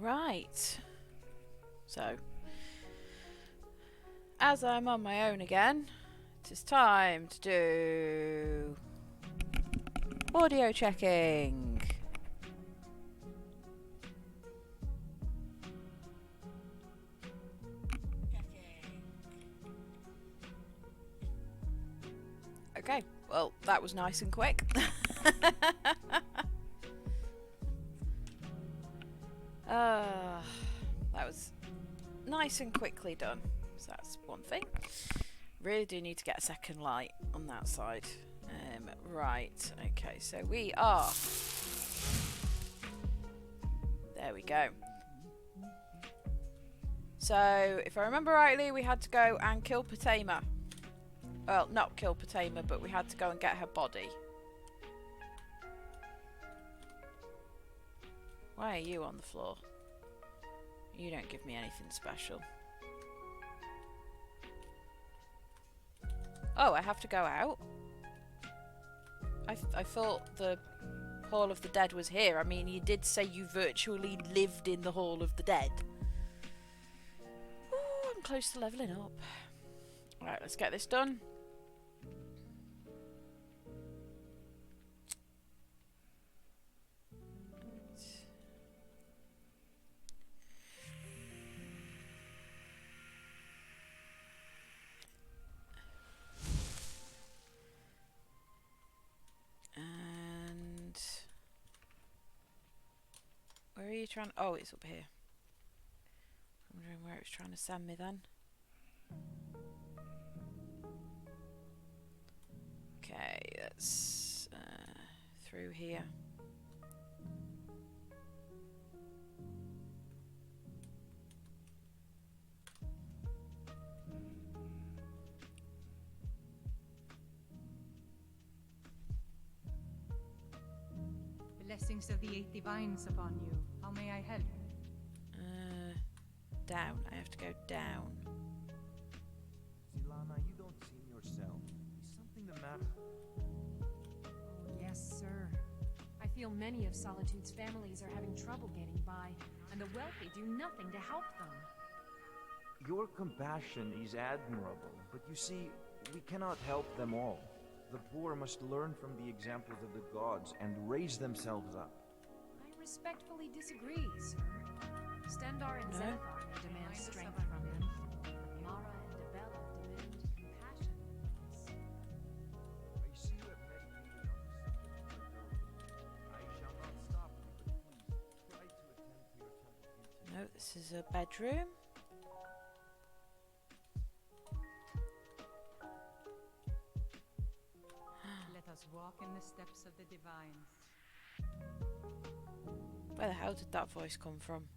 Right. So, as I'm on my own again, it is time to do audio checking. Okay, well, that was nice and quick. That was nice and quickly done. So that's one thing. Really do need to get a second light on that side. Right, okay, so we are... There we go. So, if I remember rightly, we had to go and kill Potema. Well, not kill Potema, but we had to go and get her body. Why are you on the floor? You don't give me anything special. Oh, I have to go out? I thought the Hall of the Dead was here. I mean, you did say you virtually lived in the Hall of the Dead. Ooh, I'm close to leveling up. Alright, let's get this done. And... where are you trying... oh, it's up here. I'm wondering where it was trying to send me then. Okay, that's through here. Blessings of the Eight Divines upon you. How may I help? Down. I have to go down. Silana, you don't seem yourself. Is something the matter? Oh, yes, sir. I feel many of Solitude's families are having trouble getting by, and the wealthy do nothing to help them. Your compassion is admirable, but you see, we cannot help them all. The poor must learn from the examples of the gods and raise themselves up. I respectfully disagree, sir. Stendar and Xanathar demand strength from them, but Mara and Debella demand compassion from us. I see you have meditated on the subject of the I shall not stop you, but please try to attend to your temple duties. No, this is a bedroom. Let us walk in the steps of the divines. Where the hell did that voice come from?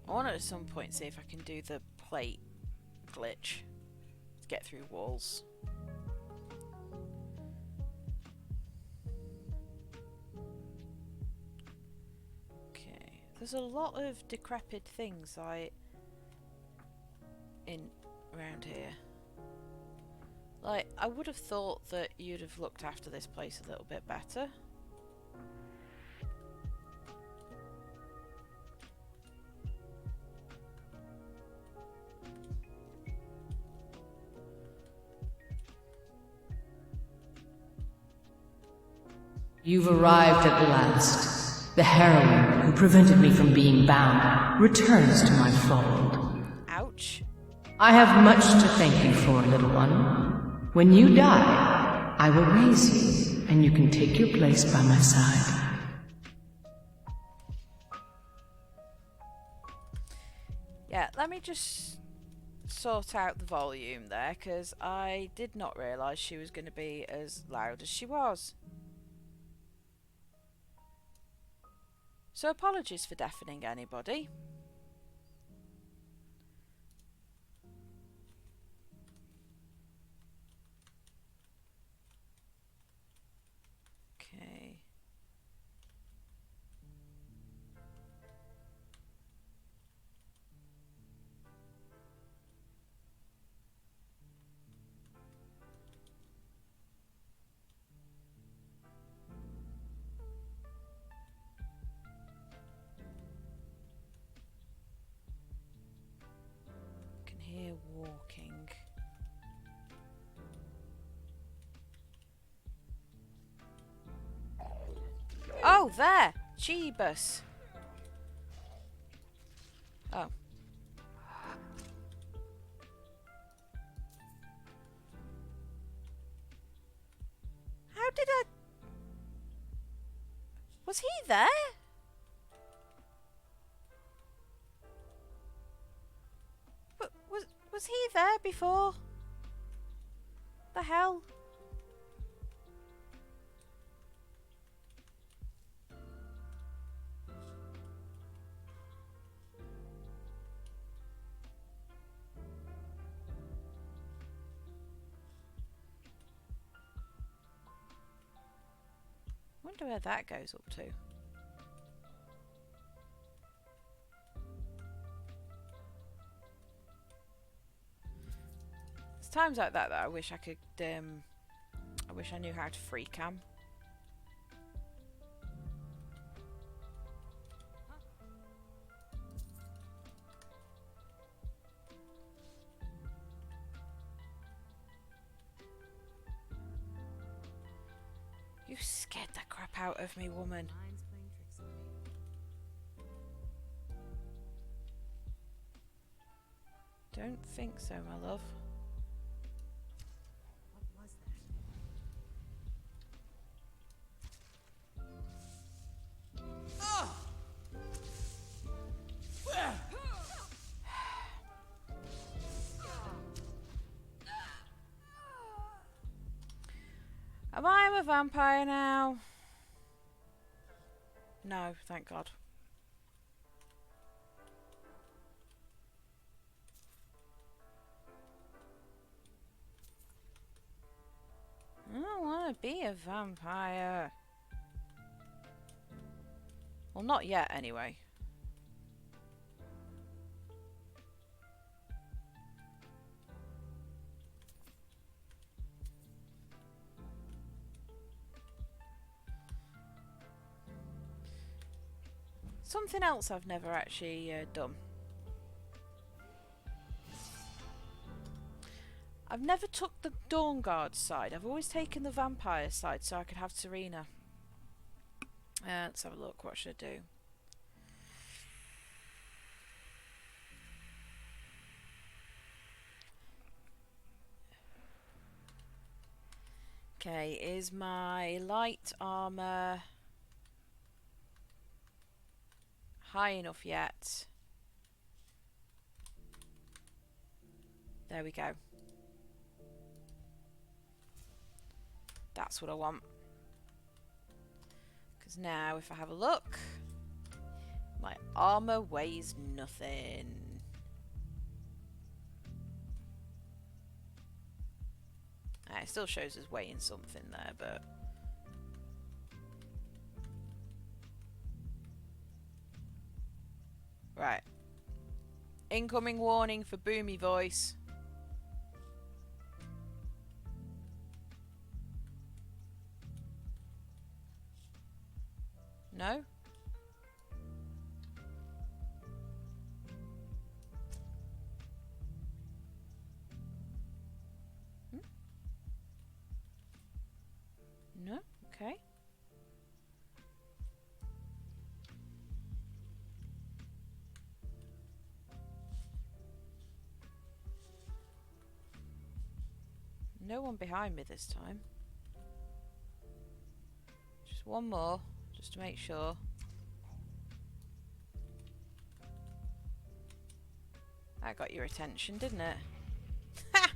I want to at some point see if I can do the plate glitch to get through walls. Okay, there's a lot of decrepit things around here. Like, I would have thought that you'd have looked after this place a little bit better. You've arrived at last. The heroine who prevented me from being bound returns to my fold. Ouch. I have much to thank you for, little one. When you die, I will raise you, and you can take your place by my side. Yeah, let me just sort out the volume there, because I did not realise she was going to be as loud as she was. So apologies for deafening anybody. Okay. Oh, there! Jeebus. Oh. How did I... Was he there? Was he there before? The hell? Wonder where that goes up to. It's times like that I wish I could. I wish I knew how to free cam. You scared the crap out of me, woman. Mind's playing tricks on me. Don't think so, my love. What was that? Am I a vampire now? No, thank God. I don't want to be a vampire. Well, not yet, anyway. Something else I've never actually done. I've never took the Dawn Guard side. I've always taken the vampire side so I could have Serena. Let's have a look. What should I do? Okay, is my light armor high enough yet? There we go. That's what I want. Because now, if I have a look, my armor weighs nothing. It still shows us weighing something there, but... Right. Incoming warning for boomy voice. No? No? Okay. No one behind me this time. Just one more, just to make sure. That got your attention, didn't it? Ha!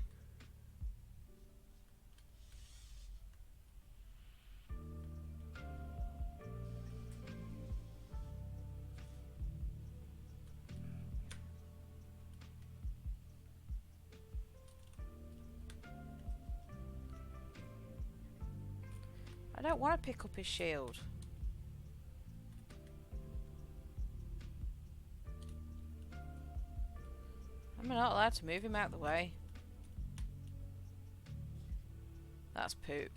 I don't want to pick up his shield. I'm not allowed to move him out of the way. That's poop.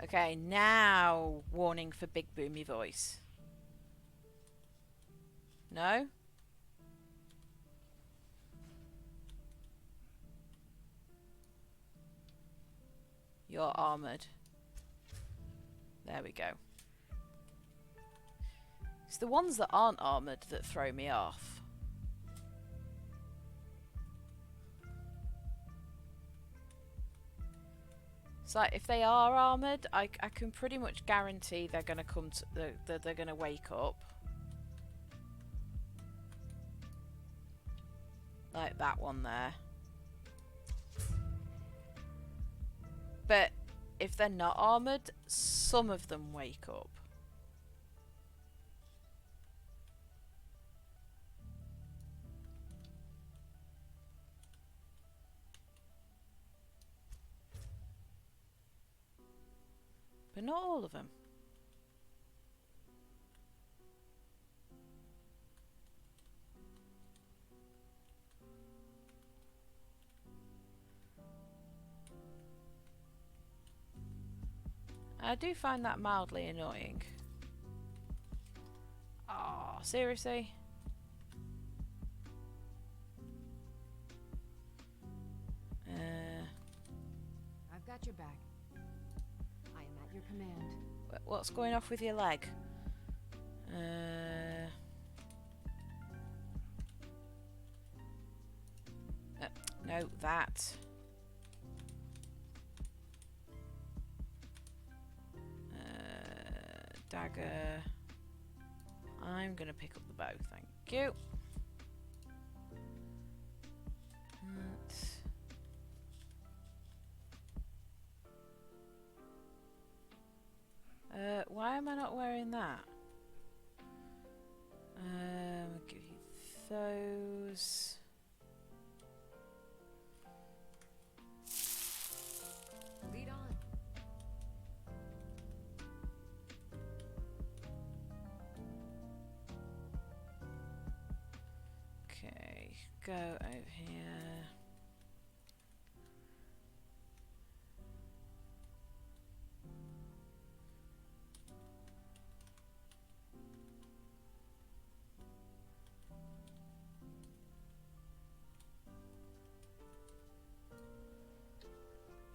Okay, now warning for big boomy voice. No? You're armoured. There we go. It's the ones that aren't armoured that throw me off. It's like if they are armoured, I can pretty much guarantee they're going to come to they're going to wake up. Like that one there. But if they're not armoured, some of them wake up. But not all of them. I do find that mildly annoying. Oh, seriously? I've got your back. I am at your command. What's going off with your leg? No, that. Dagger. I'm gonna pick up the bow, thank you. Why am I not wearing that? I'll give you those. Lead on. Okay, go over here.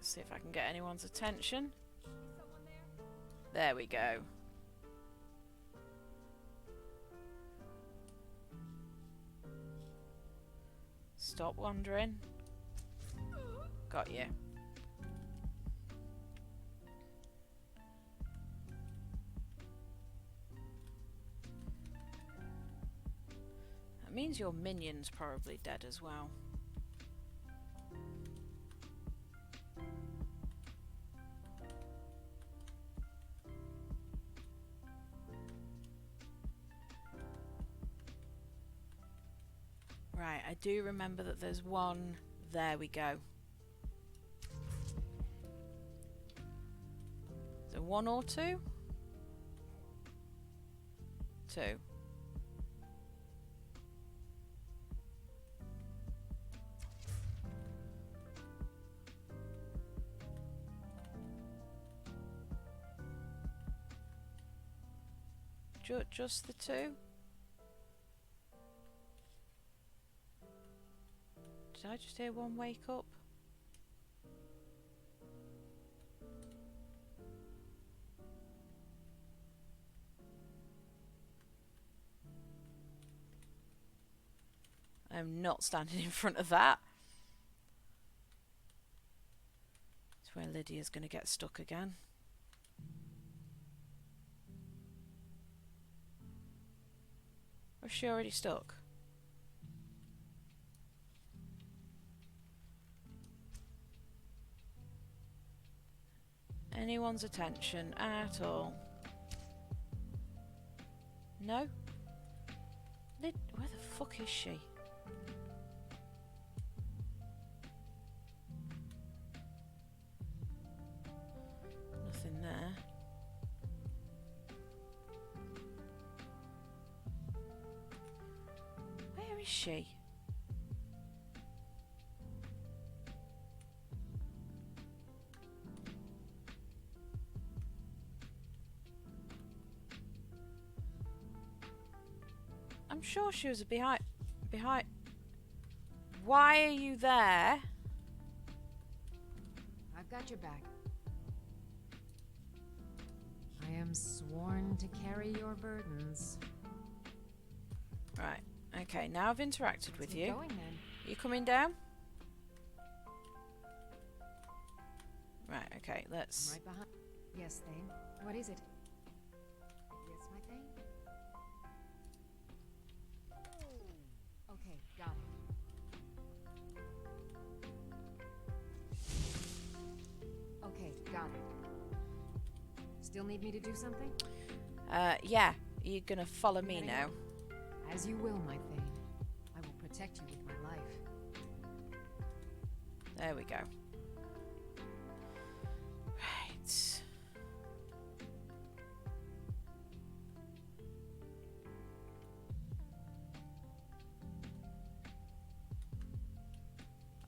See if I can get anyone's attention. There we go. Stop wandering. Got you. That means your minion's probably dead as well. Right, I do remember that there's one. There we go. Is it one or two? Two. Just the two? Did I just hear one wake up? I'm not standing in front of that. It's where Lydia's going to get stuck again. Or is she already stuck? Anyone's attention at all? No? Where the fuck is she? Nothing there. Where is she? I'm sure she was behind. Why are you there? I've got your back. am sworn to carry your burdens. Right. Okay, now I've interacted with Let's you. get going then. You coming down? Right, okay, I'm let's... right behind. Yes, Thane. What is it? Yes, my Thane? Okay, got it. Okay, got it. Still need me to do something? Yeah. You're gonna follow me now. As you will, my Thane. I will protect you with my life. There we go. Right.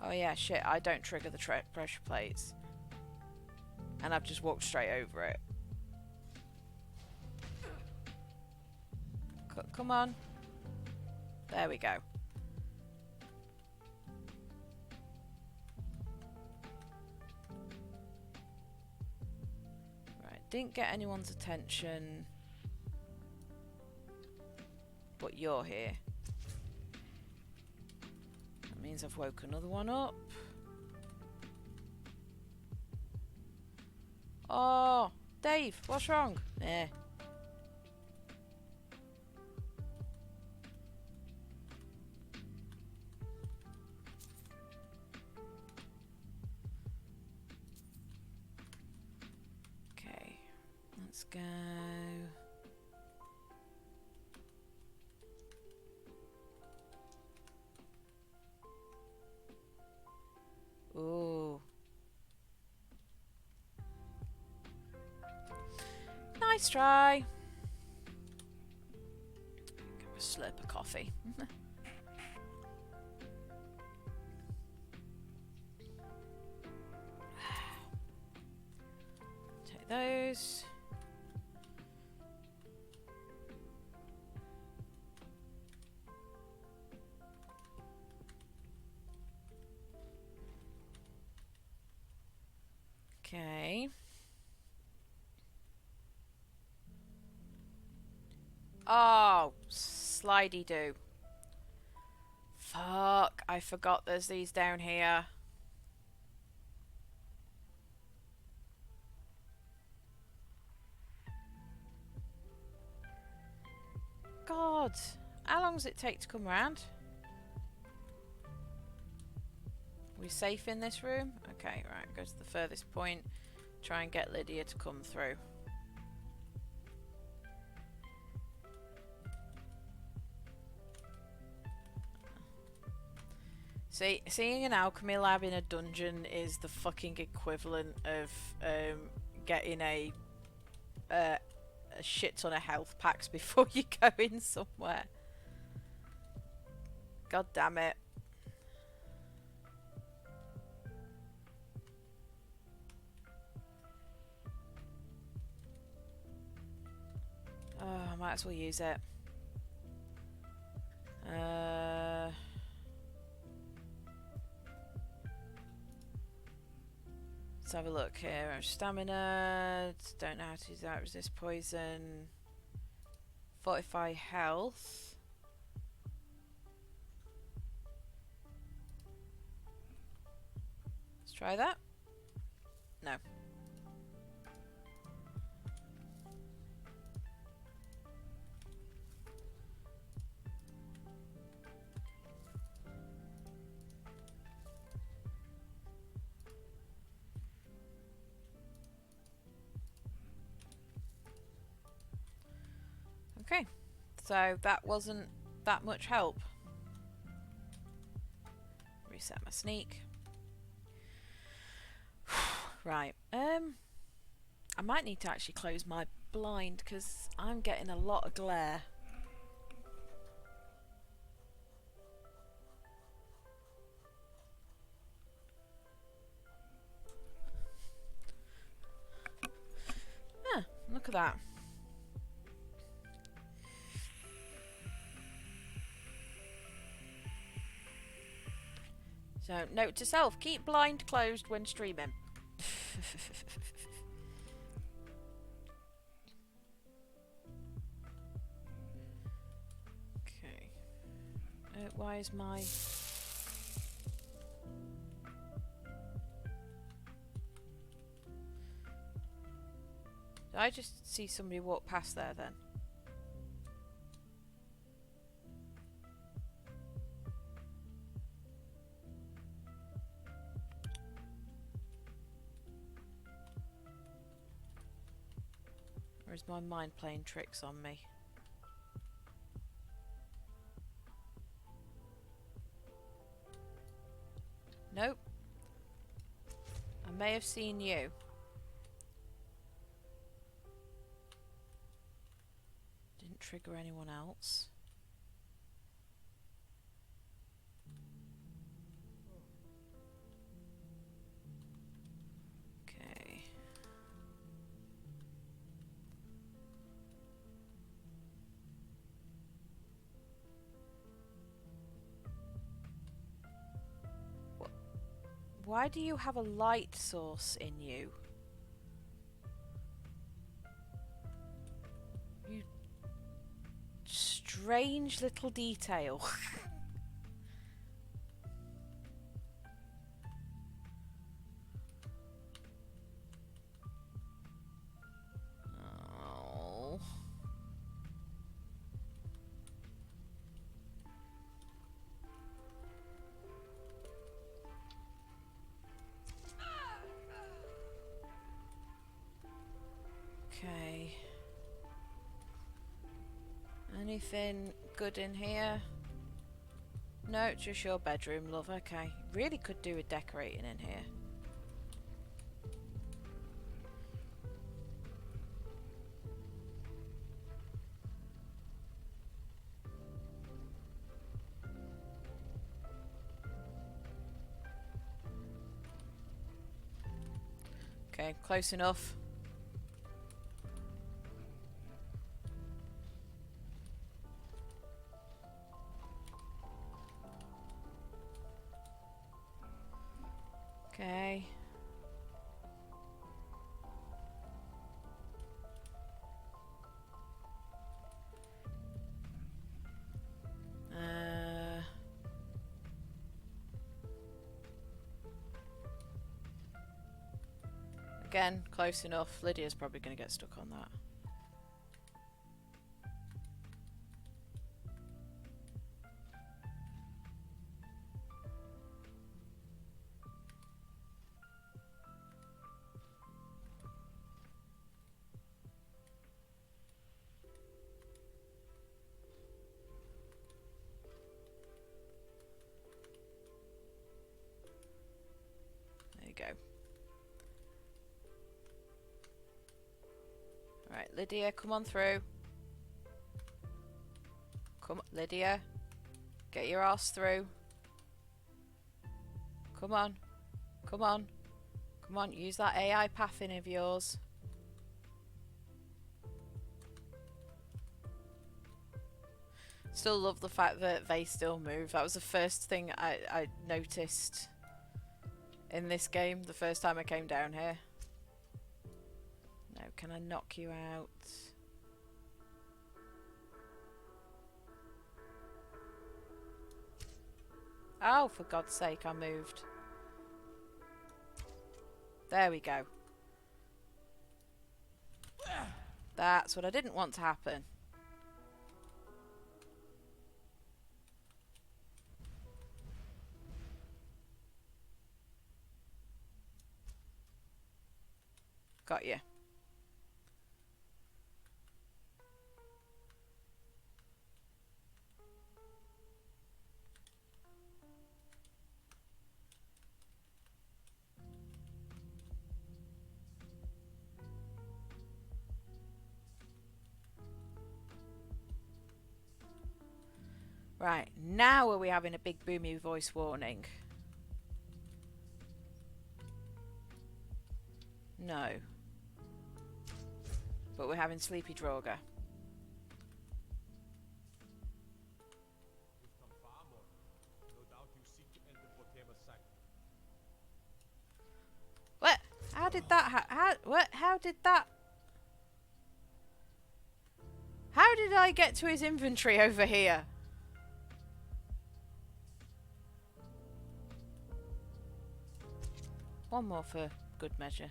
Oh yeah, shit, I don't trigger the pressure plates. And I've just walked straight over it. Come on. There we go. Right, didn't get anyone's attention. But you're here. That means I've woke another one up. Oh, Dave, what's wrong? Eh. Okay, let's go. Ooh. Nice try. Give a slurp of coffee. Take those. Okay. Oh, slidey do. Fuck, I forgot there's these down here. God, how long does it take to come round? We safe in this room? Okay, right, go to the furthest point. Try and get Lydia to come through. See, seeing an alchemy lab in a dungeon is the fucking equivalent of getting a shit ton of health packs before you go in somewhere. God damn it. Oh, I might as well use it. Let's have a look here. Stamina. Don't know how to use that. Resist poison. Fortify health. Let's try that. No. Okay, so that wasn't that much help. Reset my sneak. Right, I might need to actually close my blind because I'm getting a lot of glare. Ah, look at that. So, note to self, keep blind closed when streaming. Why is my... Did I just see somebody walk past there then? Or is my mind playing tricks on me? Nope. I may have seen you. Didn't trigger anyone else. Okay. Why do you have a light source in you? You strange little detail. Oh. Okay. Anything good in here? No, just your bedroom, love. Okay. Really could do with decorating in here. Okay, close enough. Okay. Again, close enough. Lydia's probably going to get stuck on that. There you go. Right, Lydia, come on through. Come on, Lydia. Get your ass through. Come on. Come on. Come on, use that AI pathing of yours. Still love the fact that they still move. That was the first thing I noticed in this game, the first time I came down here. No, can I knock you out? Oh, for God's sake, I moved. There we go. That's what I didn't want to happen. Got you. Right, now are we having a big boomy voice warning? No. But we're having Sleepy Droger. What? How did that how did that... How did I get to his inventory over here? One more for good measure.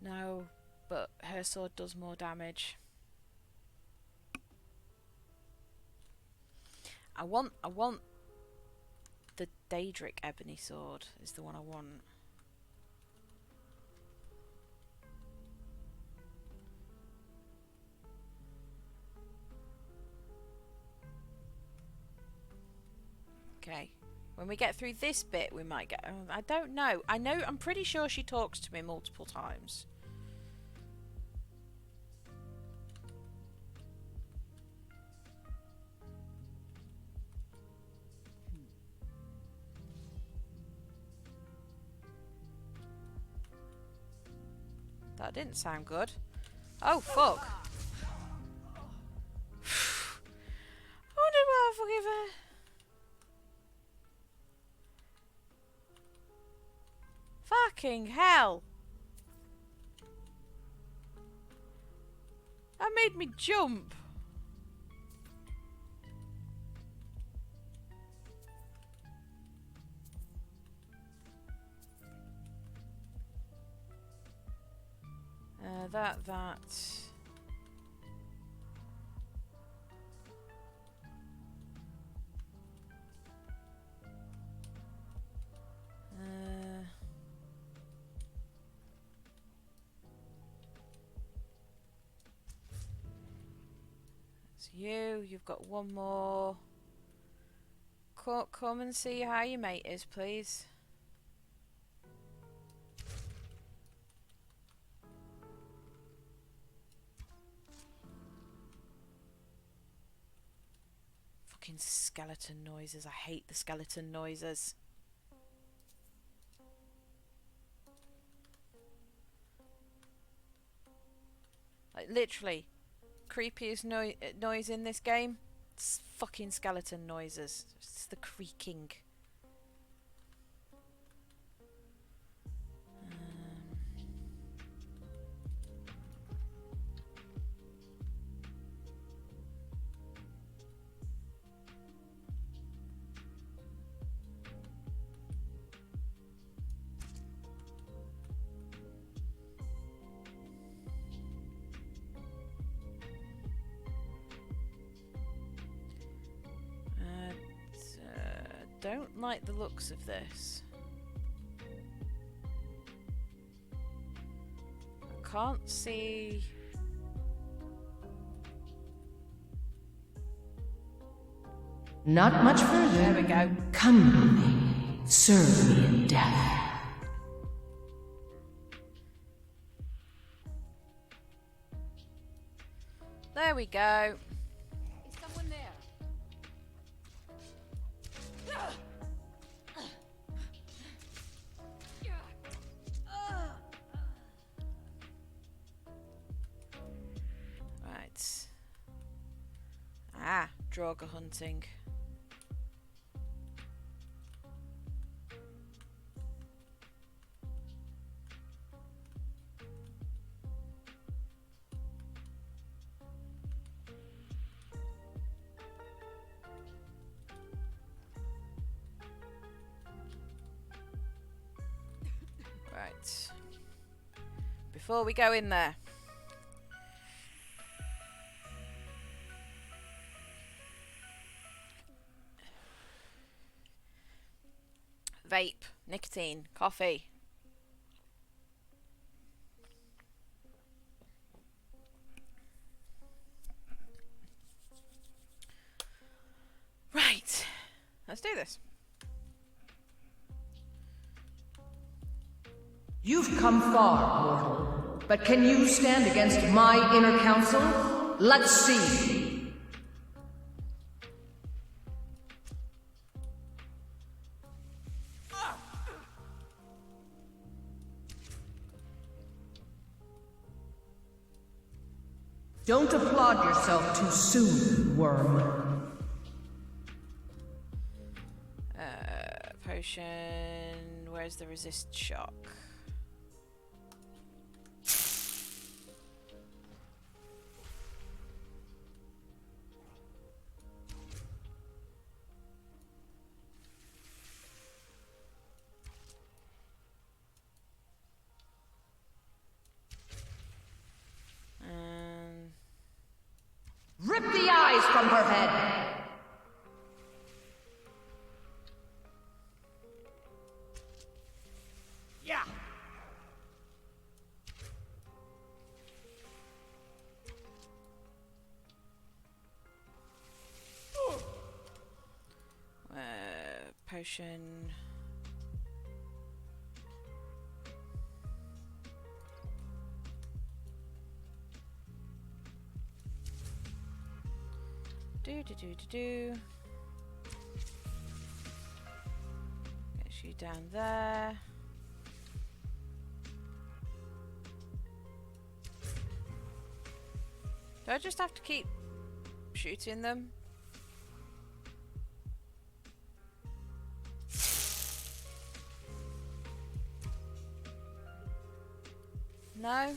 No, but her sword does more damage. I want the Daedric ebony sword is the one I want. Okay. When we get through this bit, we might get... I don't know. I'm pretty sure she talks to me multiple times. That didn't sound good. Oh, fuck. I wonder what I forgive her. Fucking hell. That made me jump. That. It's you. You've got one more. Come and see how your mate is, please. Fucking skeleton noises. I hate the skeleton noises. Like, literally, creepiest noise in this game. It's fucking skeleton noises. It's the creaking. Don't like the looks of this. I can't see. Not much further. There we go. Come with me. Serve me in death. There we go. Is someone there? Right. Ah, Draugr hunting. Right. Before we go in there. Vape, nicotine, coffee. Right. Let's do this. You've come far, mortal. But can you stand against my inner council? Let's see. Don't applaud yourself too soon, worm. Potion. Where's the resist shock? from her head. Yeah. Potion. Do. Get you down there. Do I just have to keep shooting them? No?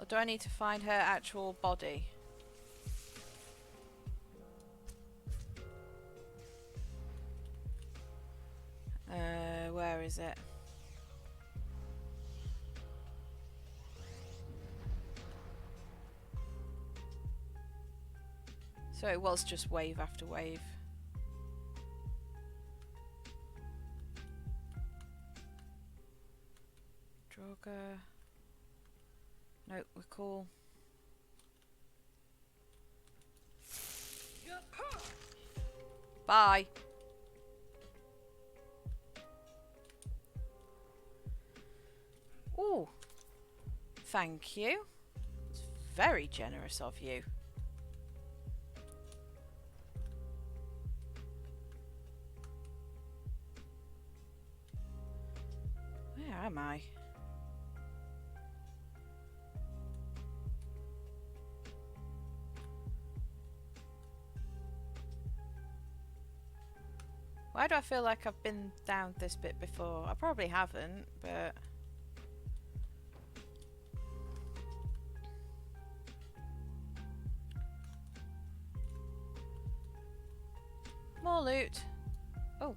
Or do I need to find her actual body? Where is it? So it was just wave after wave. Droga. Nope, we're cool. Bye. Ooh. Thank you. It's very generous of you. Where am I? Why do I feel like I've been down this bit before? I probably haven't, but... More loot. Oh.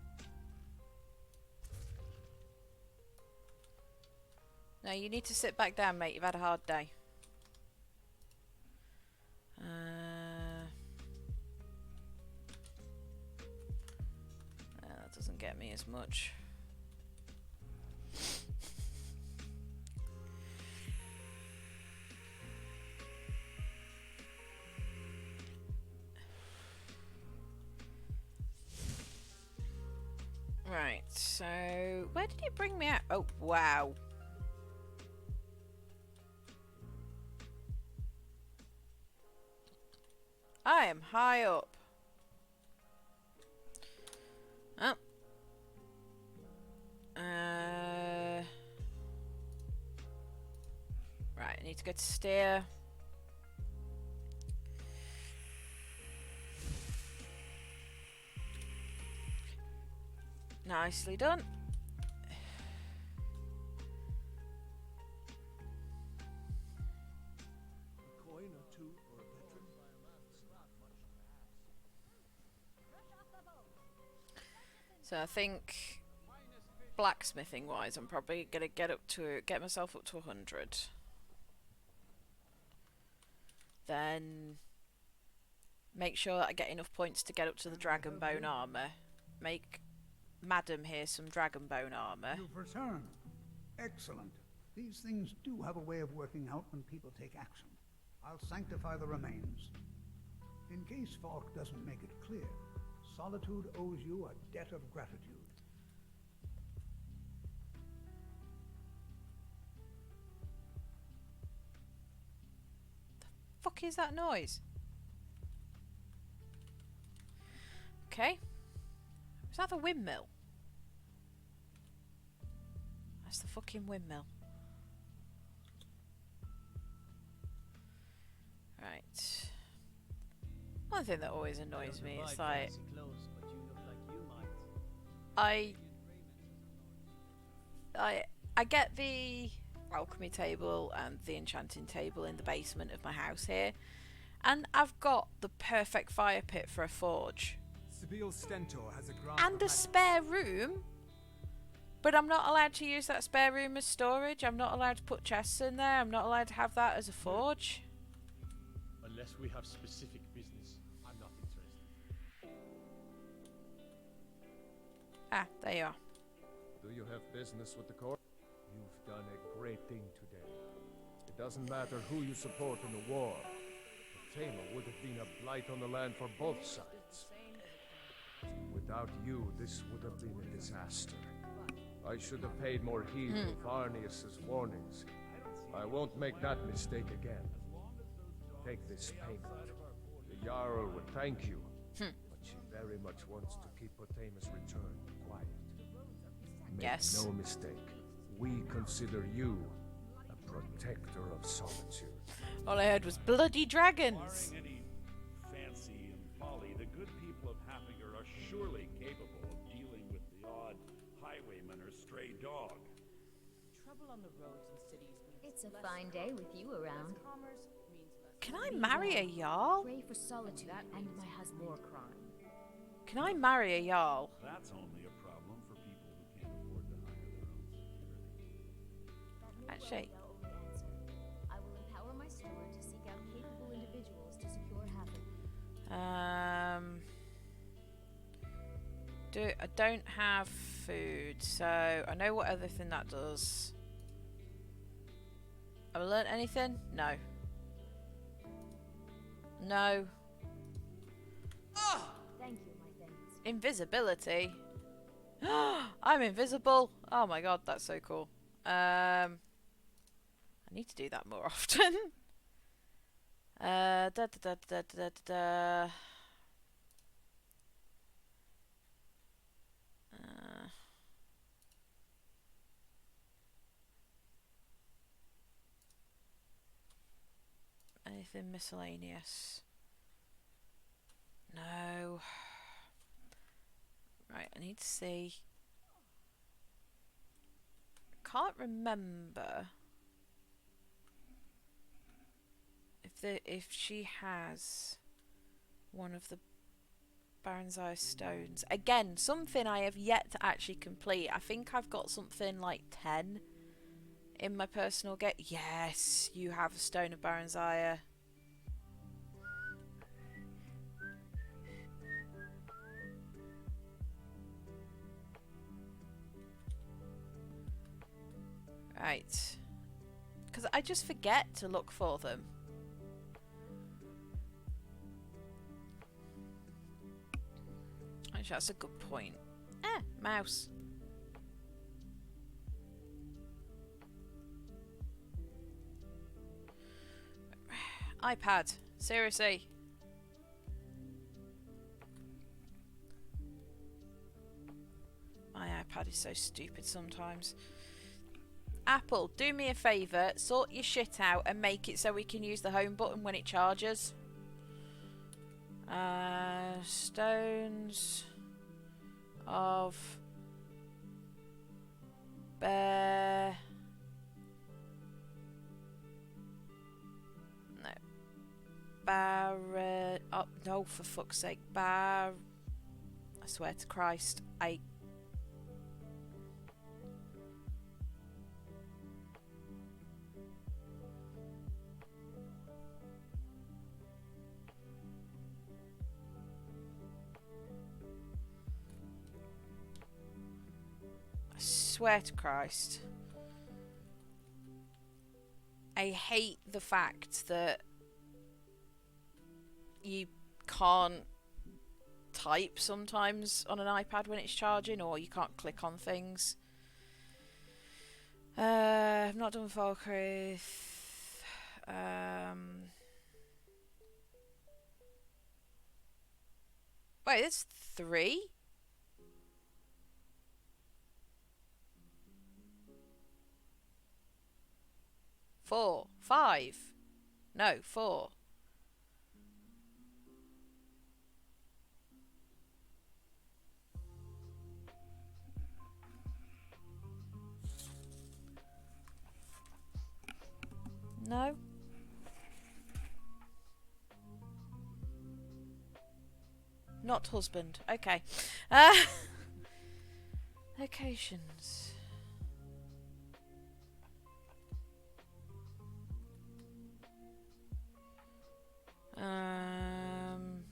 No, you need to sit back down, mate. You've had a hard day. That doesn't get me as much. Right, so where did it bring me out? Oh, wow. I am high up. Oh. Right, I need to go to steer. Nicely done. So I think blacksmithing wise I'm probably gonna get myself up to 100. Then make sure that I get enough points to get up to the dragon bone armor. Make Madam here some dragon bone armor. You've returned. Excellent. These things do have a way of working out when people take action. I'll sanctify the remains. In case Falk doesn't make it clear, Solitude owes you a debt of gratitude. The fuck is that noise? Okay. Is that the windmill? That's the fucking windmill. Right. One thing that always annoys me is like I get the alchemy table and the enchanting table in the basement of my house here, and I've got the perfect fire pit for a forge Sibyl Stentor has a grant and a spare room But I'm not allowed to use that spare room as storage. I'm not allowed to put chests in there. I'm not allowed to have that as a forge. Unless we have specific business, I'm not interested. Ah, there you are. Do you have business with the court? You've done a great thing today. It doesn't matter who you support in the war. The Tamer would have been a blight on the land for both sides. Without you, this would have been a disaster. I should have paid more heed to Varnius's warnings. I won't make that mistake again. Take this payment. The Jarl would thank you, but she very much wants to keep Potama's return quiet. Make Yes. no mistake, we consider you a protector of solitude. All I heard was bloody dragons. Barring any fancy and folly, the good people of Haffinger are surely capable of dealing with the odd highwayman or stray dog. Trouble on the roads and cities means It's a fine day with you around. commerce means less. Can I marry a Jarl? Pray for solitude and my husband. More crime. Can I marry a Jarl? That's only a problem for people who can't afford to hire their own security. Actually, Your own answer. I will empower my steward to seek out capable individuals to secure Haven. I don't have food, so I know what other thing that does. Have I learnt anything? No. No. Thank you, my friends. Invisibility. I'm invisible. Oh my god, that's so cool. I need to do that more often. Da da da da da da da. Anything miscellaneous? No. Right, I need to see. Can't remember if she has one of the Baron's Eye stones. Again, something I have yet to actually complete. I think I've got something like 10 in my personal get. Yes, you have a stone of Baron's Eye. Right. Because I just forget to look for them. Actually, that's a good point. Mouse. iPad. Seriously. My iPad is so stupid sometimes. Apple, do me a favour, sort your shit out and make it so we can use the home button when it charges. Stones of bear. No. Barret. Oh, no, for fuck's sake. I swear to Christ. I swear to Christ. I hate the fact that you can't type sometimes on an iPad when it's charging, or you can't click on things. I've not done Falkreath. Wait, there's 3? Four. 5. No, 4. No. Not husband. Okay. Locations. Um.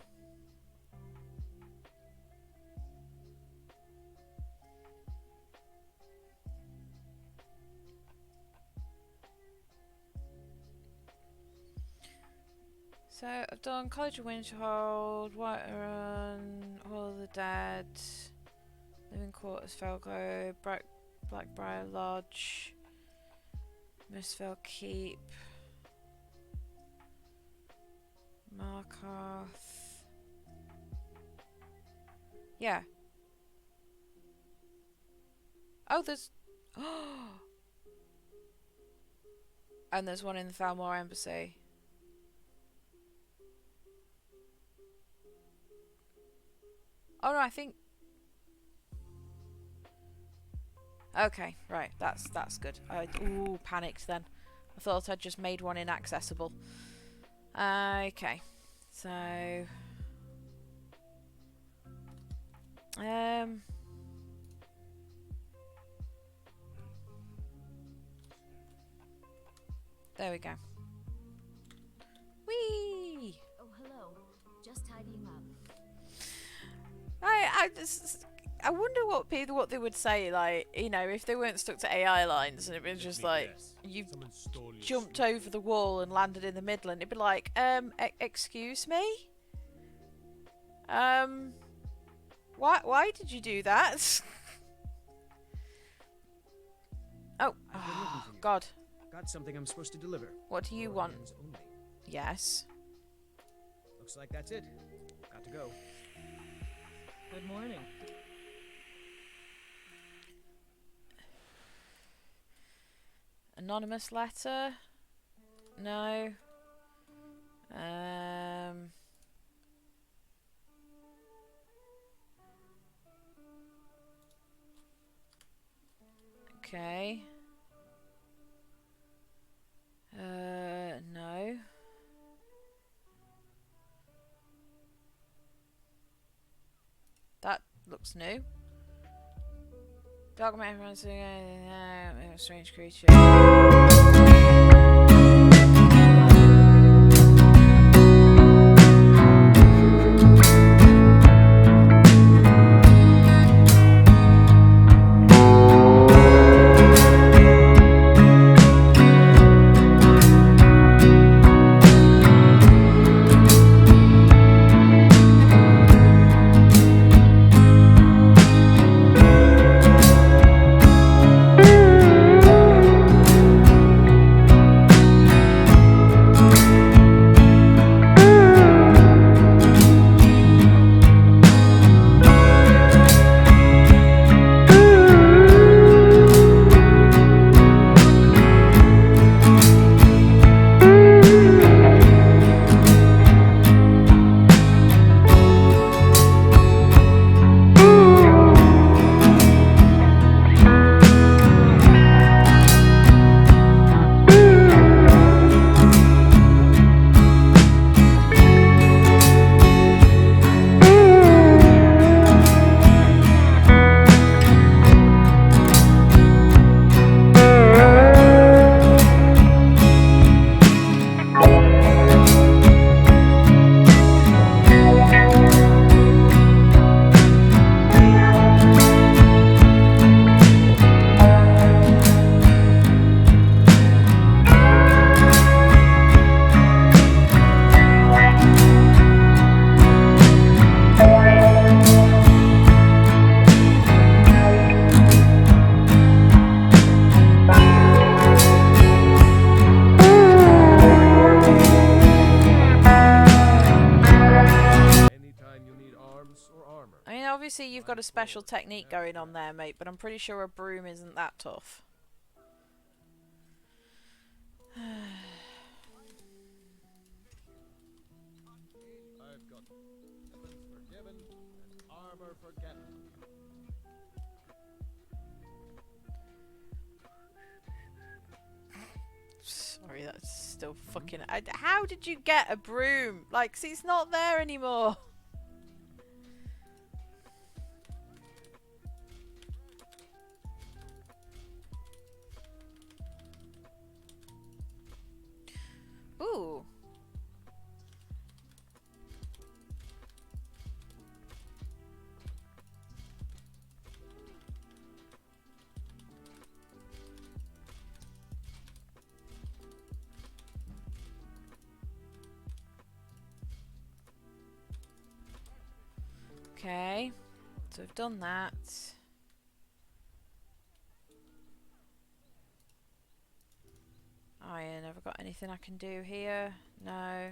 So I've done College of Winterhold, Whiterun, Hall of the Dead, Living Quarters, Felglow, Blackbriar Lodge, Mistfell Keep, Markarth. Yeah. Oh, there's. And there's one in the Falmore Embassy. Oh no, I think. Okay, right. That's good. Ooh, panicked then. I thought I'd just made one inaccessible. Okay, so there we go. Whee! Oh, hello. Just tidying up. I wonder what they would say, like, you know, if they weren't stuck to AI lines and it was just like you jumped over the wall and landed in the middle, and it'd be like, excuse me, why did you do that? Oh God! Got something I'm supposed to deliver. What do you want? Yes. Looks like that's it. Got to go. Good morning. Anonymous letter? No. Okay. No. That looks new. Dog man runs a strange creature. Obviously you've got a special technique going on there, mate, but I'm pretty sure a broom isn't that tough. I've got weapons forgiven and armor forgotten. Sorry, that's still fucking... how did you get a broom? Like, see, it's not there anymore. Ooh. Okay, so I've done that. Iron, have I got anything I can do here? No.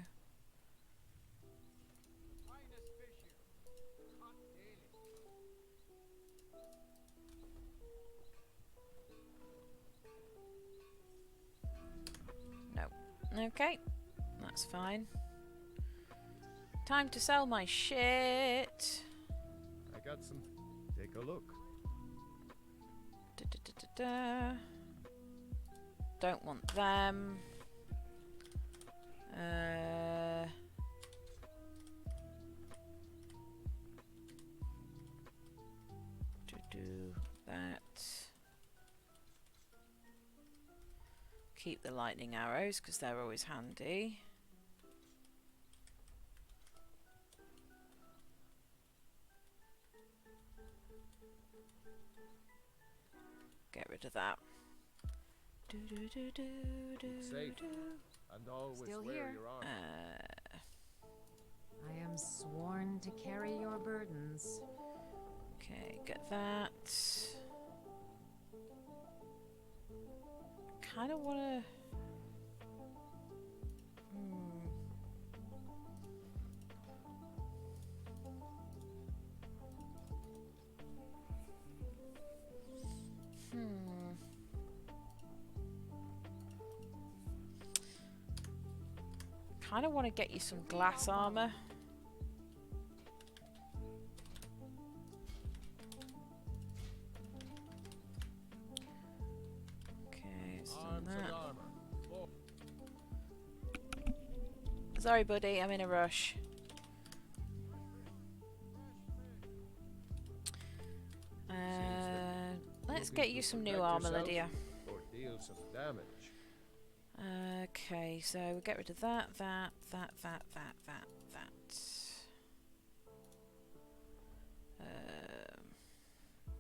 No. Okay, that's fine. Time to sell my shit. I got some. Take a look. Don't want them. To do that. Keep the lightning arrows because they're always handy. Get rid of that. Safe and always Still wear here. your armor. I am sworn to carry your burdens. Okay, get that. Kind of want to. Kind of want to get you some glass armor. Okay, so that. Sorry, buddy, I'm in a rush. Let's get you some new armor, Lydia. Or deal some damage. Okay, so we'll get rid of that.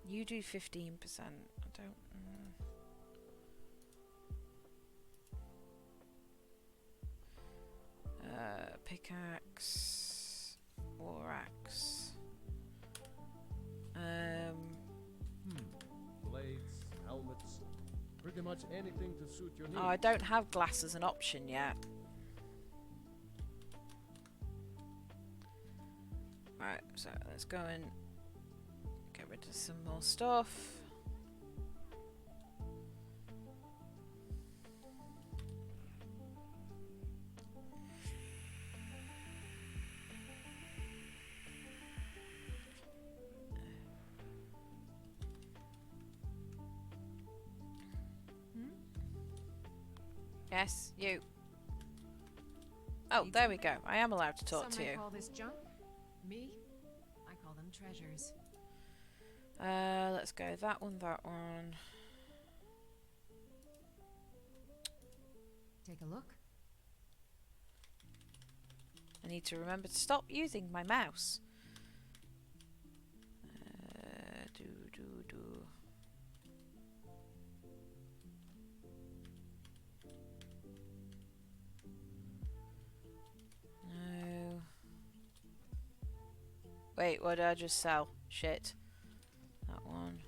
You do 15%. I don't. Pickaxe, war axe. Blades, helmets, pretty much anything to suit your needs. Oh, I don't have glass as an option yet. Right, so let's go and get rid of some more stuff. Yes, you. Oh, there we go. I am allowed to talk to Some you. may call this junk. Me, I call them treasures. Let's go that one, that one. Take a look. I need to remember to stop using my mouse. No. Wait, what did I just sell? Shit. That one.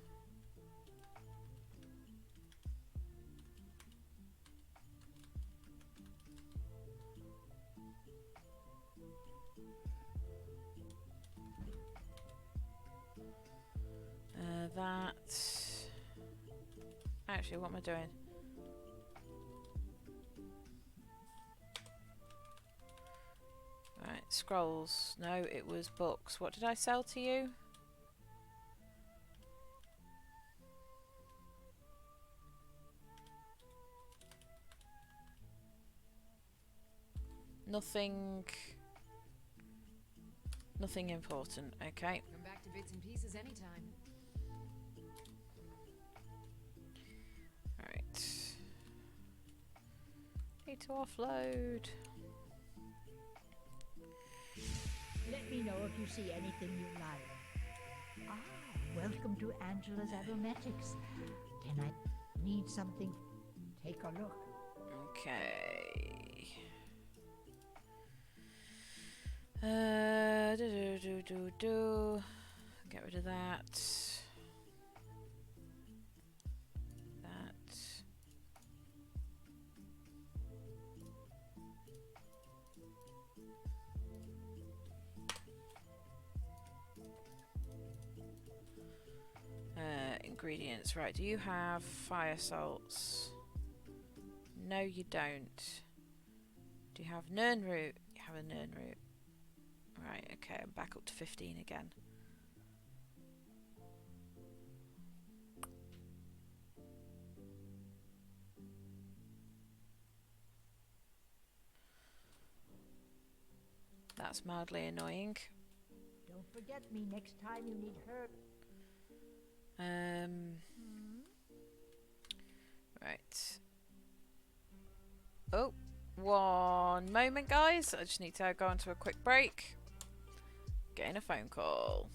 That. Actually, what am I doing? Right, scrolls. No, it was books. What did I sell to you? Nothing. Nothing important. Okay. Come back to bits and pieces anytime. Alright. Need to offload. Let me know if you see anything you like. Ah, welcome to Angela's Aromatics. Can I need something? Take a look. Okay. Get rid of that. Ingredients, right, do you have fire salts? No, you don't. Do you have nern root? You have a nern root. Right, okay, I'm back up to 15 again. That's mildly annoying. Don't forget me next time you need herb. Right. Oh, one moment, guys. I just need to go on to a quick break. Getting a phone call.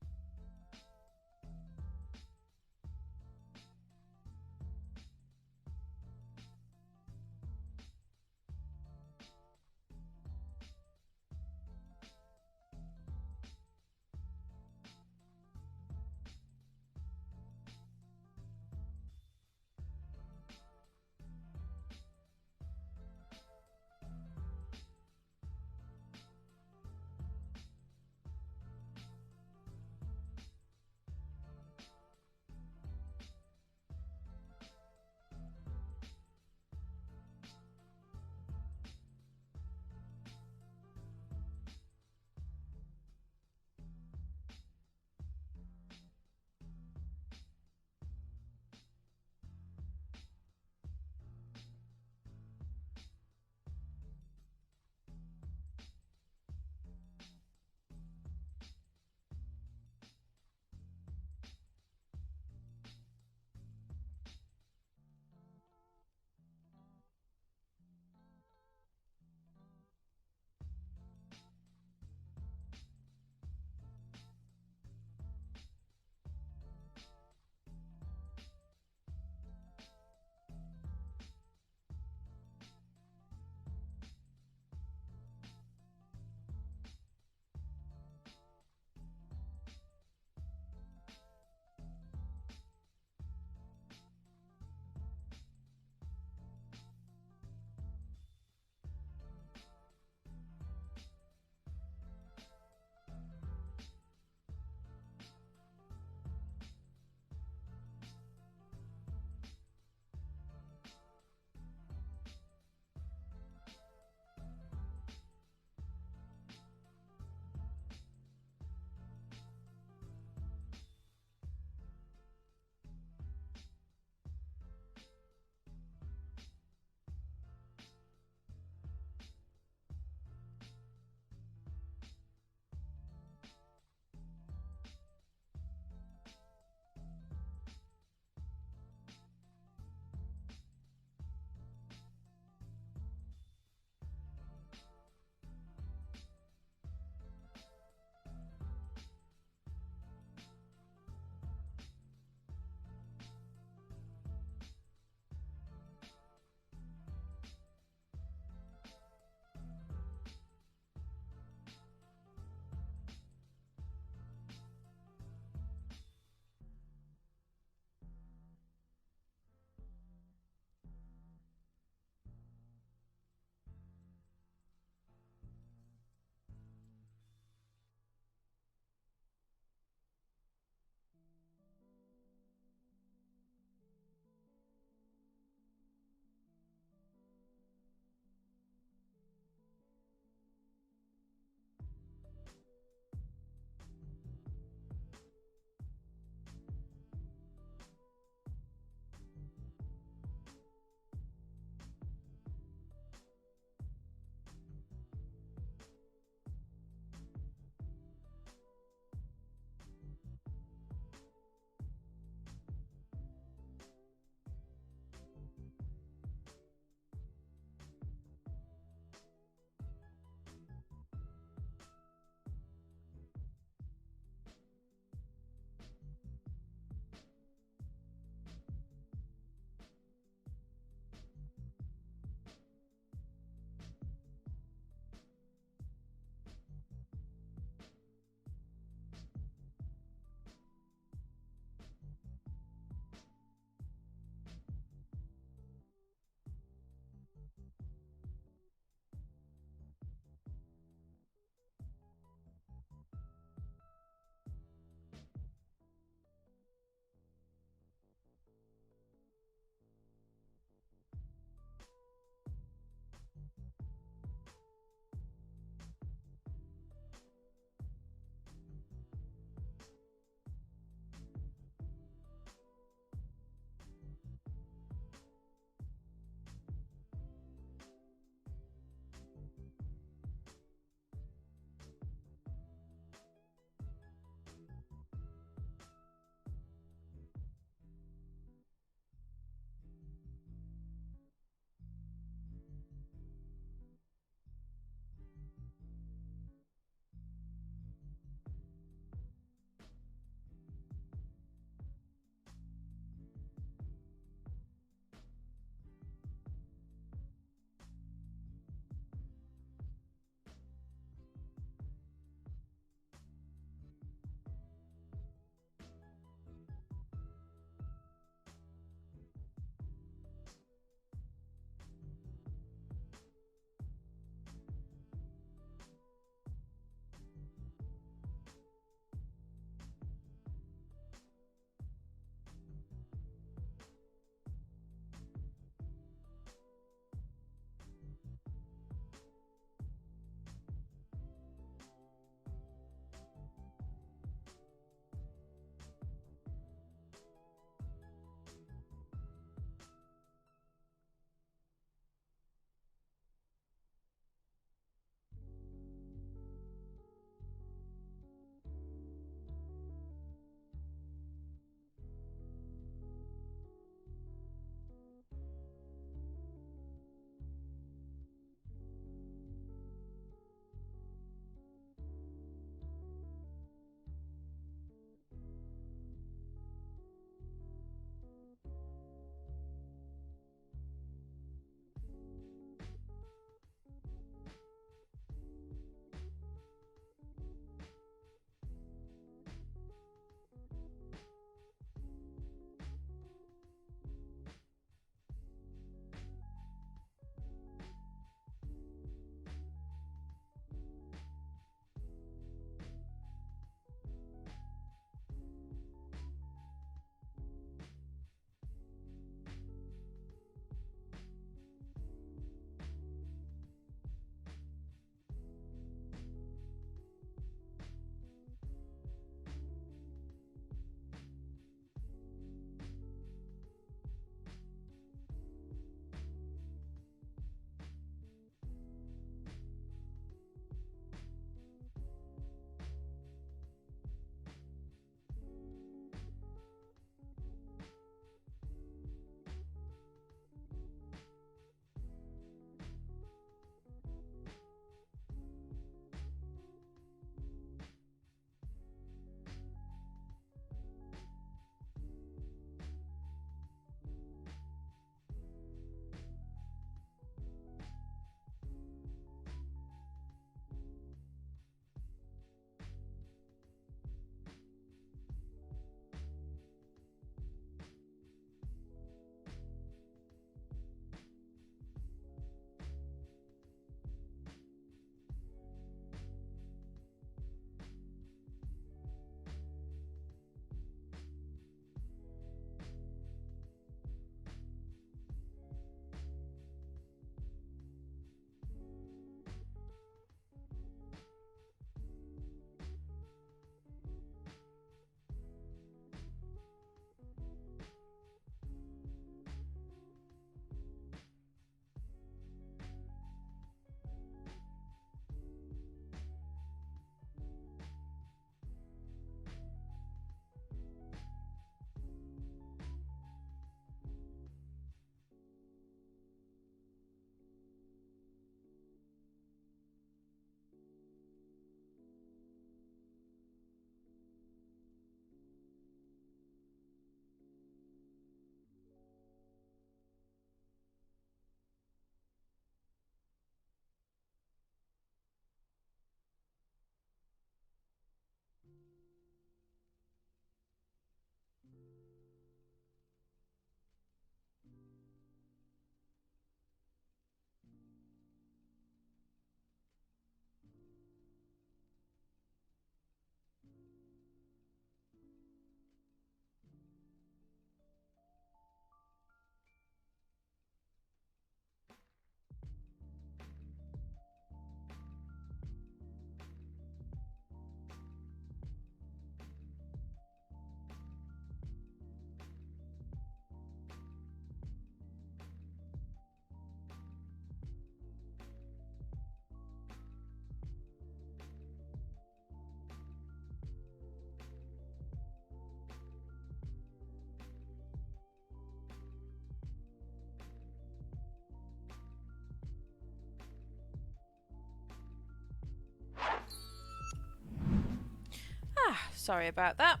Sorry about that.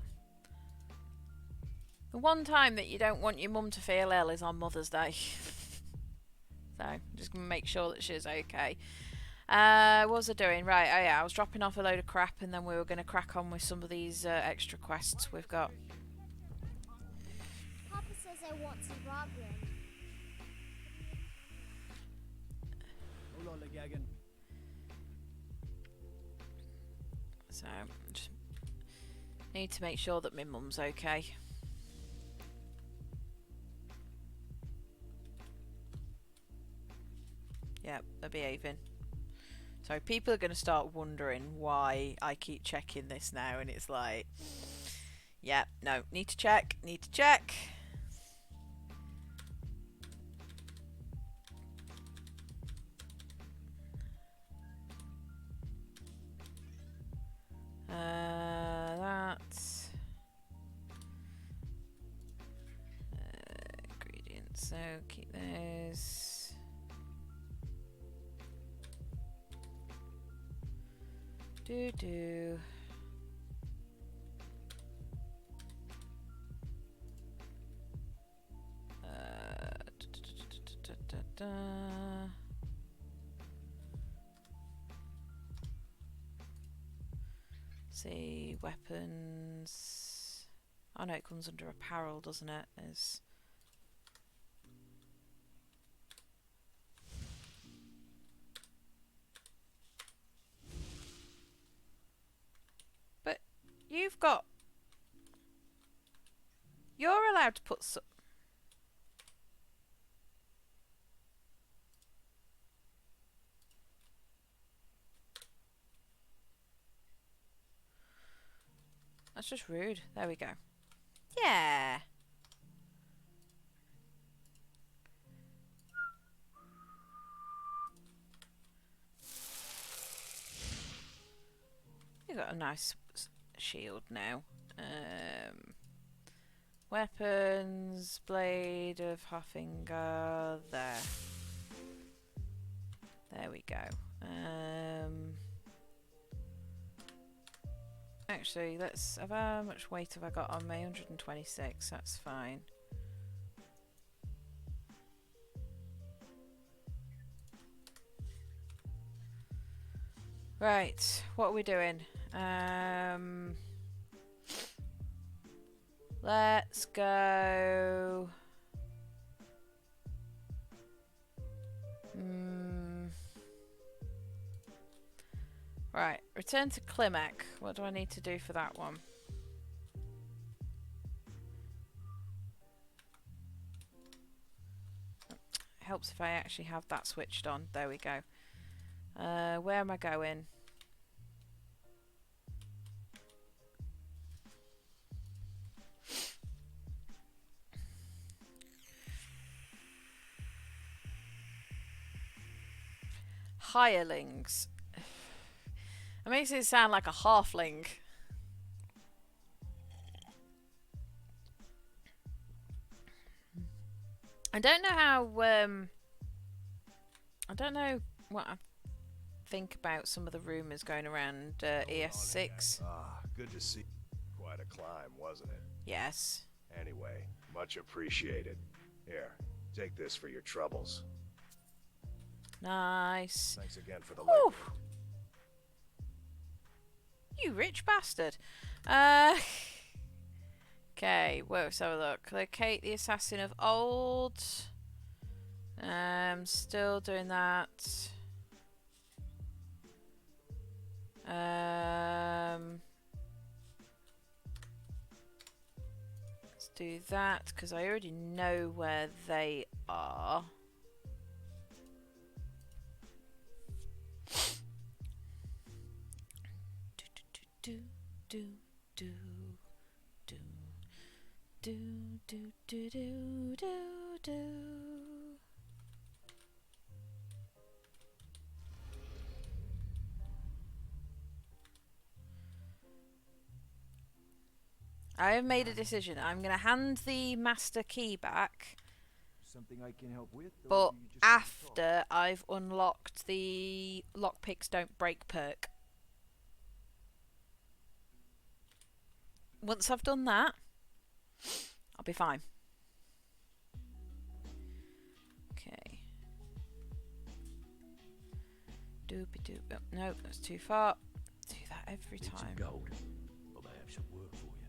The one time that you don't want your mum to feel ill is on Mother's Day. So, I'm just going to make sure that she's okay. What was I doing? Right, oh yeah, I was dropping off a load of crap and then we were going to crack on with some of these extra quests we've got. Papa says I want to rob him. So, just need to make sure that my mum's okay. Yep, they're behaving. So people are going to start wondering why I keep checking this now, and it's like, yeah, no, need to check, need to check. That's ingredients, so keep those. Do. See, weapons. I know it comes under apparel, doesn't it? But you've got. You're allowed to put. That's just rude. There we go. Yeah. You got a nice shield now. Weapons, blade of Hoffinger. There we go. Actually, let's have how much weight have I got on me? 126. That's fine. Right, what are we doing? Let's go. Right, return to Klimek. What do I need to do for that one? It helps if I actually have that switched on. There we go. Where am I going? Hirelings. It makes it sound like a halfling. I don't know how. I don't know what I think about some of the rumours going around ES6. Good to see. Quite a climb, wasn't it? Yes. Anyway, much appreciated. Here, take this for your troubles. Nice. Thanks again for the Whew. liquor. You rich bastard. Okay, well, let's have a look. Locate the assassin of old. Still doing that. Let's do that because I already know where they are. Do do do do do do do do do do. I have made a decision. I'm going to hand the master key back. Something I can help with? But after I've unlocked the lockpicks don't break perk. once I've done that, I'll be fine. Okay. Doopy-doop. Oh, no, that's too far. Do that every time. Gold. Well, I have some work for you.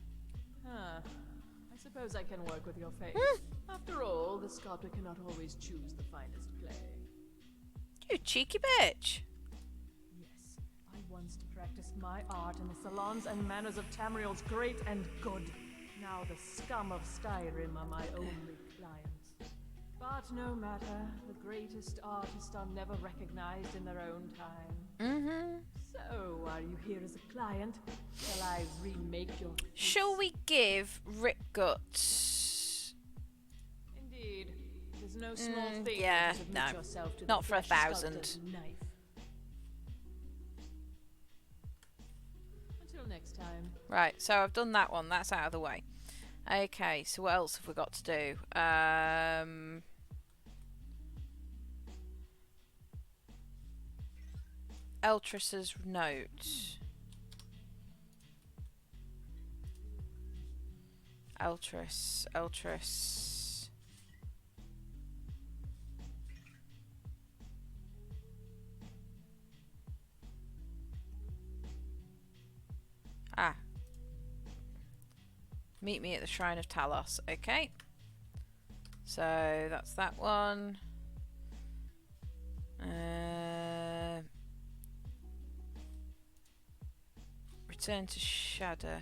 Ah, I suppose I can work with your fate. After all, the sculptor cannot always choose the finest clay. You cheeky bitch. Yes, I once practiced my art in the salons and manners of Tamriel's great and good. Now the scum of Skyrim are my only clients. But no matter, the greatest artists are never recognized in their own time. Mm-hmm. So, are you here as a client? Shall I remake your... Shall we give RipGut... Indeed. It is no small thing yeah, to submit no. yourself to Not the for flesh 1,000. sculptor's knife. Until next time. Right, so I've done that one. That's out of the way. Okay, so what else have we got to do? Eltriss's note. Eltriss. Ah. Meet me at the Shrine of Talos. Okay. So that's that one. Return to Shadow.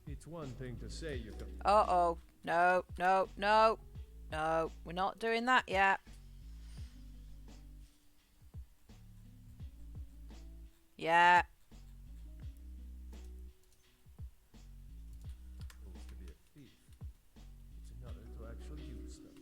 It's one thing to say you can. Uh-oh. No, no, no. No, we're not doing that yet. Yeah. Supposed to be a thief. It's another to actually use them.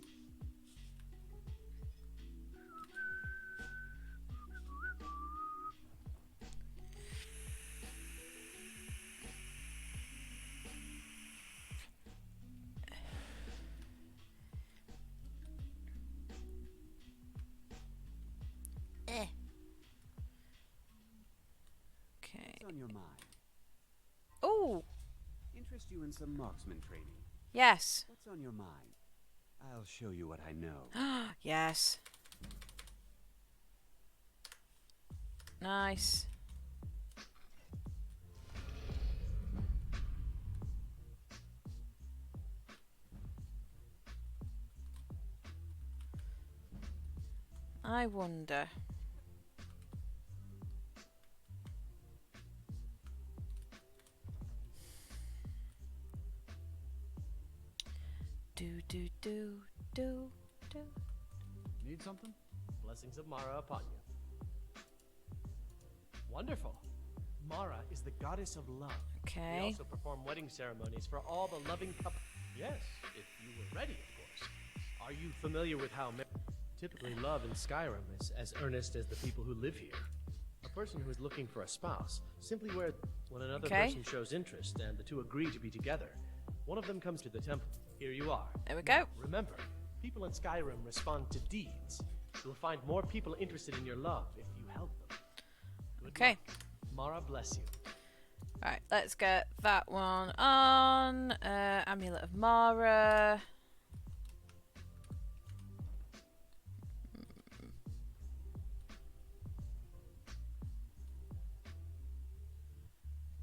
Okay. What's on your mind? Oh. Interest you in some marksman training? Yes. What's on your mind? I'll show you what I know. Yes. Nice. I wonder. Do. Need something? Blessings of Mara upon you. Wonderful. Mara is the goddess of love. Okay. We also perform wedding ceremonies for all the loving couples. Yes, if you were ready, of course. Are you familiar with how typically love in Skyrim is as earnest as the people who live here? A person who is looking for a spouse simply when another person shows interest and the two agree to be together, one of them comes to the temple. Here you are. There we go. Now, remember, people in Skyrim respond to deeds. You'll find more people interested in your love if you help them. Good luck. Mara bless you. Right, let's get that one on. Amulet of Mara.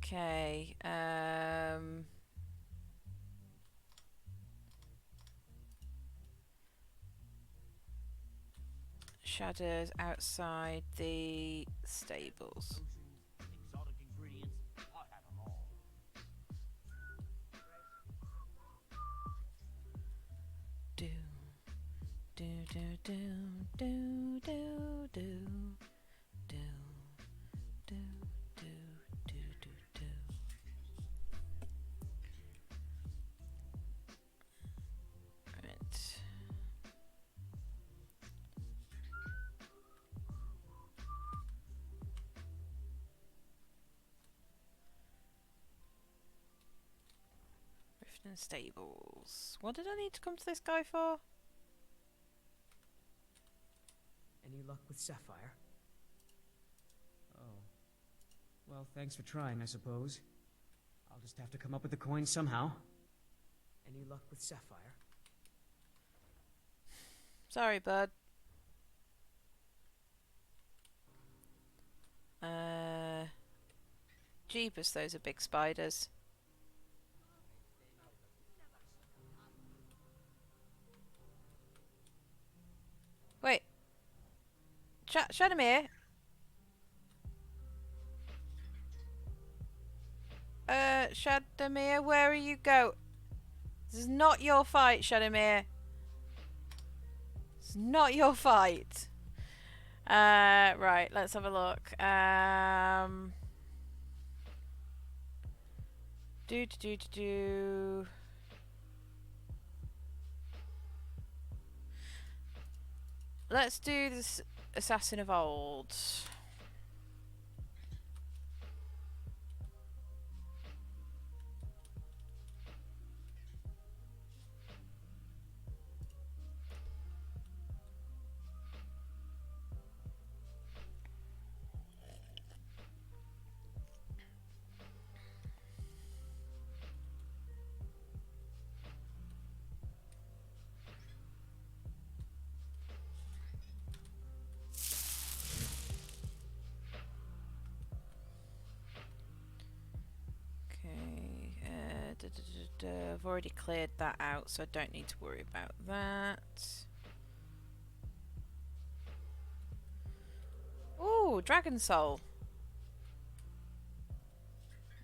Okay. Shadows outside the stables. Exotic ingredients, I have them all. Do, do, do, do, do, do, do, do, do, do, do, do. Right. Riften Stables. What did I need to come to this guy for? Any luck with Sapphire? Oh. Well, thanks for trying, I suppose. I'll just have to come up with the coin somehow. Any luck with Sapphire? Sorry, bud. Jeepers, those are big spiders. Wait. Shadamir? Shadamir, where are you go? This is not your fight, Shadamir. It's not your fight. Right, let's have a look. Do. Let's do this Assassin of Old. I've already cleared that out, so I don't need to worry about that. Ooh, Dragon Soul.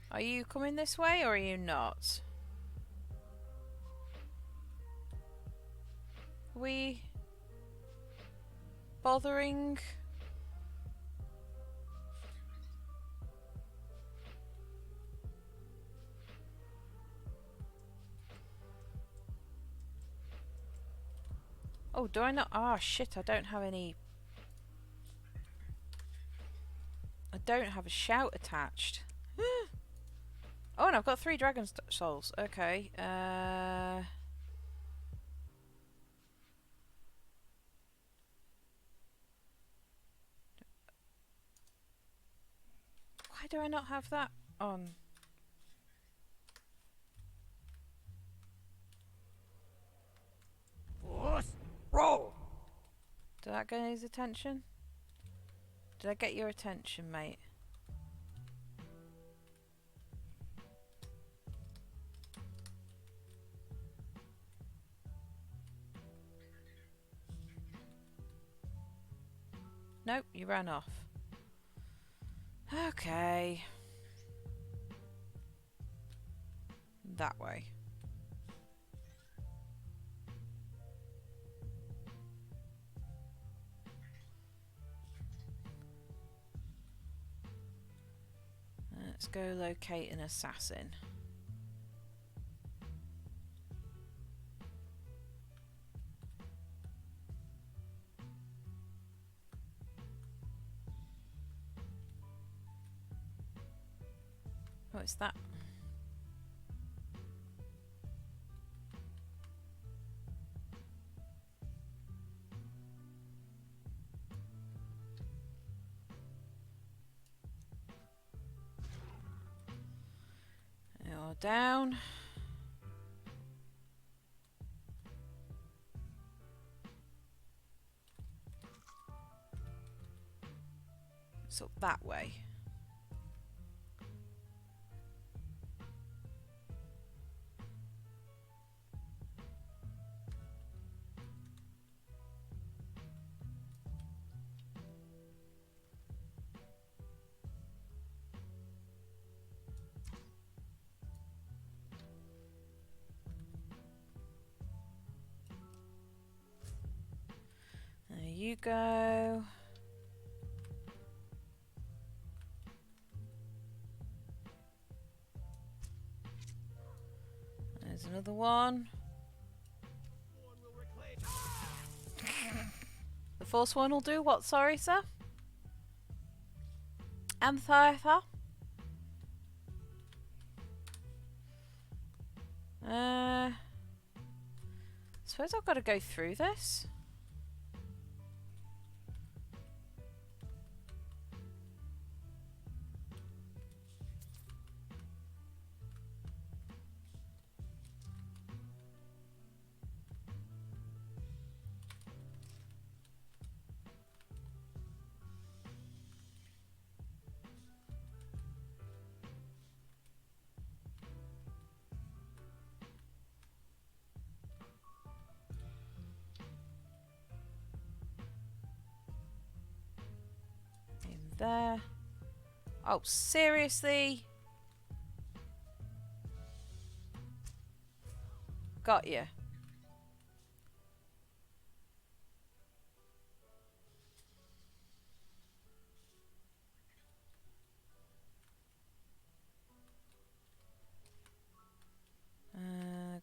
Are you coming this way or are you not? Are we bothering? Oh, do I not? Ah, shit, I don't have any. I don't have a shout attached. Oh, and I've got 3 dragon souls. Okay. Why do I not have that on? Roll! Did that get his attention? Did I get your attention, mate? Nope, you ran off. Okay. That way. Let's go locate an assassin. Oh, it's that. You're down. It's up that way. There you go. There's another one. The fourth one will do what? Sorry, sir? And the third? Suppose I've got to go through this. there. Oh, seriously? Got you.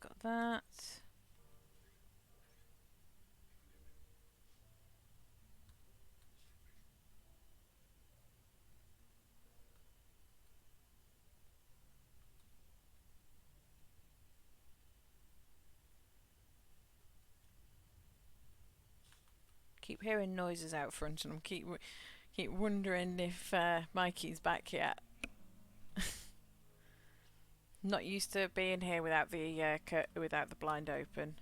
Got that. Keep hearing noises out front, and I'm keep wondering if Mikey's back yet. Not used to being here without the without the blind open.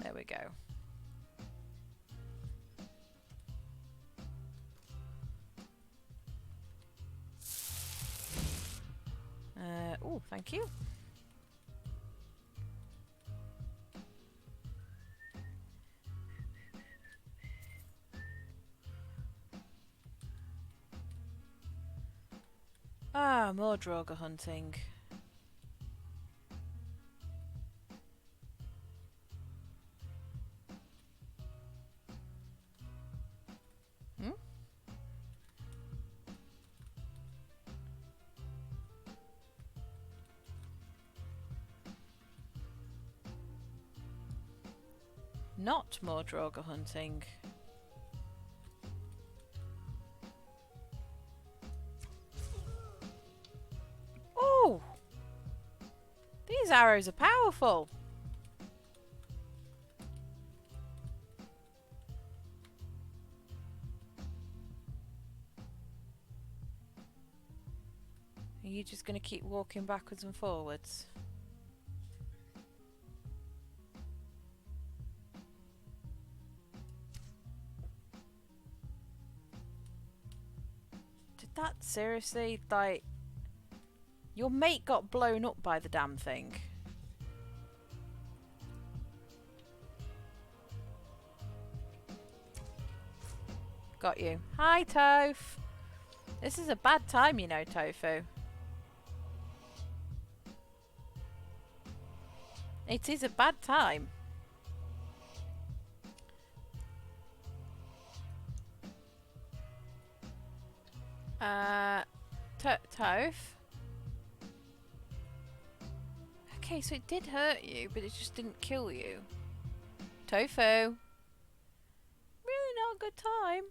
There we go. Oh, thank you. Ah, more Draugr hunting. Hmm? Not more Draugr hunting. Oh! These arrows are powerful. Are you just going to keep walking backwards and forwards? Did that seriously, like... Your mate got blown up by the damn thing. Got you. Hi, Toph. This is a bad time, you know, Tofu. It is a bad time. Toph? Okay, so it did hurt you, but it just didn't kill you. Tofu. Really not a good time.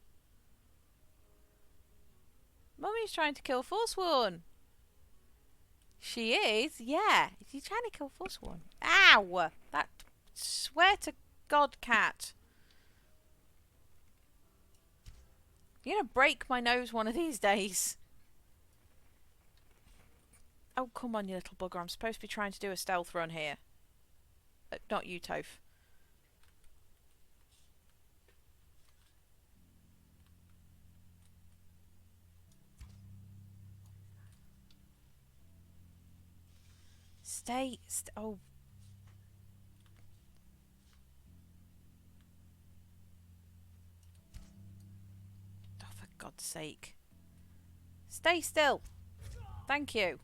Mummy's trying to kill Forsworn. She is? Yeah. Is he trying to kill Forsworn? Ow! That... Swear to God, cat. You're gonna break my nose one of these days. Oh, come on, you little bugger. I'm supposed to be trying to do a stealth run here. Not you, Toph. Stay... oh. Oh, for God's sake. Stay still. Thank you.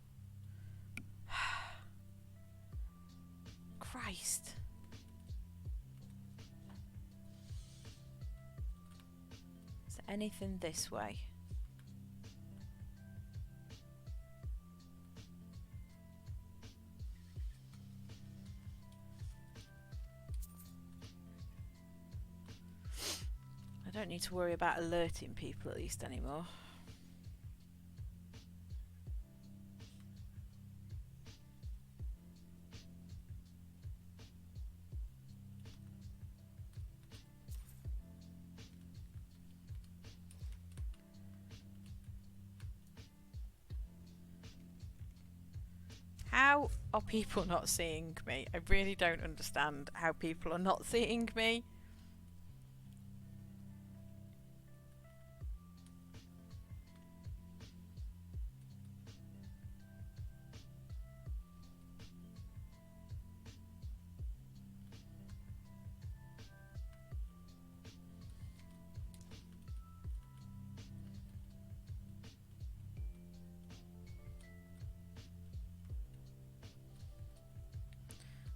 Christ. Is there anything this way? I don't need to worry about alerting people at least anymore. How How are people not seeing me? I really don't understand how people are not seeing me.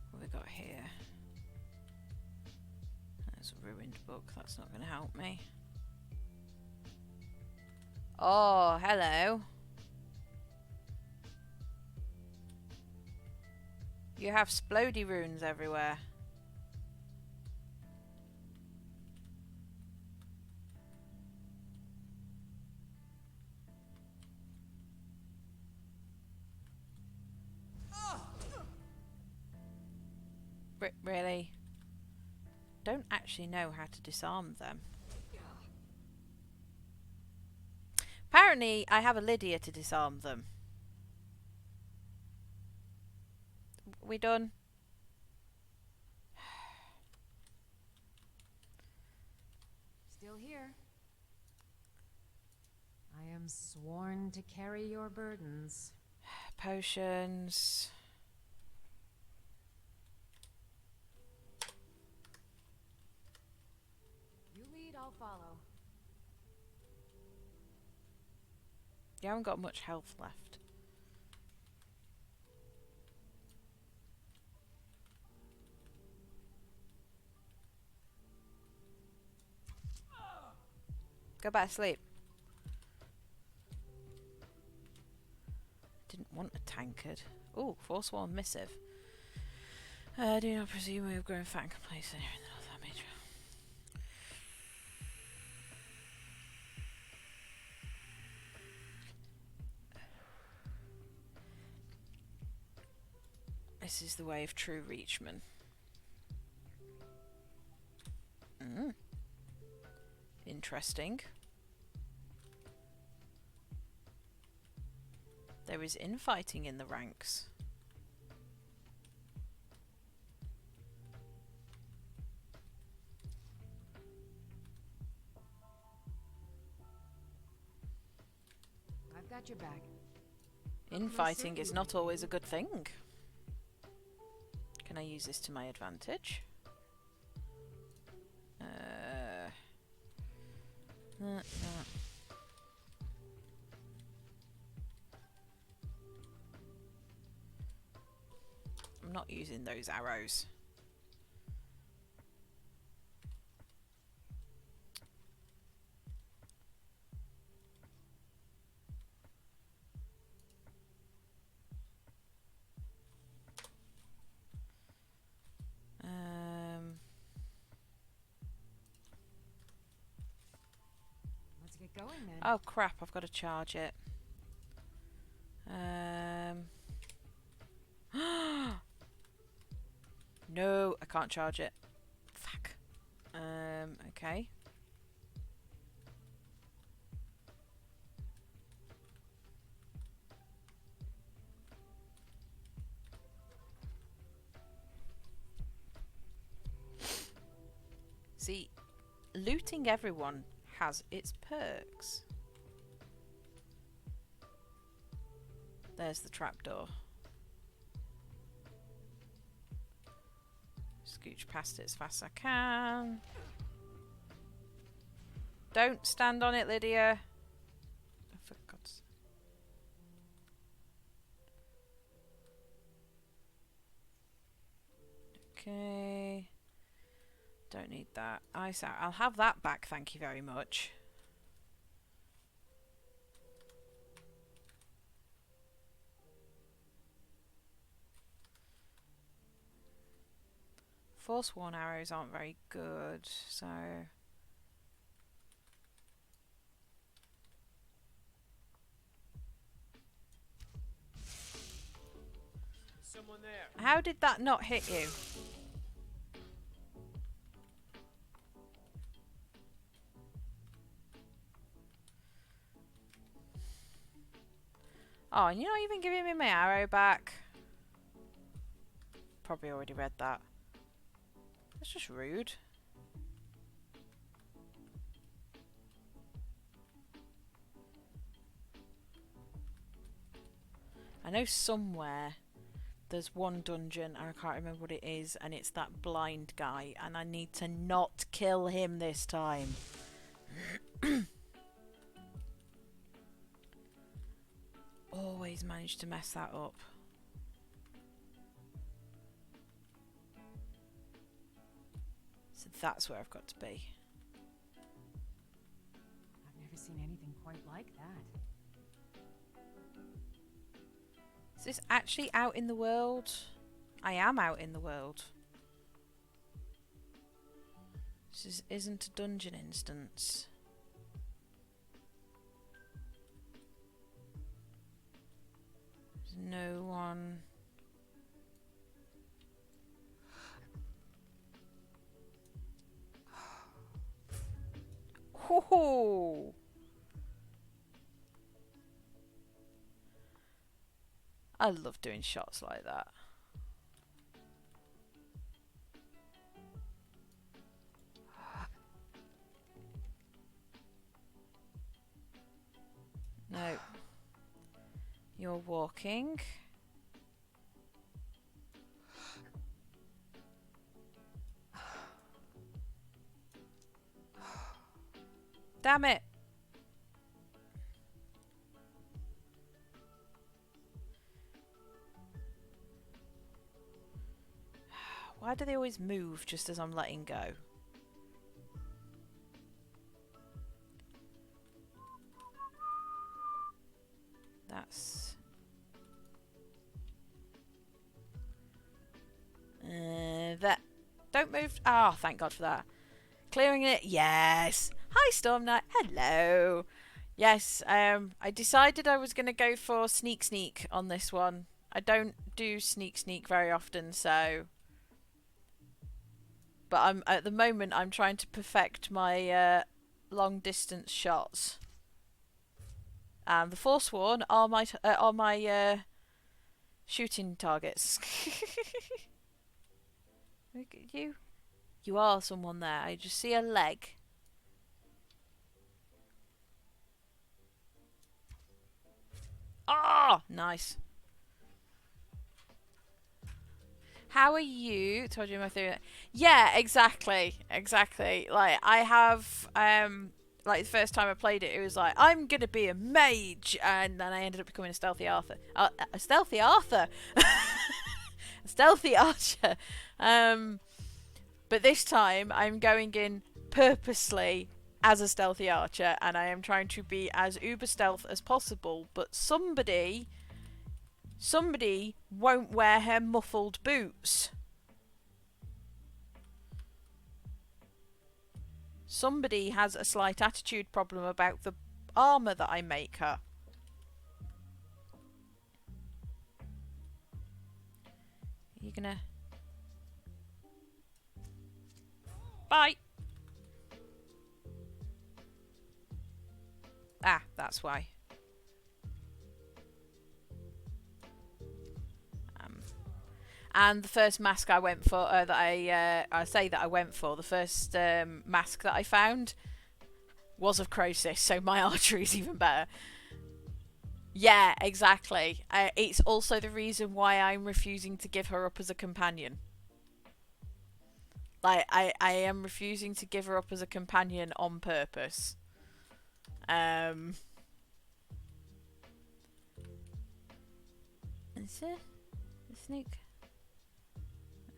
What have we got here? There's a ruined book. That's not going to help me. Oh, hello. You have splody runes everywhere. Really? Don't actually know how to disarm them. Apparently, I have a Lydia to disarm them. We done? Still here. I am sworn to carry your burdens. Potions. You lead, I'll follow. You haven't got much health left. Go back to sleep. Didn't want a tankard. Ooh, Forsworn Missive. Do not presume we have grown fat and complacent here in the North Major. This is the way of true Reachmen. Interesting. There is infighting in the ranks. I've got your back. Infighting is not always a good thing. Can I use this to my advantage? No. I'm not using those arrows. Let's get going then. Oh crap, I've got to charge it. No, I can't charge it. Fuck. Okay. See, looting everyone has its perks. There's the trapdoor. Scooch past it as fast as I can. Don't stand on it, Lydia. Oh, for God's... Okay. Don't need that. Ice out. I'll have that back, thank you very much. Forsworn arrows aren't very good, so... Someone there. How did that not hit you? Oh, and you're not even giving me my arrow back. probably already read that. That's just rude. I know somewhere there's one dungeon, and I can't remember what it is, and it's that blind guy, and I need to not kill him this time. Always manage to mess that up. So that's where I've got to be. I've never seen anything quite like that. Is this actually out in the world? I am out in the world. This isn't a dungeon instance. There's no one. Ho! I love doing shots like that. No. You're walking. Damn it! Why do they always move just as I'm letting go? That's... that... Don't move... Ah, oh, thank God for that. Clearing it. Yes! Hi, Storm Knight. Hello! Yes, I decided I was going to go for sneak on this one. I don't do sneak very often, so... But at the moment I'm trying to perfect my long distance shots. And the Forsworn are my shooting targets. Look at you. You are someone there. I just see a leg. Ah, nice. How are you? Told you my theory. Yeah, exactly. Like, I have, like, the first time I played it, it was like, I'm gonna be a mage, and then I ended up becoming a stealthy Arthur. A stealthy Arthur! A stealthy archer. But this time, I'm going in purposely as a stealthy archer, and I am trying to be as uber stealth as possible, but somebody won't wear her muffled boots. Somebody has a slight attitude problem about the armour that I make her. You're gonna... Bye! Ah, that's why. And the first mask I went for, the first mask that I found was of Croesus, so my archery is even better. Yeah, exactly. It's also the reason why I'm refusing to give her up as a companion. Like, I am refusing to give her up as a companion on purpose. Is it a sneak?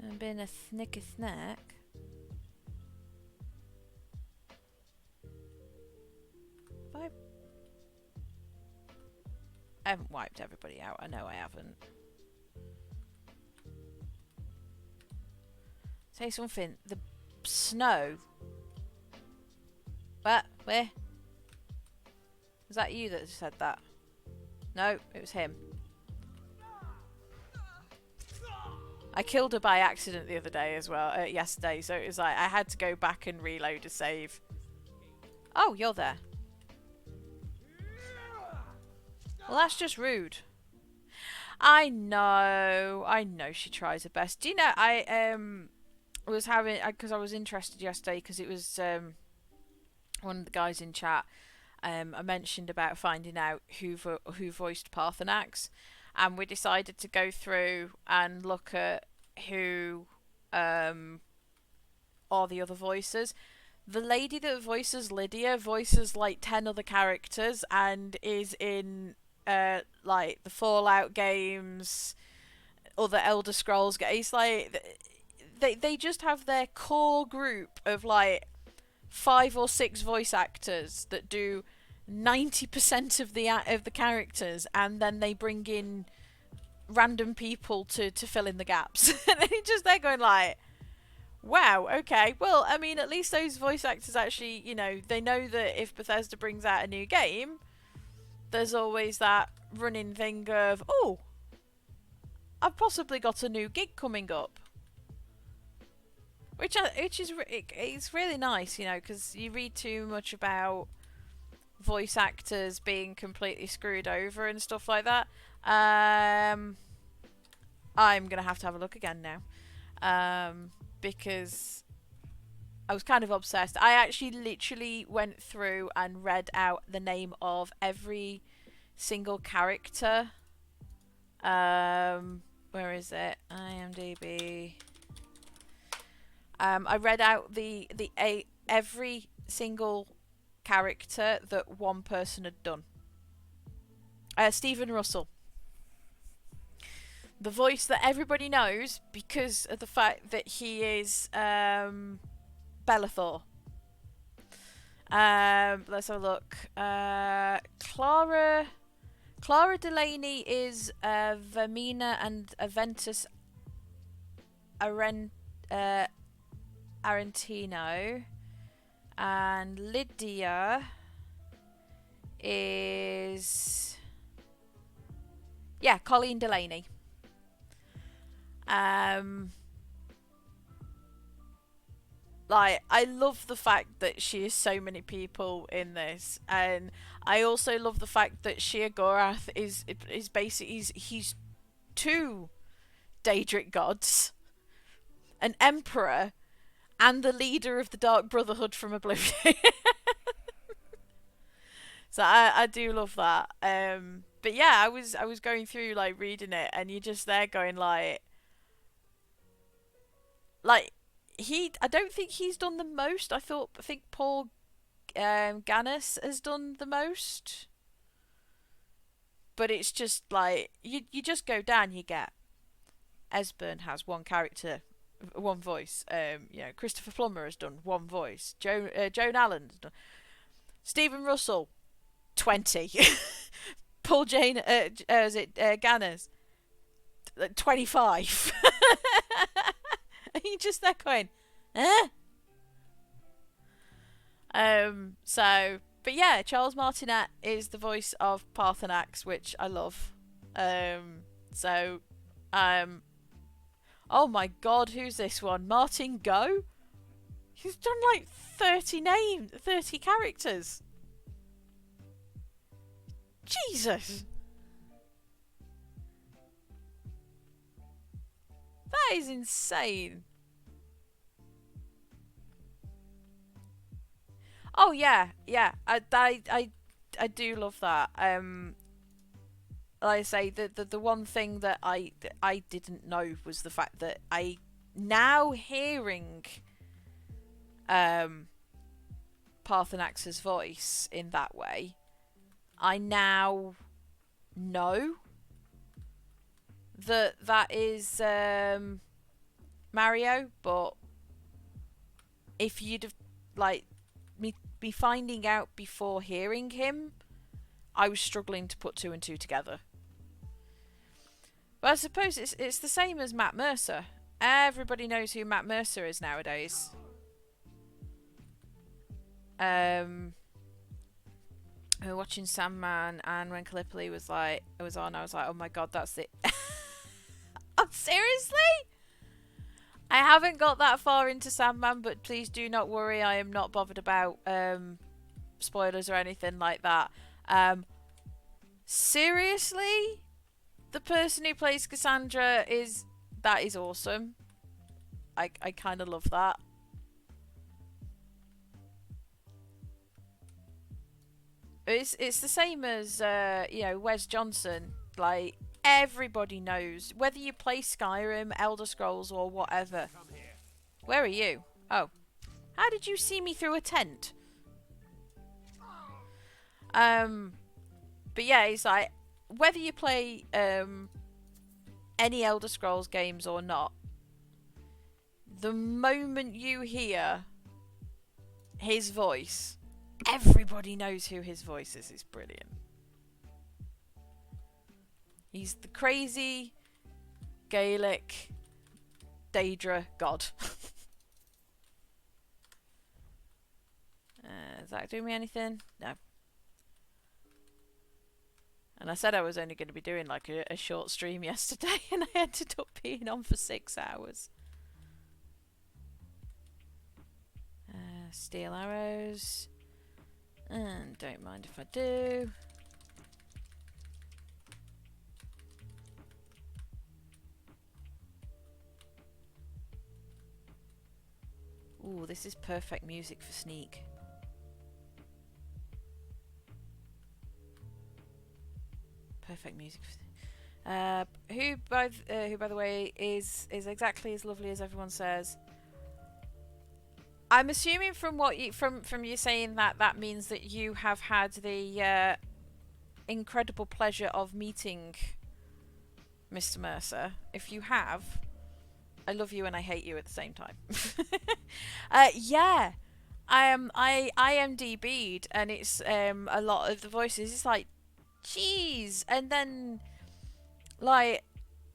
I'm being a snicker snack. I haven't wiped everybody out. I know I haven't. Say something. The snow. What? Where? Was that you that said that? No, it was him. I killed her by accident the other day as well, yesterday, so it was like I had to go back and reload a save. Oh, you're there. Well, that's just rude. I know she tries her best. Do you know, I was having, because I was interested yesterday, because it was one of the guys in chat, I mentioned about finding out who voiced Parthenax, and we decided to go through and look at who are the other voices. The lady that voices Lydia voices like 10 other characters and is in like the Fallout games, other Elder Scrolls games. Like they just have their core group of like 5 or 6 voice actors that do 90% of the characters, and then they bring in random people to fill in the gaps. And they're going like, wow, okay, well, I mean, at least those voice actors actually, you know, they know that if Bethesda brings out a new game, there's always that running thing of, oh, I've possibly got a new gig coming up. Which is it's really nice, you know, because you read too much about voice actors being completely screwed over and stuff like that. I'm going to have a look again now. Because I was kind of obsessed. I actually literally went through and read out the name of every single character. Where is it? IMDb. I read out every single character that one person had done. Stephen Russell. The voice that everybody knows because of the fact that he is Bellathor. Let's have a look. Clara Delaney is Vermina and Aventus Arentino. And Lydia is... yeah, Colleen Delaney. Like, I love the fact that she is so many people in this, and I also love the fact that Shia Gorath is basically he's 2 Daedric gods, an emperor, and the leader of the Dark Brotherhood from Oblivion. So I do love that. But yeah, I was going through like reading it, and you're just there going like I don't think he's done the most. I think Paul Gannis has done the most. But it's just like you just go down, you get Esbern has 1 character, 1 voice. You know, Christopher Plummer has done 1 voice. Joan Allen has done. Stephen Russell, 20. Paul Jane Gannis, 25. And you just there going, eh? So, but yeah, Charles Martinet is the voice of Parthenax, which I love. Oh my god, who's this one? Martin Go? He's done like 30 characters. Jesus! That is insane. Oh yeah. I do love that. Like I say, the one thing that I didn't know was the fact that I now hearing Parthenax's voice in that way, I now know that is Mario, but if you'd have like me finding out before hearing him, I was struggling to put 2 and 2 together. But I suppose it's the same as Matt Mercer. Everybody knows who Matt Mercer is nowadays. We were watching Sandman, and when Gallipoli was on, I was like, oh my god, that's it. Oh, seriously? I haven't got that far into Sandman, but please do not worry, I am not bothered about spoilers or anything like that. Seriously? the person who plays Cassandra is awesome. I kind of love that. It's the same as you know, Wes Johnson. Like, everybody knows, whether you play Skyrim, Elder Scrolls, or whatever. Where are you? Oh, how did you see me through a tent? But yeah, it's like, whether you play any Elder Scrolls games or not, the moment you hear his voice, everybody knows who his voice is. It's brilliant. He's the crazy Gaelic Daedra god. Is that doing me anything? No. And I said I was only going to be doing like a short stream yesterday, and I ended up being on for 6 hours. Steel arrows. And don't mind if I do. Ooh, this is perfect music for Sneak. Perfect music for who by the way is exactly as lovely as everyone says. I'm assuming from what you from you saying that means that you have had the incredible pleasure of meeting Mr. Mercer. If you have, I love you and I hate you at the same time. Yeah, I IMDb'd and it's a lot of the voices. It's like, jeez, and then like,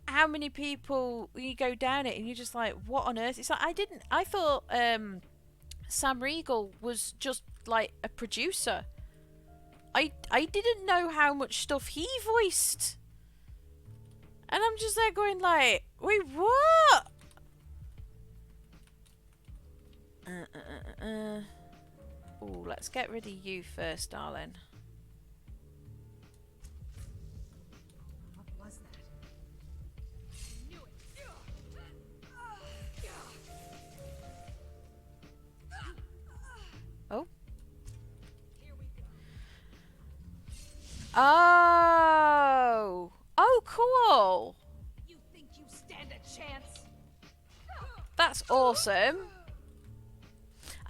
how many people you go down it and you're just like, what on earth? It's like, I thought Sam Riegel was just like a producer. I didn't know how much stuff he voiced. And I'm just there going like, wait, what? Oh, let's get rid of you first, darling. What was that? I knew it. Oh. Oh. Oh, cool. You think you stand a chance? That's awesome.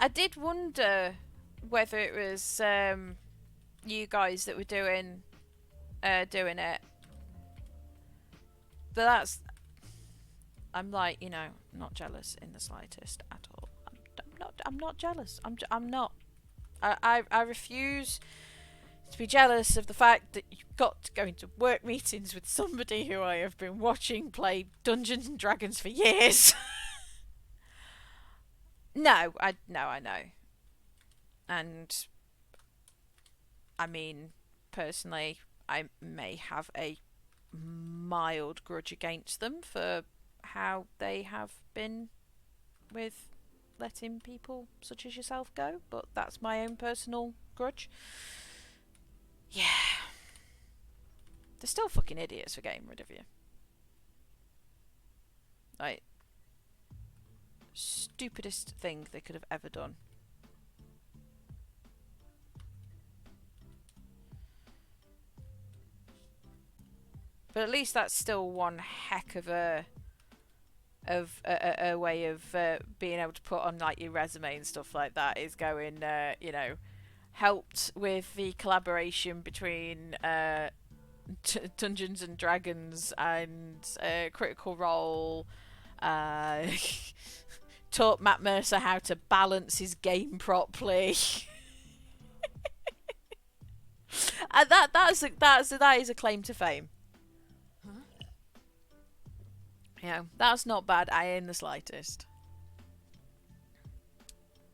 I did wonder whether it was you guys that were doing it. But that's... I'm like, you know, not jealous in the slightest at all. I'm not jealous. I'm not. I refuse to be jealous of the fact that you've got to go into work meetings with somebody who I have been watching play Dungeons and Dragons for years. No, I know. And I mean, personally, I may have a mild grudge against them for how they have been with letting people such as yourself go, but that's my own personal grudge. Yeah. They're still fucking idiots for getting rid of you. Like, stupidest thing they could have ever done. But at least that's still one heck of a way of being able to put on like your resume and stuff like that, is going, you know, helped with the collaboration between Dungeons and Dragons and Critical Role. Taught Matt Mercer how to balance his game properly. And that is a claim to fame. Yeah, that's not bad in the slightest.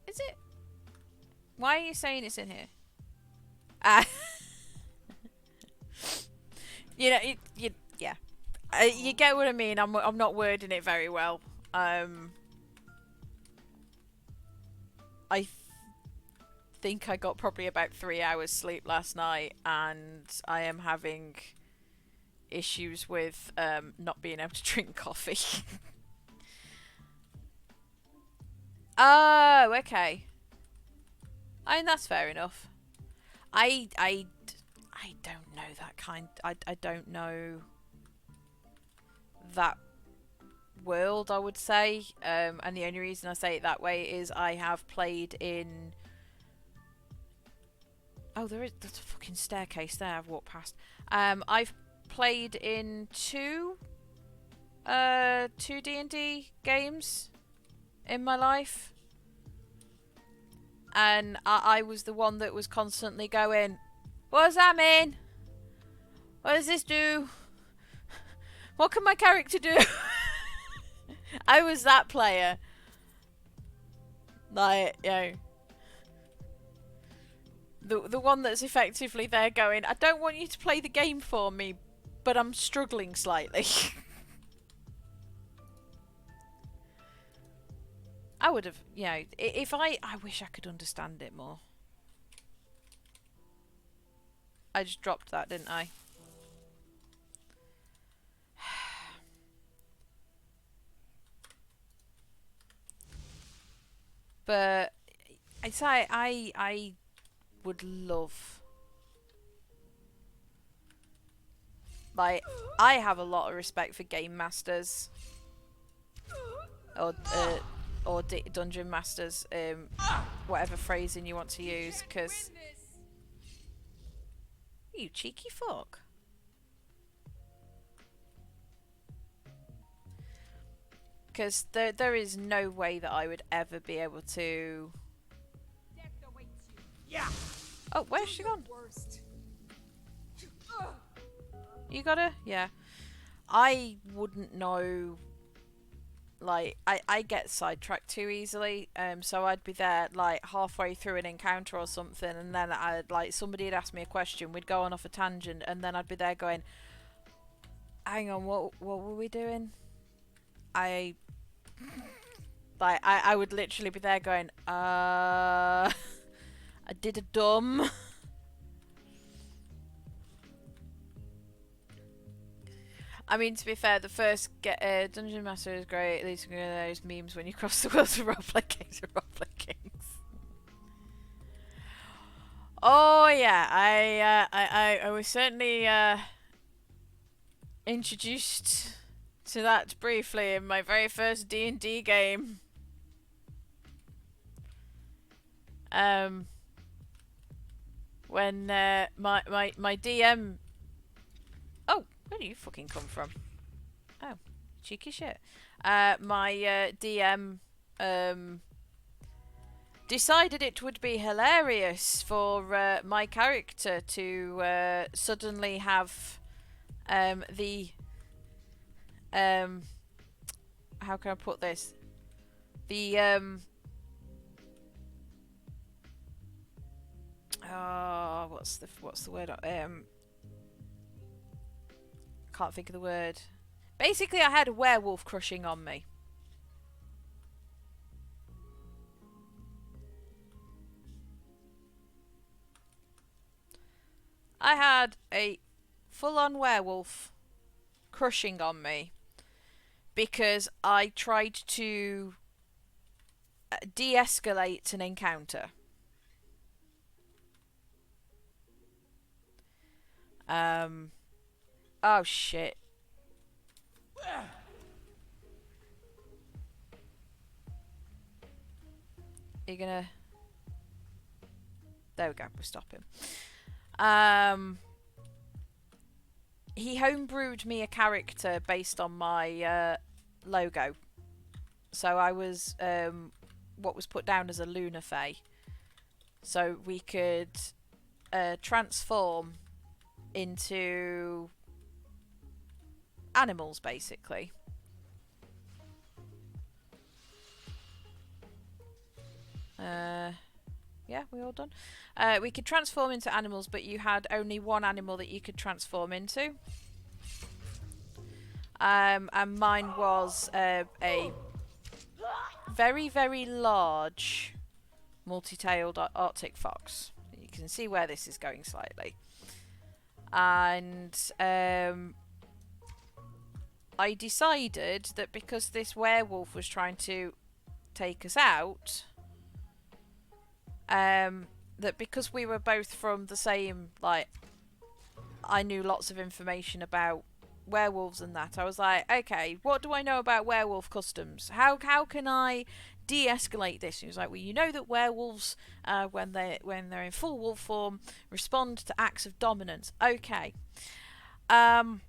Is it? Why are you saying it's in here? You know, yeah. You get what I mean. I'm not wording it very well. I think I got probably about 3 hours sleep last night, and I am having issues with not being able to drink coffee. Oh, okay. I mean, that's fair enough. I don't know that kind. I don't know that world, I would say. And the only reason I say it that way is I have played in... Oh, there's a fucking staircase there I've walked past. I've played in two D&D games in my life. And I was the one that was constantly going, what does that mean? What does this do? What can my character do? I was that player. Like, you know... The one that's effectively there going, I don't want you to play the game for me, but I'm struggling slightly. I would have, you know, if I wish I could understand it more. I just dropped that, didn't I? But I'd say I would love, like, I have a lot of respect for game masters or dungeon masters, whatever phrasing you want to use, because you cheeky fuck. Because there is no way that I would ever be able to... Yeah. Oh, where's she gone? You got her? Yeah. I wouldn't know... Like, I get sidetracked too easily, so I'd be there, like, halfway through an encounter or something, and then somebody would ask me a question, we'd go on off a tangent, and then I'd be there going, hang on, what were we doing? I would literally be there going, I did a dumb. I mean, to be fair, the first Dungeon Master is great. At least those memes when you cross the world of roleplay kings and roleplay kings. Oh yeah, I was certainly introduced to that briefly in my very first D&D game. When my DM... Oh, where do you fucking come from? Oh, cheeky shit. My DM decided it would be hilarious for my character to suddenly have the... how can I put this? The... oh, what's the word? Can't think of the word. Basically, I had a werewolf crushing on me. I had a full-on werewolf crushing on me because I tried to de-escalate an encounter. Oh shit. You're gonna... There we go, we're stopping. He homebrewed me a character based on my logo. So I was what was put down as a Lunar Fae. So we could transform into animals, basically. Yeah, we all done. We could transform into animals, but you had only one animal that you could transform into. And mine was a very, very large multi-tailed Arctic fox. You can see where this is going slightly. And I decided that because this werewolf was trying to take us out, that because we were both from the same, like, I knew lots of information about werewolves and that. I was like, okay, what do I know about werewolf customs? How can I de-escalate this? And he was like, well, you know that werewolves, when they're in full wolf form, respond to acts of dominance. Okay. I'm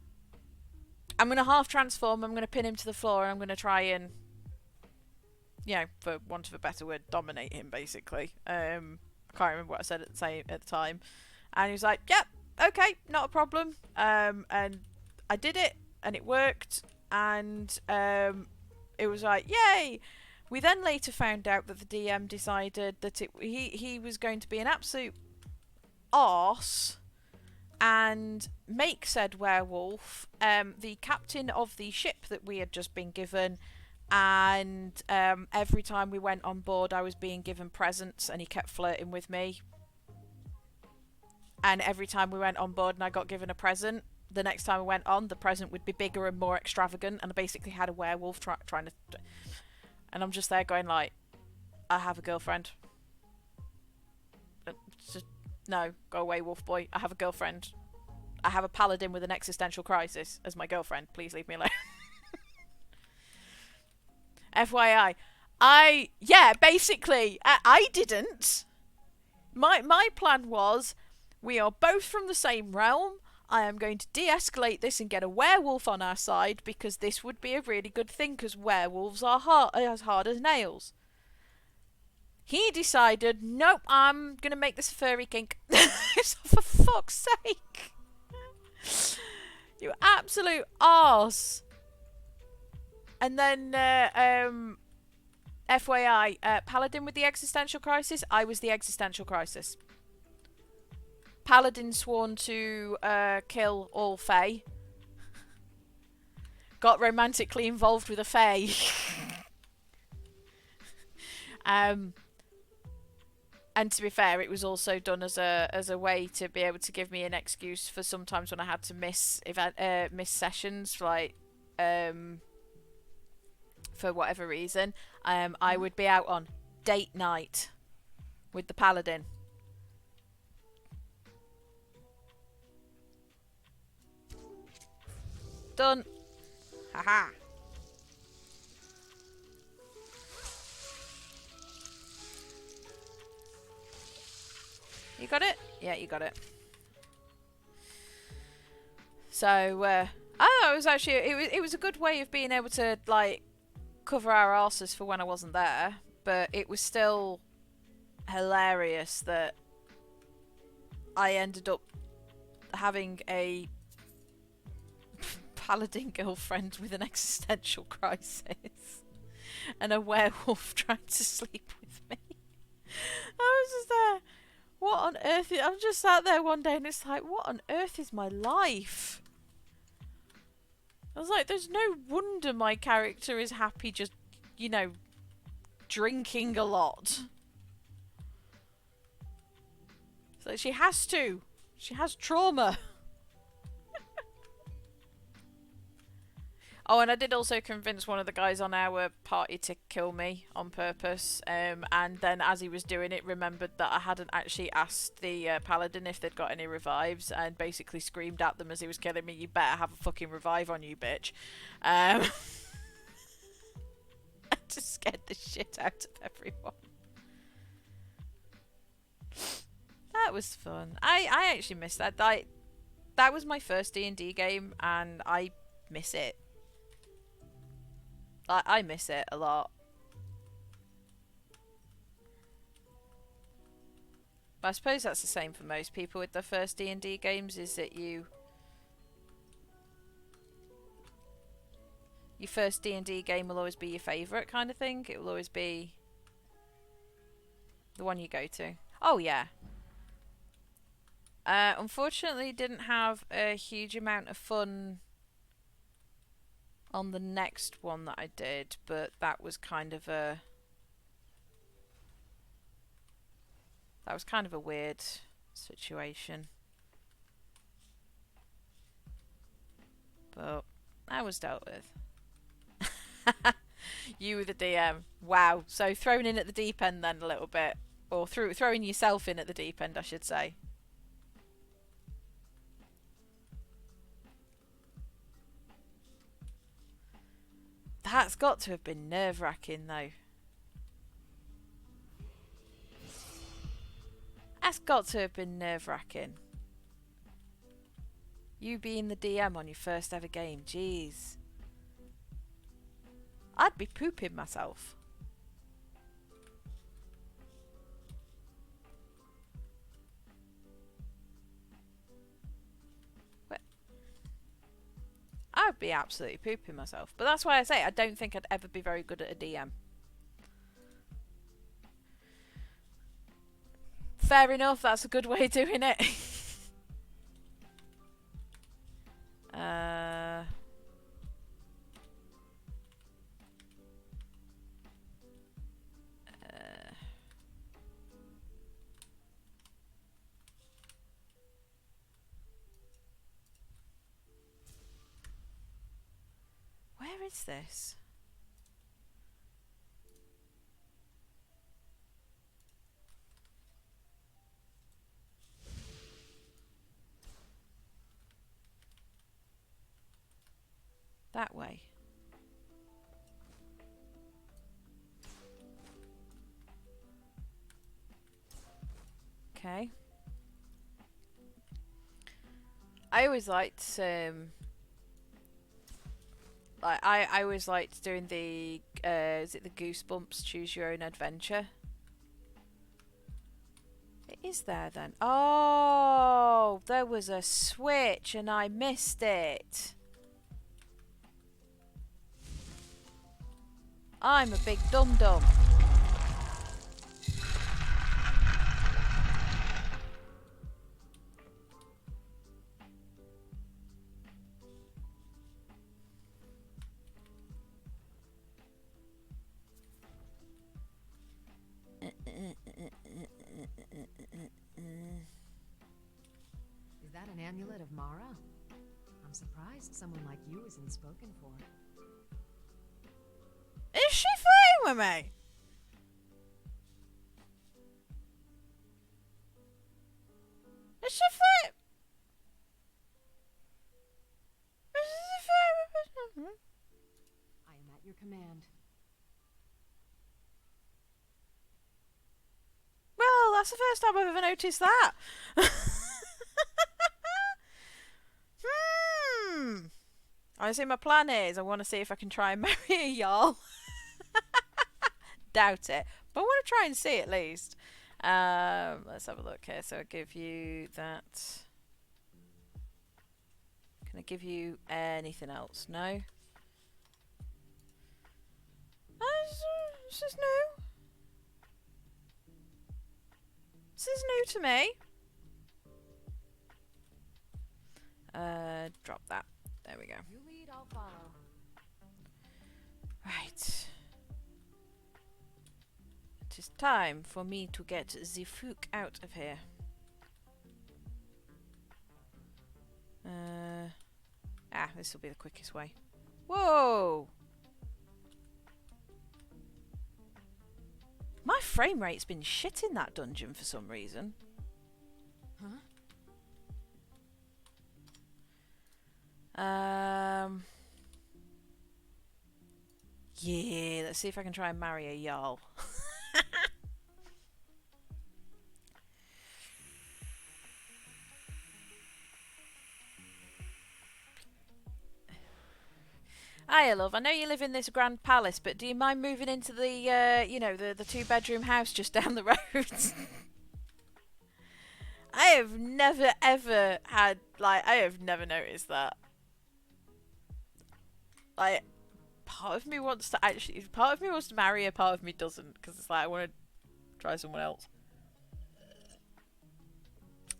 going to half transform, I'm going to pin him to the floor, and I'm going to try and, you know, for want of a better word, dominate him, basically. I can't remember what I said at the time. And he was like, yep, okay, not a problem. And I did it, and it worked, and it was like, yay! We then later found out that the DM decided that he was going to be an absolute arse and make said werewolf the captain of the ship that we had just been given, and every time we went on board I was being given presents, and he kept flirting with me. And every time we went on board and I got given a present, the next time I went on, the present would be bigger and more extravagant, and I basically had a werewolf trying to... And I'm just there going like, I have a girlfriend. Just, no, go away, wolf boy. I have a girlfriend. I have a paladin with an existential crisis as my girlfriend. Please leave me alone. FYI. Basically, I didn't. My plan was, we are both from the same realm. I am going to de-escalate this and get a werewolf on our side, because this would be a really good thing, because werewolves are as hard as nails. He decided, nope, I'm going to make this a furry kink. For fuck's sake. You absolute arse. And then, FYI, Paladin with the existential crisis, I was the existential crisis. Paladin sworn to kill all Fae. Got romantically involved with a Fae. And to be fair, it was also done as a way to be able to give me an excuse for sometimes when I had to miss sessions, like for whatever reason. I would be out on date night with the Paladin. Done. Haha. You got it? Yeah, you got it. So, it was actually it was a good way of being able to like cover our arses for when I wasn't there, but it was still hilarious that I ended up having a paladin girlfriend with an existential crisis and a werewolf trying to sleep with me. I was just there. What on earth? I'm just sat there one day and it's like, what on earth is my life? I was like, there's no wonder my character is happy just, you know, drinking a lot. So she has to. She has trauma. Oh, and I did also convince one of the guys on our party to kill me on purpose. And then as he was doing it, remembered that I hadn't actually asked the paladin if they'd got any revives, and basically screamed at them as he was killing me, you better have a fucking revive on you, bitch. I just scared the shit out of everyone. That was fun. I actually missed that. That was my first D&D game, and I miss it. I miss it a lot. But I suppose that's the same for most people with their first D&D games, is that your first D&D game will always be your favourite kind of thing. It will always be the one you go to. Oh yeah. Unfortunately, didn't have a huge amount of fun on the next one that I did, but that was kind of a weird situation. But oh was dealt with. You were the DM. Wow. So thrown in at the deep end then a little bit. Or throwing yourself in at the deep end, I should say. That's got to have been nerve-wracking, though. That's got to have been nerve-wracking. You being the DM on your first ever game. Jeez. I'd be pooping myself. I'd be absolutely pooping myself. But that's why I say I don't think I'd ever be very good at a DM. Fair enough, that's a good way of doing it. Where is this? That way. Okay. I always liked I always liked doing the is it the Goosebumps Choose Your Own Adventure? It is there then. Oh, there was a switch and I missed it. I'm a big dum-dum. Is that an amulet of Mara? I'm surprised someone like you isn't spoken for. Is she flirting with me? Is she flirting? I am at your command. Well, that's the first time I've ever noticed that. Honestly, my plan is I want to see if I can try and marry a Jarl. Doubt it, but I want to try and see at least. Let's have a look here. So I give you that. Can I give you anything else? No. This is new. This is new to me. Drop that. There we go. You lead, I'll follow. Right. It is time for me to get the fuck out of here. This will be the quickest way. Whoa! My frame rate's been shit in that dungeon for some reason. Huh? Yeah, let's see if I can try and marry a Jarl. Hiya, love. I know you live in this grand palace, but do you mind moving into the, you know, the two-bedroom house just down the road? I have never, ever had, like, I have never noticed that. Like, part of me wants to actually, part of me wants to marry her, part of me doesn't, because it's like, I want to try someone else.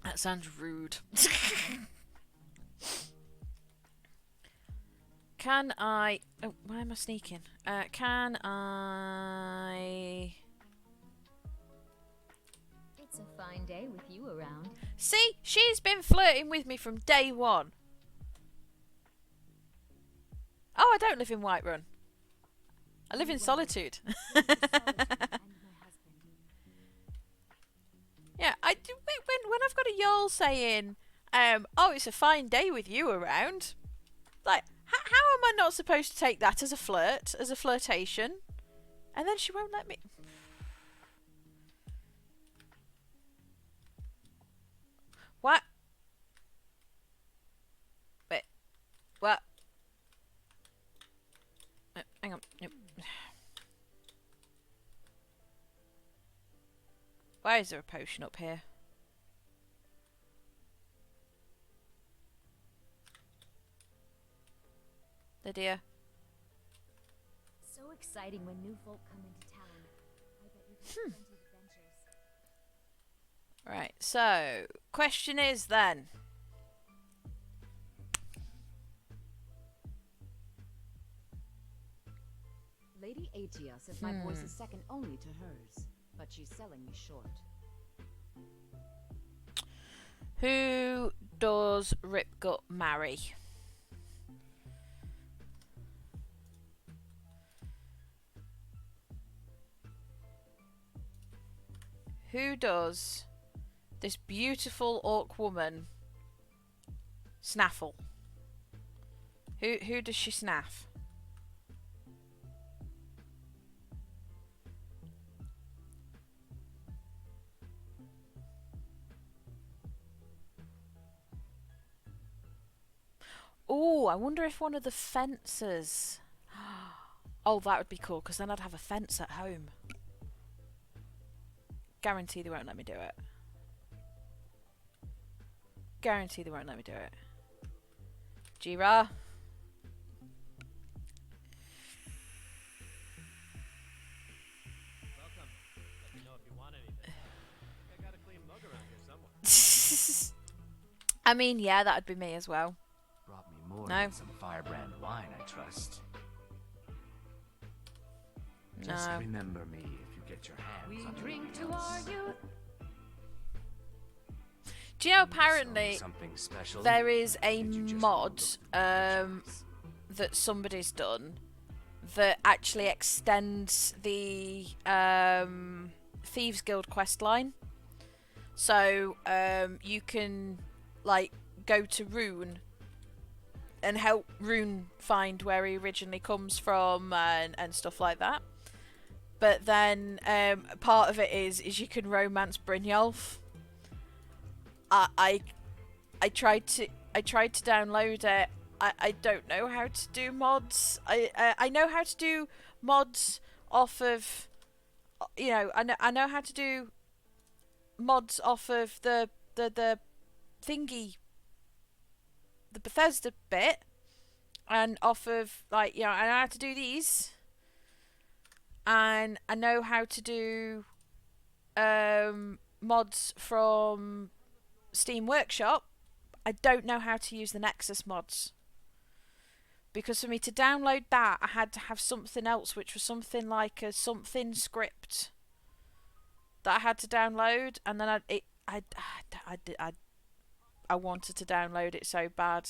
That sounds rude. Can I... Oh, why am I sneaking? Can I... It's a fine day with you around. See? She's been flirting with me from day one. I don't live in Whiterun. I live in solitude. Yeah, I do. When I've got a Jarl saying, "Oh, it's a fine day with you around," like, how am I not supposed to take that as a flirt, as a flirtation? And then she won't let me. What? Wait. What? Hang on. Nope. Why is there a potion up here? Lydia. So exciting when new folk come into town. I bet you've had plenty of adventures. Right, so, question is then. Lady Atia says my voice is second only to hers, but she's selling me short. Who does RipGut marry? Who does this beautiful orc woman snaffle? Who does she snaff? Oh, I wonder if one of the fencers. Oh, that would be cool, because then I'd have a fence at home. Guarantee they won't let me do it. Guarantee they won't let me do it. Jira. Welcome. Let me know if you want anything. I got a clean mug around here somewhere. I mean, yeah, that'd be me as well. Brought me more No. than some firebrand wine, I trust. Just No. remember me if you get your hands on Drink anything to our else. youth. Do you know, apparently, Something special? there is a Did you just mod that somebody's done that actually extends the Thieves Guild quest line. So you can, like, go to Rune and help Rune find where he originally comes from and stuff like that. But then part of it is you can romance Brynjolf. I tried to download it. I don't know how to do mods. I know how to do mods off of, you know, I know how to do mods off of the thingy, the Bethesda bit, and off of, like, you know, I know how to do these, and I know how to do mods from Steam Workshop. I don't know how to use the Nexus mods, because for me to download that, I had to have something else, which was something like a something script that I had to download, and then I wanted to download it so bad.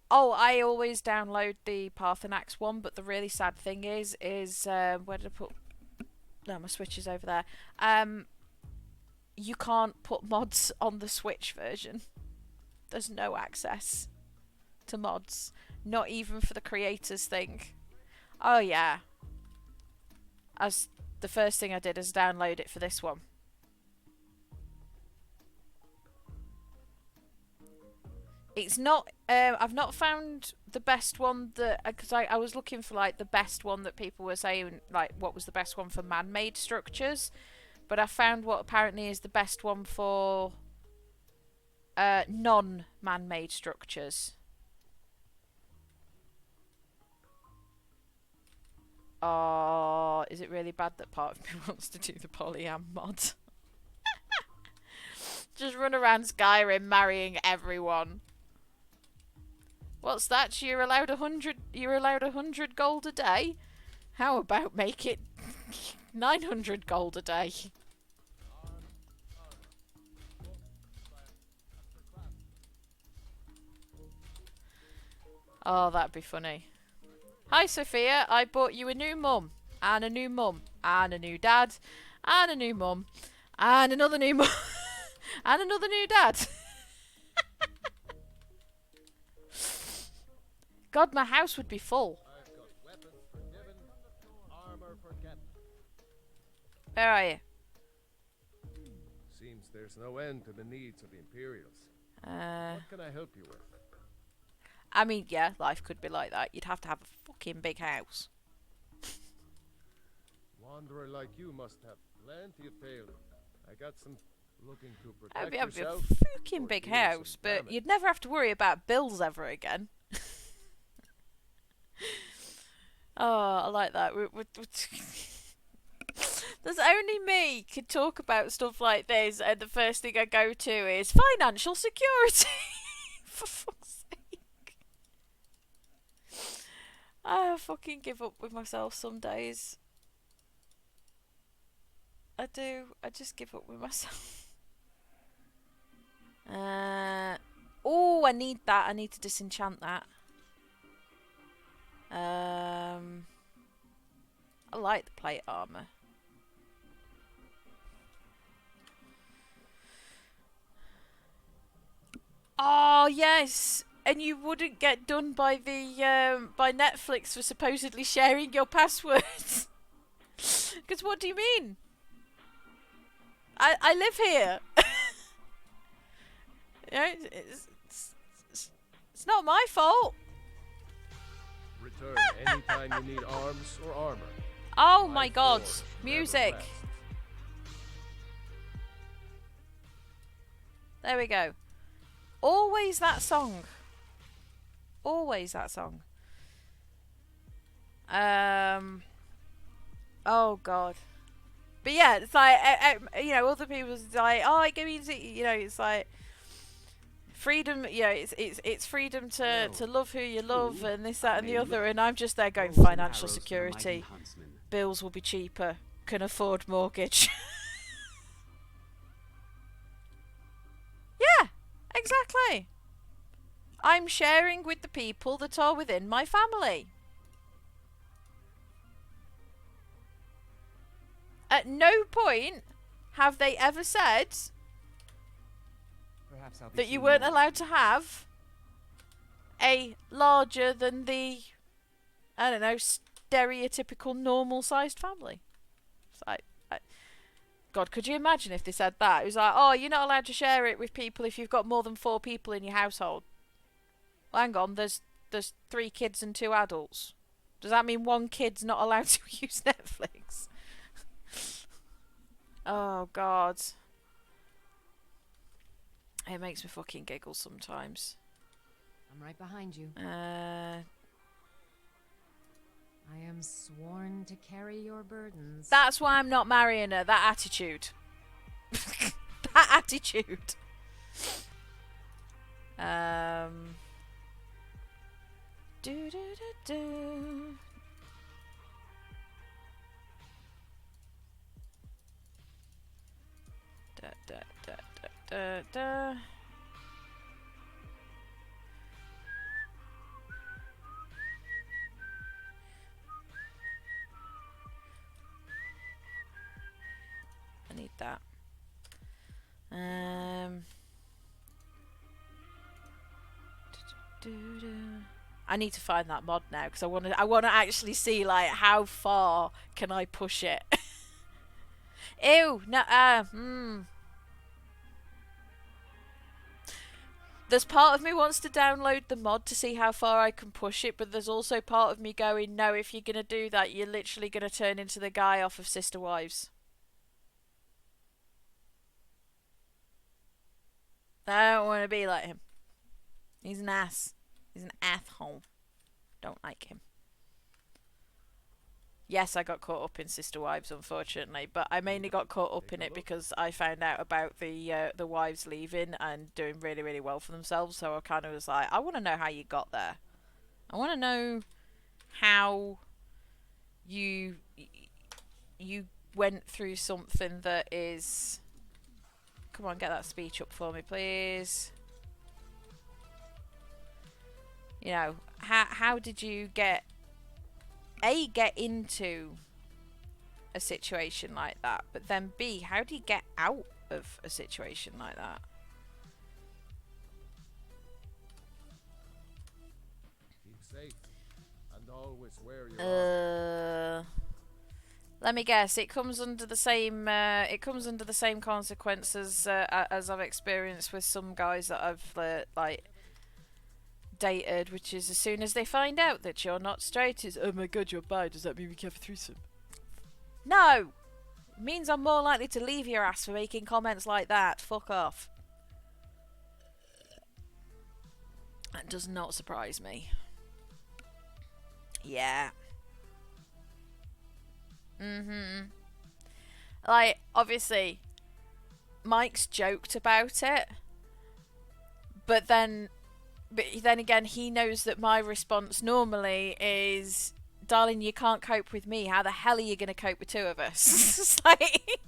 Oh, I always download the Parthenax one, but the really sad thing is where did I put? No, my Switch is over there. You can't put mods on the Switch version. There's no access to mods, not even for the creators thing. Oh yeah. As the first thing I did is download it for this one. It's not. I've not found the best one that, because I was looking for, like, the best one that people were saying, like, what was the best one for man-made structures, but I found what apparently is the best one for non-man-made structures. Oh, is it really bad that part of me wants to do the polyam mod? Just run around Skyrim marrying everyone. What's that? You're allowed 100. You're allowed 100 gold a day. How about make it 900 gold a day? Oh, that'd be funny. Hi, Sophia. I bought you a new mum, and a new mum, and a new dad, and a new mum, and another new mum, and another new dad. God, my house would be full. I've got weapons for Given, armor for Captain. Where are you? Seems there's no end to the needs of the Imperials. Uh, What can I help you with? I mean, yeah, life could be like that. You'd have to have a fucking big house. Wanderer like you must have plenty of tale. I got some looking to That'd protect be a yourself. fucking or big deal some house, but damage. you'd never have to worry about bills ever again. Oh, I like that. There's only me could talk about stuff like this, and the first thing I go to is financial security. For fuck's sake. I fucking give up with myself some days. I do. I just give up with myself. Oh, I need that. I need to disenchant that. I like the plate armor. Oh yes, and you wouldn't get done by the by Netflix for supposedly sharing your passwords. Because what do you mean? I live here. You know, it's not my fault. Return anytime you need arms or armor. Oh my My God, force music. never rests. There we go. Always that song. Always that song. Oh God. But yeah, it's like you know, other people's like, oh, it means you know, it's like freedom. You know, it's freedom to love who you love and this, that, and the other. And I'm just there going, financial security. Bills will be cheaper. Can afford mortgage. Yeah, exactly. I'm sharing with the people that are within my family. At no point have they ever said that you weren't allowed to have a larger than the, I don't know, stereotypical normal-sized family. It's like, God, could you imagine if they said that? It was like, oh, you're not allowed to share it with people if you've got more than 4 people in your household. Well, hang on, there's 3 kids and 2 adults. Does that mean 1 kid's not allowed to use Netflix? Oh, God. It makes me fucking giggle sometimes. I'm right behind you. Uh, I am sworn to carry your burdens. That's why I'm not marrying her. That attitude. That attitude. Do do do do. Da da da da da da. I need that. I need to find that mod now because I want to actually see like how far can I push it. Ew, no. There's part of me wants to download the mod to see how far I can push it, but there's also part of me going, no, if you're gonna do that, you're literally gonna turn into the guy off of Sister Wives. I don't want to be like him. He's an ass. He's an asshole. Don't like him. Yes, I got caught up in Sister Wives, unfortunately, but I mainly got caught up in it because I found out about the wives leaving and doing really, really well for themselves. So I kind of was like, I want to know how you got there. I want to know how you went through something that is. Come on, get that speech up for me, please. You know, how did you get into a situation like that, but then B, how do you get out of a situation like that? Keep safe and always wear your armor. Let me guess. It comes under the same. It comes under the same consequences as I've experienced with some guys that I've like dated, which is as soon as they find out that you're not straight, is oh my god, you're bi. Does that mean we can have a threesome? No, it means I'm more likely to leave your ass for making comments like that. Fuck off. That does not surprise me. Yeah. Like, obviously, Mike's joked about it, but then again, he knows that my response normally is, darling, you can't cope with me. How the hell are you going to cope with two of us? It's like,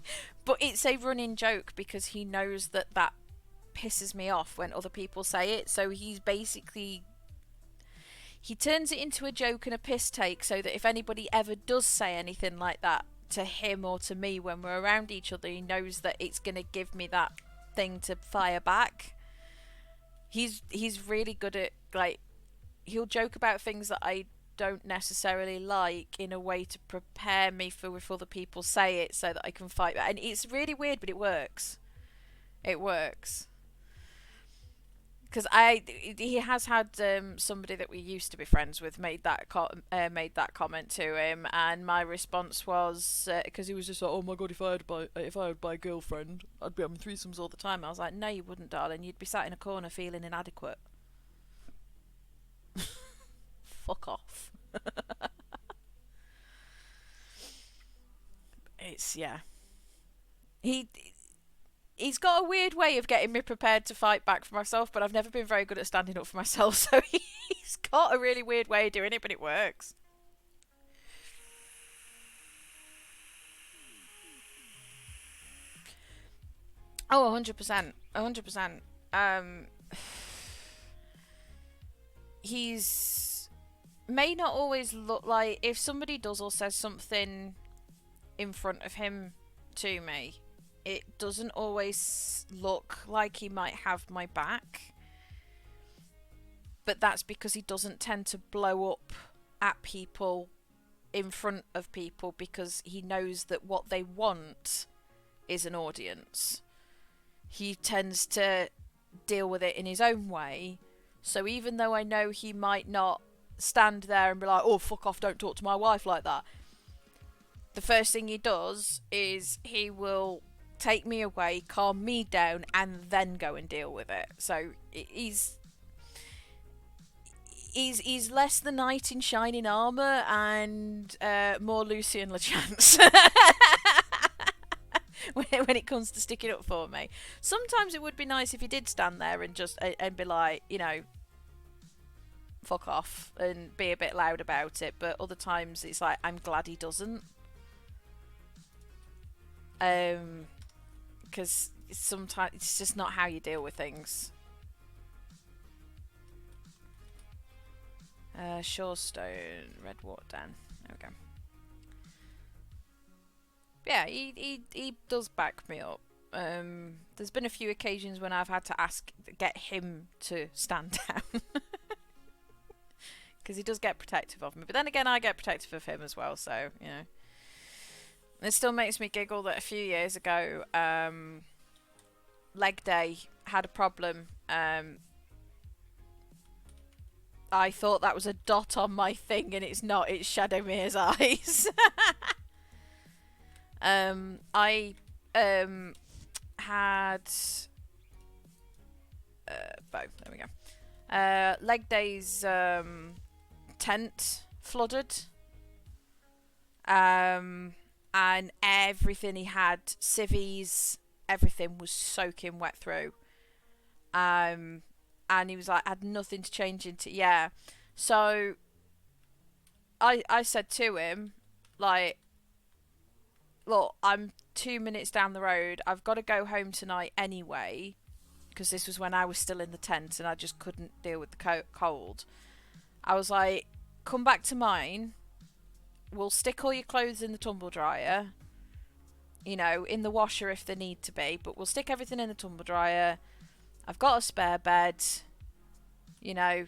but it's a running joke because he knows that pisses me off when other people say it. So he's basically, he turns it into a joke and a piss take so that if anybody ever does say anything like that to him or to me when we're around each other, he knows that it's going to give me that thing to fire back. He's really good at, like, he'll joke about things that I don't necessarily like in a way to prepare me for if other people say it so that I can fight back. And it's really weird, but it works. It works. Because he has had somebody that we used to be friends with made that comment to him, and my response was, because he was just like, oh my god, if I had a girlfriend, I'd be having threesomes all the time. I was like, no, you wouldn't, darling. You'd be sat in a corner feeling inadequate. Fuck off. It's, yeah. He's got a weird way of getting me prepared to fight back for myself, but I've never been very good at standing up for myself, so he's got a really weird way of doing it, but it works. Oh, 100%. 100%. He's may not always look like, if somebody does or says something in front of him to me, it doesn't always look like he might have my back. But that's because he doesn't tend to blow up at people in front of people, because he knows that what they want is an audience. He tends to deal with it in his own way. So even though I know he might not stand there and be like, oh, fuck off, don't talk to my wife like that, the first thing he does is he will take me away, calm me down, and then go and deal with it. So he's less the knight in shining armour and more Lucien LeChance when it comes to sticking up for me. Sometimes it would be nice if he did stand there and just and be like, you know, fuck off, and be a bit loud about it. But other times it's like, I'm glad he doesn't. Because sometimes it's just not how you deal with things. Shorestone, Redwater Den. There we go. Yeah, he does back me up. There's been a few occasions when I've had to get him to stand down. Because he does get protective of me. But then again, I get protective of him as well, so, you know. It still makes me giggle that a few years ago, leg day had a problem. I thought that was a dot on my thing, and it's not. It's Shadowmere's eyes. I had bow. There we go. Leg day's tent flooded. And everything he had, civvies, everything was soaking wet through. And he was like, had nothing to change into. Yeah. So I said to him, like, look, I'm 2 minutes down the road. I've got to go home tonight anyway, because this was when I was still in the tent and I just couldn't deal with the cold. I was like, come back to mine. We'll stick all your clothes in the tumble dryer. You know, in the washer if they need to be. But we'll stick everything in the tumble dryer. I've got a spare bed. You know,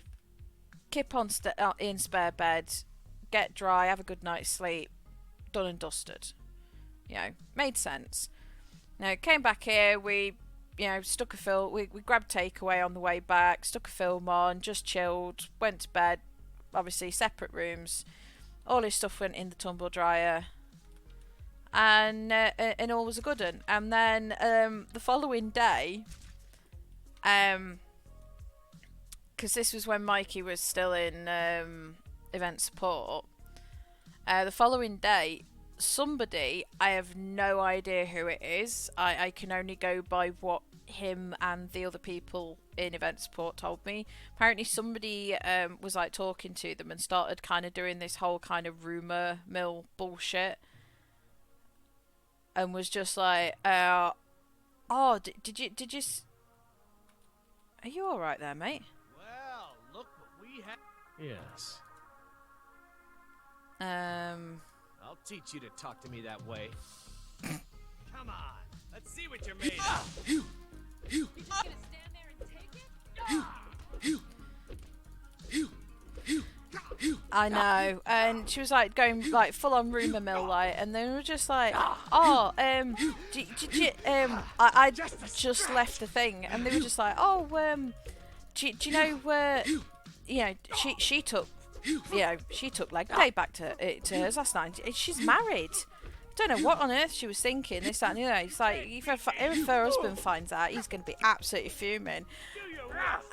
kip on in spare bed. Get dry. Have a good night's sleep. Done and dusted. You know, made sense. Now, came back here. We, you know, stuck a film. We grabbed takeaway on the way back. Stuck a film on. Just chilled. Went to bed. Obviously, separate rooms. All his stuff went in the tumble dryer. And all was a good one. And then the following day, because this was when Mikey was still in event support. The following day, somebody, I have no idea who it is. I can only go by what him and the other people in event support told me. Apparently somebody was like talking to them and started kind of doing this whole kind of rumour mill bullshit. And was just like, oh, did you are you alright there, mate? Well, look what we have. Yes. I'll teach you to talk to me that way. Come on, let's see what you're made of. You just gonna stand there and take it? I know, and she was like going like full on rumour mill like, and then we were just like, oh, did you, I just left the thing, and they were just like, oh, do you know, you know, she took, you know, she took leg day back to hers last night. She's married. Don't know what on earth she was thinking. This, that, and the other. It's like if her husband finds out, he's going to be absolutely fuming.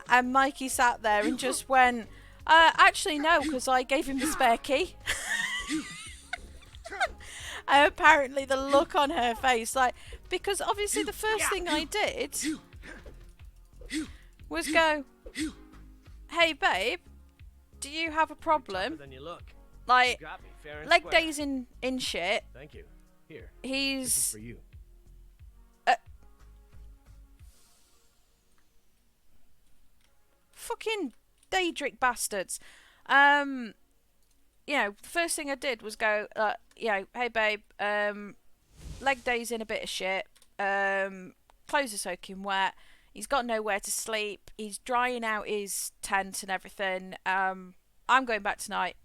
And Mikey sat there and just went, actually no, because I gave him the spare key. And apparently the look on her face, like, because obviously the first thing I did was go, hey babe, do you have a problem? Then you look. Like, You got me fair and leg square. days in shit. Thank you. Here. He's This is for you. fucking Daedric bastards. You know, the first thing I did was go, you know, hey babe, leg day's in a bit of shit. Clothes are soaking wet. He's got nowhere to sleep. He's drying out his tent and everything. I'm going back tonight.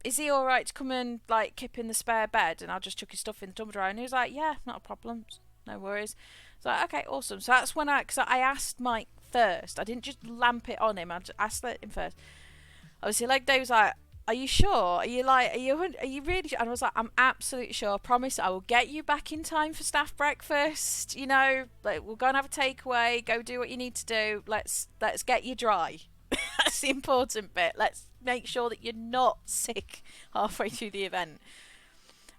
Is he alright to come and like kip in the spare bed and I'll just chuck his stuff in the tumble dryer? And he was like, yeah, not a problem, no worries. So like, okay, awesome. So that's when I asked Mike first. I didn't just lamp it on him. I just asked him first. Obviously, like Dave was like, are you sure? Are you really sure? And I was like, I'm absolutely sure. I promise I will get you back in time for staff breakfast. You know, like we'll go and have a takeaway. Go do what you need to do. Let's get you dry. That's the important bit. Let's make sure that you're not sick halfway through the event.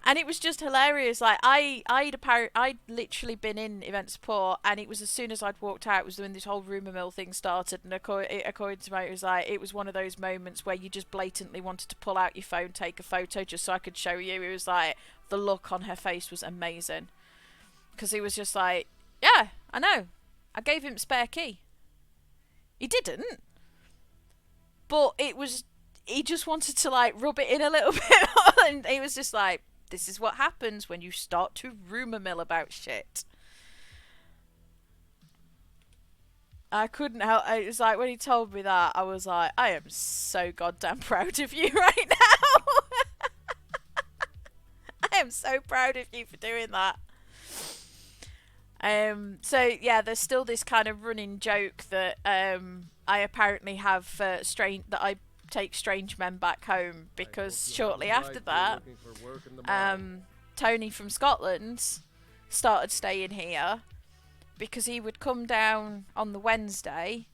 And it was just hilarious. Like I'd literally been in event support, and it was as soon as I'd walked out, it was when this whole rumour mill thing started. And according to Mike, it was like it was one of those moments where you just blatantly wanted to pull out your phone, take a photo, just so I could show you. It was like the look on her face was amazing, because he was just like, yeah, I know, I gave him a spare key. He didn't, but it was. He just wanted to like rub it in a little bit more, and he was just like, this is what happens when you start to rumour mill about shit. I couldn't help. It was like when he told me that, I was like, I am so goddamn proud of you right now. I am so proud of you for doing that. So yeah, there's still this kind of running joke that I apparently have I take strange men back home, because shortly after that, Tony from Scotland started staying here, because he would come down on the Wednesday,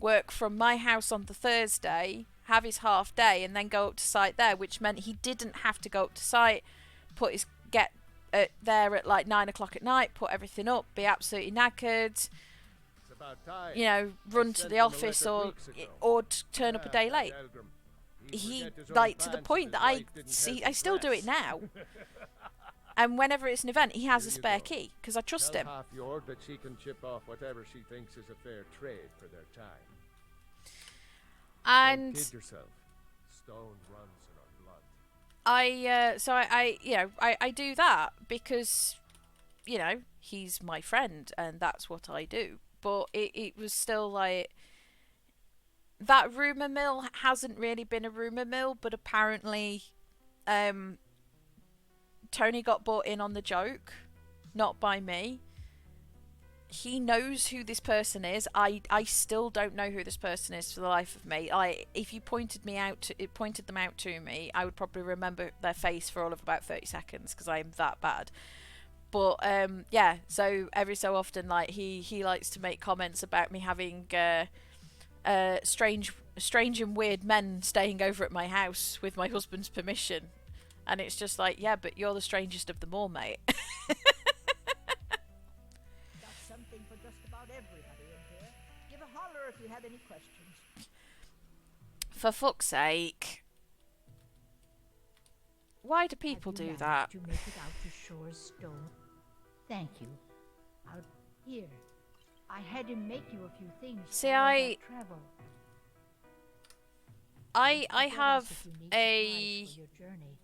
work from my house on the Thursday, have his half day, and then go up to site there, which meant he didn't have to go up to site, get there at like 9 o'clock at night, put everything up, be absolutely knackered, you know, run to the office or turn up a day late. He, like, to the point that I still do it now. And whenever it's an event, he has a spare key, because I trust him. Half your that she can chip off whatever she thinks is a fair trade for their time. And Don't kid yourself. Stone runs in our blood. I do that because, you know, he's my friend and that's what I do. But it was still like, that rumour mill hasn't really been a rumour mill, but apparently Tony got bought in on the joke, not by me. He knows who this person is. I still don't know who this person is for the life of me. If you pointed them out to me, I would probably remember their face for all of about 30 seconds because I am that bad. But yeah, so every so often, like he likes to make comments about me having strange and weird men staying over at my house with my husband's permission, and it's just like, yeah, but you're the strangest of them all, mate. Something for just about everybody in here. Give a holler if you have any questions. For fuck's sake. Why do people do that? To make it out to Shore's stone. Thank you. Out here. I had him make you a few things. See, for all I that travel. have If you need supplies for your journey.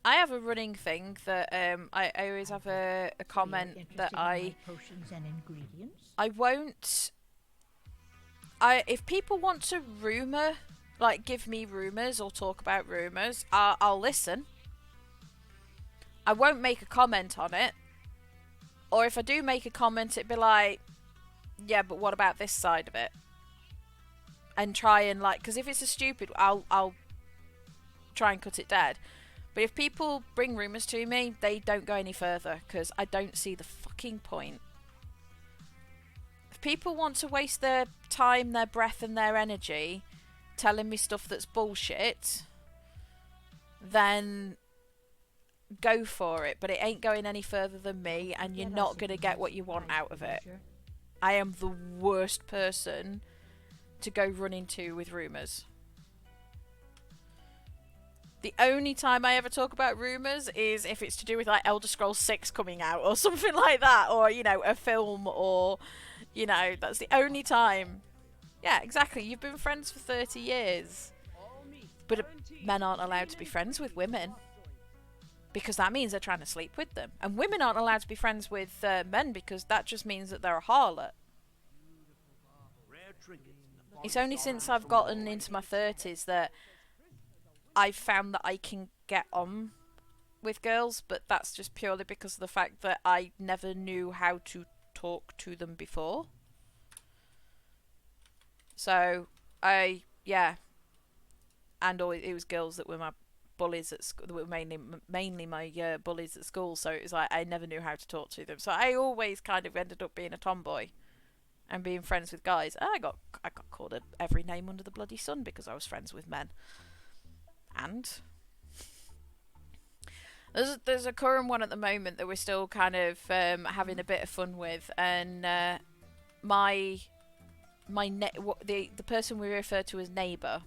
I have a running thing that I always have a comment that Potions and ingredients. I won't. If people want to give me rumours or talk about rumours, I'll listen. I won't make a comment on it. Or if I do make a comment, it'd be like, yeah, but what about this side of it? And try and because if it's a stupid, I'll try and cut it dead. But if people bring rumours to me, they don't go any further because I don't see the fucking point. If people want to waste their time, their breath and their energy telling me stuff that's bullshit, then go for it. But it ain't going any further than me and you're not going to get what you want out of it. I am the worst person to go running to with rumours. The only time I ever talk about rumours is if it's to do with like Elder Scrolls 6 coming out or something like that, or, you know, a film, or, you know, that's the only time. Yeah, exactly. You've been friends for 30 years. But men aren't allowed to be friends with women because that means they're trying to sleep with them. And women aren't allowed to be friends with men because that just means that they're a harlot. It's only since I've gotten into my 30s that I've found that I can get on with girls, but that's just purely because of the fact that I never knew how to talk to them before. So, yeah. And it was girls that were my bullies at school, that were mainly my bullies at school, so it was like I never knew how to talk to them. So I always kind of ended up being a tomboy and being friends with guys. I got called every name under the bloody sun because I was friends with men. And there's a current one at the moment that we're still kind of having a bit of fun with, and the person we refer to as neighbour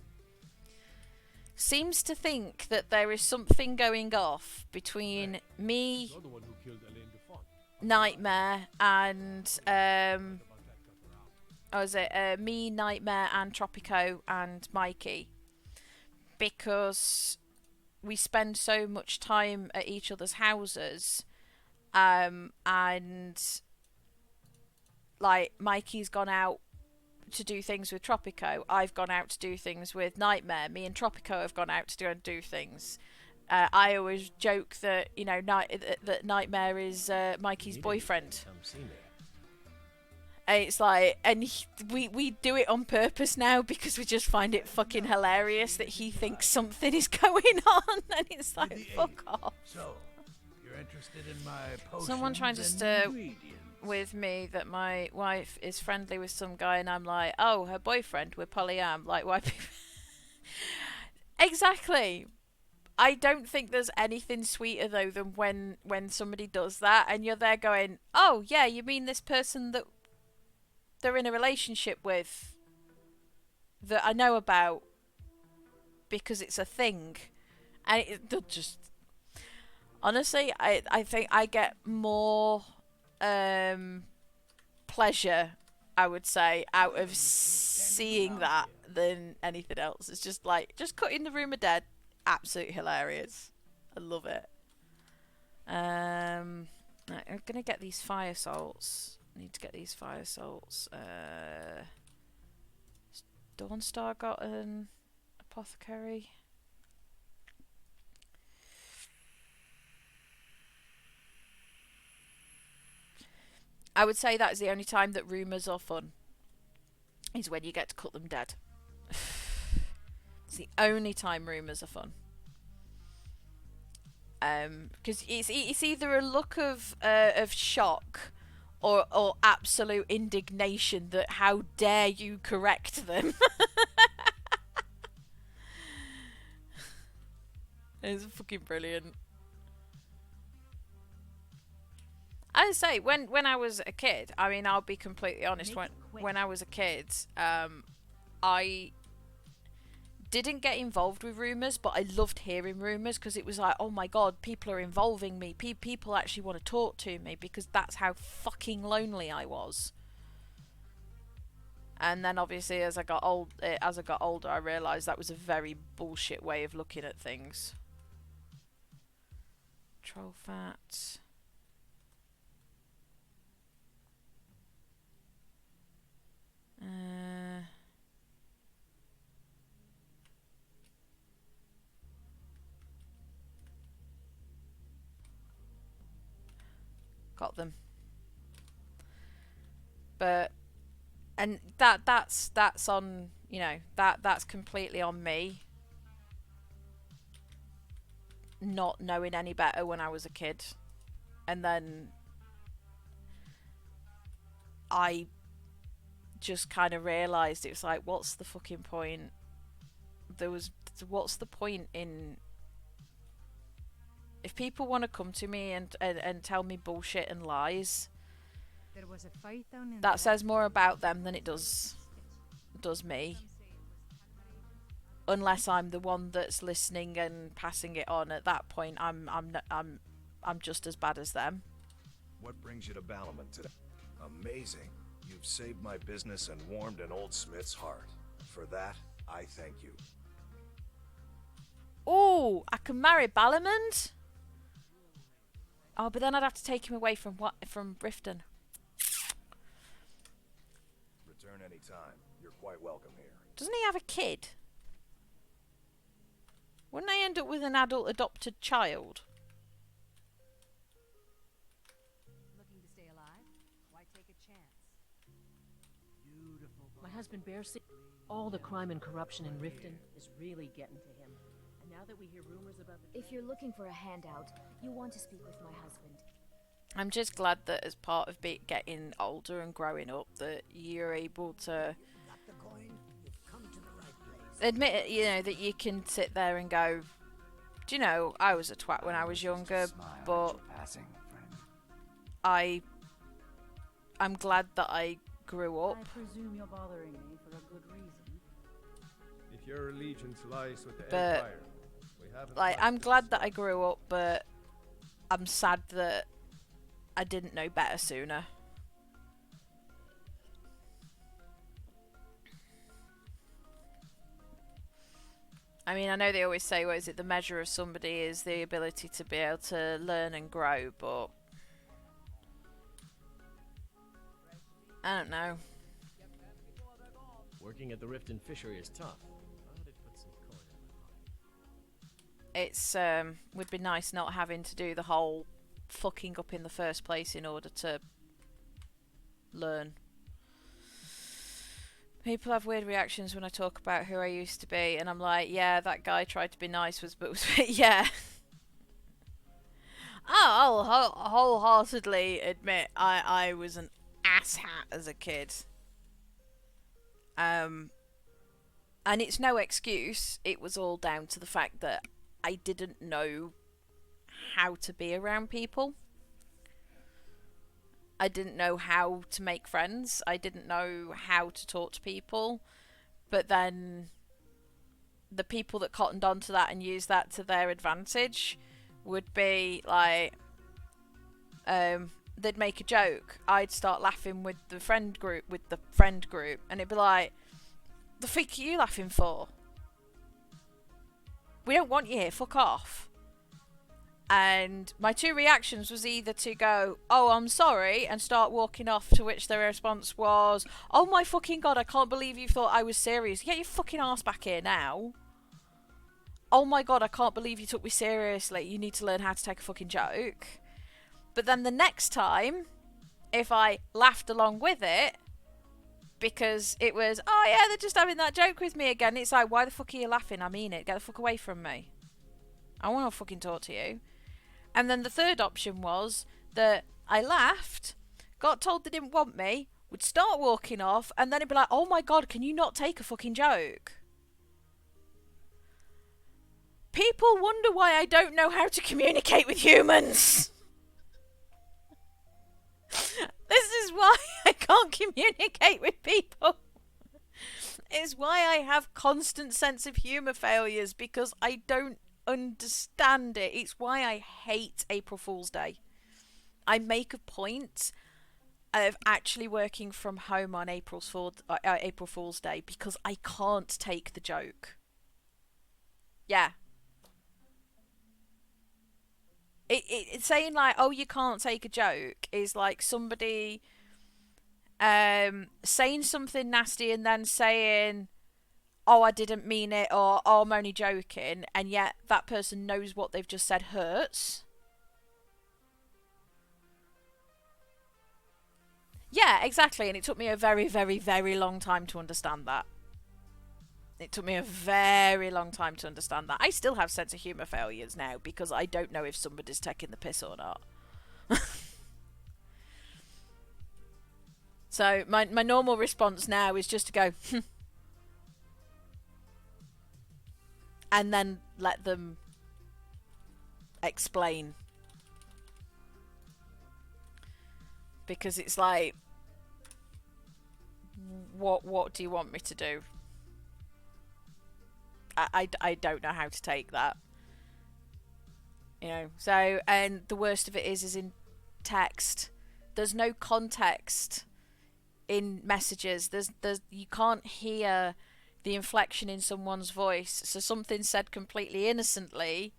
seems to think that there is something going off between me, Nightmare, and me, Nightmare, and Tropico and Mikey, because we spend so much time at each other's houses, and like Mikey's gone out to do things with Tropico, I've gone out to do things with Nightmare, me and Tropico have gone out to go and do things. I always joke that, you know, that Nightmare is Mikey's boyfriend. It's like, and we do it on purpose now because we just find it fucking hilarious that he thinks something is going on, and it's like, fuck off. So, you're interested in my potions? Someone trying to stir with me that my wife is friendly with some guy, and I'm like, oh, her boyfriend, we're polyam. Like, why people... Exactly. I don't think there's anything sweeter, though, than when somebody does that, and you're there going, oh, yeah, you mean this person that they're in a relationship with that I know about because it's a thing. And they'll just... Honestly, I think I get more pleasure, I would say, out of seeing that than anything else. It's just like, just cutting the rumour dead. Absolutely hilarious. I love it. Right, I'm gonna get these fire salts. I need to get these fire salts. Dawnstar got an apothecary. I would say that is the only time that rumours are fun. Is when you get to cut them dead. It's the only time rumours are fun. Because it's either a look of shock or absolute indignation that how dare you correct them. It's fucking brilliant. I say when I was a kid, I mean, I'll be completely honest. When I was a kid, I didn't get involved with rumours, but I loved hearing rumours because it was like, oh my god, people are involving me. People actually want to talk to me, because that's how fucking lonely I was. And then obviously as I got older, I realised that was a very bullshit way of looking at things. Troll fat. Got them. But and that's on, you know, that's completely on me not knowing any better when I was a kid. And then I just kind of realised it was like, what's the fucking point? What's the point in, if people want to come to me and tell me bullshit and lies, There was a fight down in that says more about them than it does me. Unless I'm the one that's listening and passing it on. At that point, I'm just as bad as them. What brings you to Balamon today? Amazing. You've saved my business and warmed an old smith's heart. For that, I thank you. Oh, I can marry Balamond? Oh, but then I'd have to take him away from Riften. Return anytime. You're quite welcome here. Doesn't he have a kid? Wouldn't I end up with an adult adopted child? Looking to stay alive? Why take a chance? My husband bears all the crime and corruption in Riften is really getting to him. And now that we hear rumors about the... If you're looking for a handout, you want to speak with my husband. I'm just glad that as part of getting older and growing up, that you're able to admit it, you know, that you can sit there and go, do you know, I was a twat when I was younger, but I'm glad that I grew up. I presume you're bothering me for a good reason. If your allegiance lies with the But, Empire, we haven't like, I'm glad that I grew up, but I'm sad that I didn't know better sooner. I mean, I know they always say, what is it, the measure of somebody is the ability to be able to learn and grow, but I don't know. Working at the Riften fishery is tough. But it puts some coin in my pocket. It's would be nice not having to do the whole fucking up in the first place in order to learn. People have weird reactions when I talk about who I used to be, and I'm like, yeah, that guy tried to be nice, yeah. I'll wholeheartedly admit I was an asshat as a kid. And it's no excuse. It was all down to the fact that I didn't know how to be around people. I didn't know how to make friends. I didn't know how to talk to people. But then the people that cottoned onto that and used that to their advantage would be like, they'd make a joke. I'd start laughing with the friend group, and it'd be like, The fuck are you laughing for? We don't want you here, fuck off. And my two reactions was either to go, oh, I'm sorry, and start walking off, to which their response was, oh my fucking god, I can't believe you thought I was serious. Get your fucking ass back here now. Oh my god, I can't believe you took me seriously. You need to learn how to take a fucking joke. But then the next time, if I laughed along with it, because it was, oh yeah, they're just having that joke with me again. It's like, why the fuck are you laughing? I mean it. Get the fuck away from me. I want to fucking talk to you. And then the third option was that I laughed, got told they didn't want me, would start walking off, and then it'd be like, oh my god, can you not take a fucking joke? People wonder why I don't know how to communicate with humans. This is why I can't communicate with people. It's why I have constant sense of humour failures, because I don't understand it. It's why I hate April Fool's Day. I make a point of actually working from home on April Fool's Day because I can't take the joke. Yeah. It's saying like, oh, you can't take a joke is like somebody saying something nasty and then saying, oh, I didn't mean it, or oh, I'm only joking, and yet that person knows what they've just said hurts. Yeah, exactly, and it took me a very, very, very long time to understand that. It took me a very long time to understand that. I still have sense of humour failures now because I don't know if somebody's taking the piss or not. So my normal response now is just to go, and then let them explain. Because it's like, what do you want me to do? I don't know how to take that. You know, so, and the worst of it is in text. There's no context in messages. There's you can't hear the inflection in someone's voice. So something said completely innocently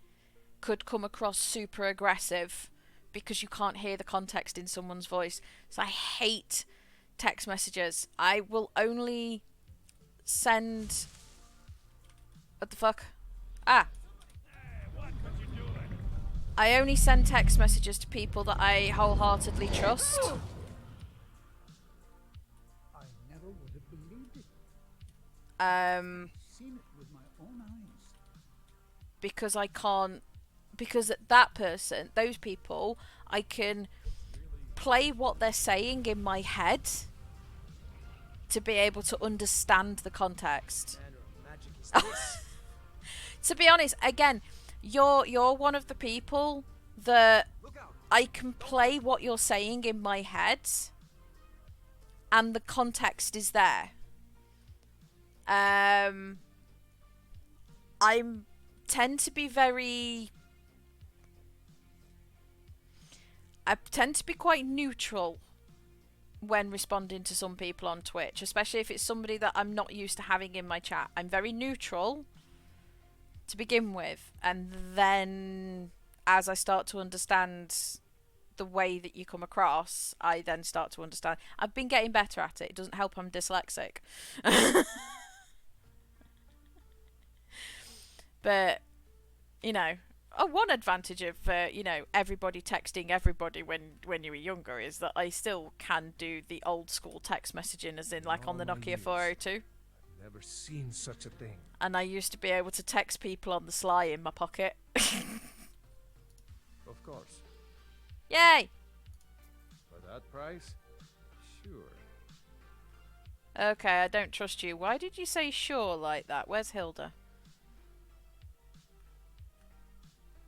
could come across super aggressive because you can't hear the context in someone's voice. So I hate text messages. I will only send... What the fuck? Ah! I only send text messages to people that I wholeheartedly trust. I never would have believed it. Seen it with my own eyes. Because I can't... Because that person, those people, I can play what they're saying in my head to be able to understand the context. To be honest, again, you're one of the people that I can play what you're saying in my head and the context is there. I tend to be quite neutral when responding to some people on Twitch, especially if it's somebody that I'm not used to having in my chat. I'm very neutral to begin with, and then as I start to understand the way that you come across, I then start to understand. I've been getting better at it. It doesn't help I'm dyslexic. But, you know, one advantage of, you know, everybody texting everybody when you were younger is that I still can do the old school text messaging, as in like on the Nokia 402. Never seen such a thing. And I used to be able to text people on the sly in my pocket. Of course. Yay! For that price? Sure. Okay, I don't trust you. Why did you say sure like that? Where's Hilda?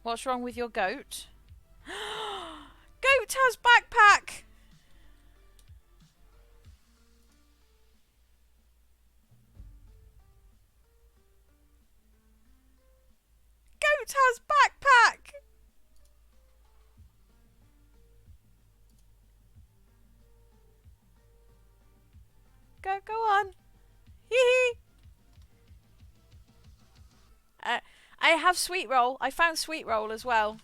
What's wrong with your goat? Goat has backpack! Goat has backpack! Go on. Hee hee. I have sweet roll. I found sweet roll as well.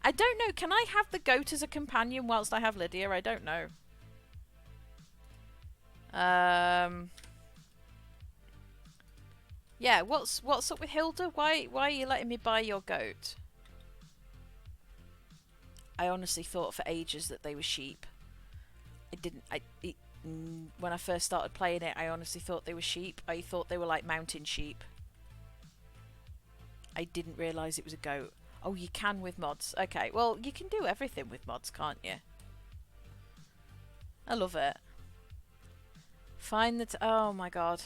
I don't know. Can I have the goat as a companion whilst I have Lydia? I don't know. Yeah. What's up with Hilda? Why are you letting me buy your goat? I honestly thought for ages that they were sheep. When I first started playing it, I honestly thought they were sheep. I thought they were like mountain sheep. I didn't realise it was a goat. Oh, you can with mods. Okay, well, you can do everything with mods, can't you? I love it. Find the... oh my god.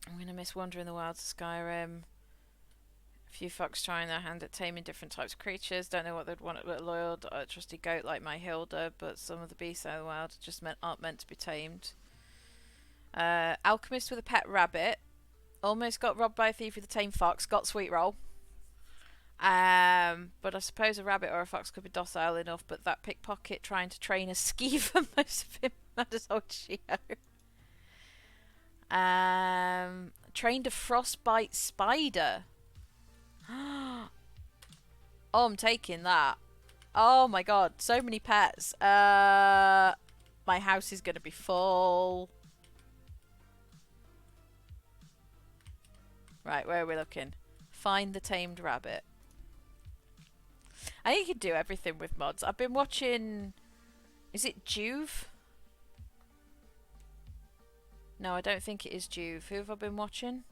I'm going to miss Wandering the Wilds of Skyrim. A few fucks trying their hand at taming different types of creatures. Don't know what they'd want a loyal, trusty goat like my Hilda, but some of the beasts out of the wild just aren't meant to be tamed. Alchemist with a pet rabbit. Almost got robbed by a thief with a tame fox. Got sweet roll. But I suppose a rabbit or a fox could be docile enough, but that pickpocket trying to train a skeever must have been mad as old Shio. Trained a frostbite spider. Oh, I'm taking that. Oh my god, so many pets. My house is gonna be full. Right, where are we looking? Find the tamed rabbit. I think you can do everything with mods. I've been watching... is it Juve? No, I don't think it is Juve. Who have I been watching?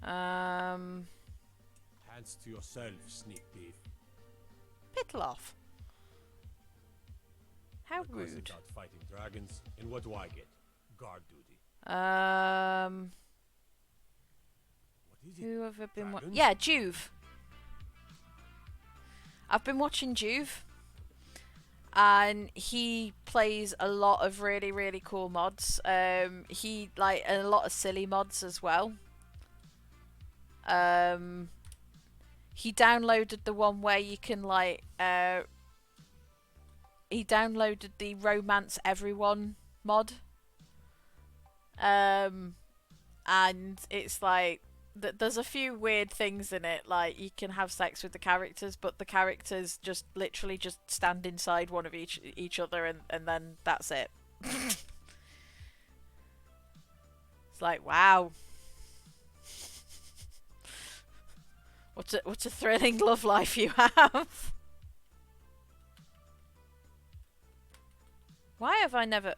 Hands to yourself, sneak thief. Pitloff. How Because rude. about fighting dragons, and what do I get? Guard duty. Who have I been watching? Yeah, Juve. I've been watching Juve. And he plays a lot of really, really cool mods. He and a lot of silly mods as well. He downloaded the one where you can he downloaded the Romance Everyone mod. And it's like there's a few weird things in it, like you can have sex with the characters, but the characters just literally just stand inside one of each other, and then that's it. It's like, wow. What a thrilling love life you have. Why have I never...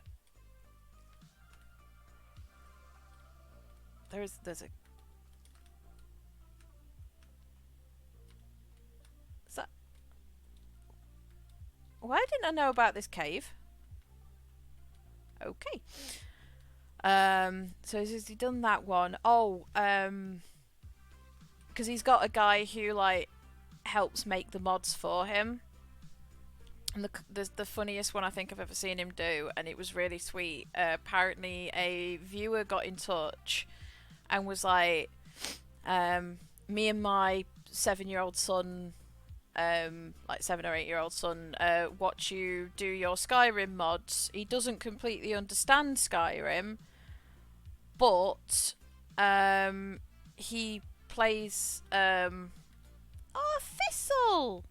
there's a... is that... why didn't I know about this cave? Okay. So has he done that one? Oh, because he's got a guy who helps make the mods for him. And the funniest one I think I've ever seen him do, and it was really sweet. Apparently a viewer got in touch and was like, me and my 7-year-old son, 7 or 8-year-old son, watch you do your Skyrim mods. He doesn't completely understand Skyrim, but he plays oh, Thistle.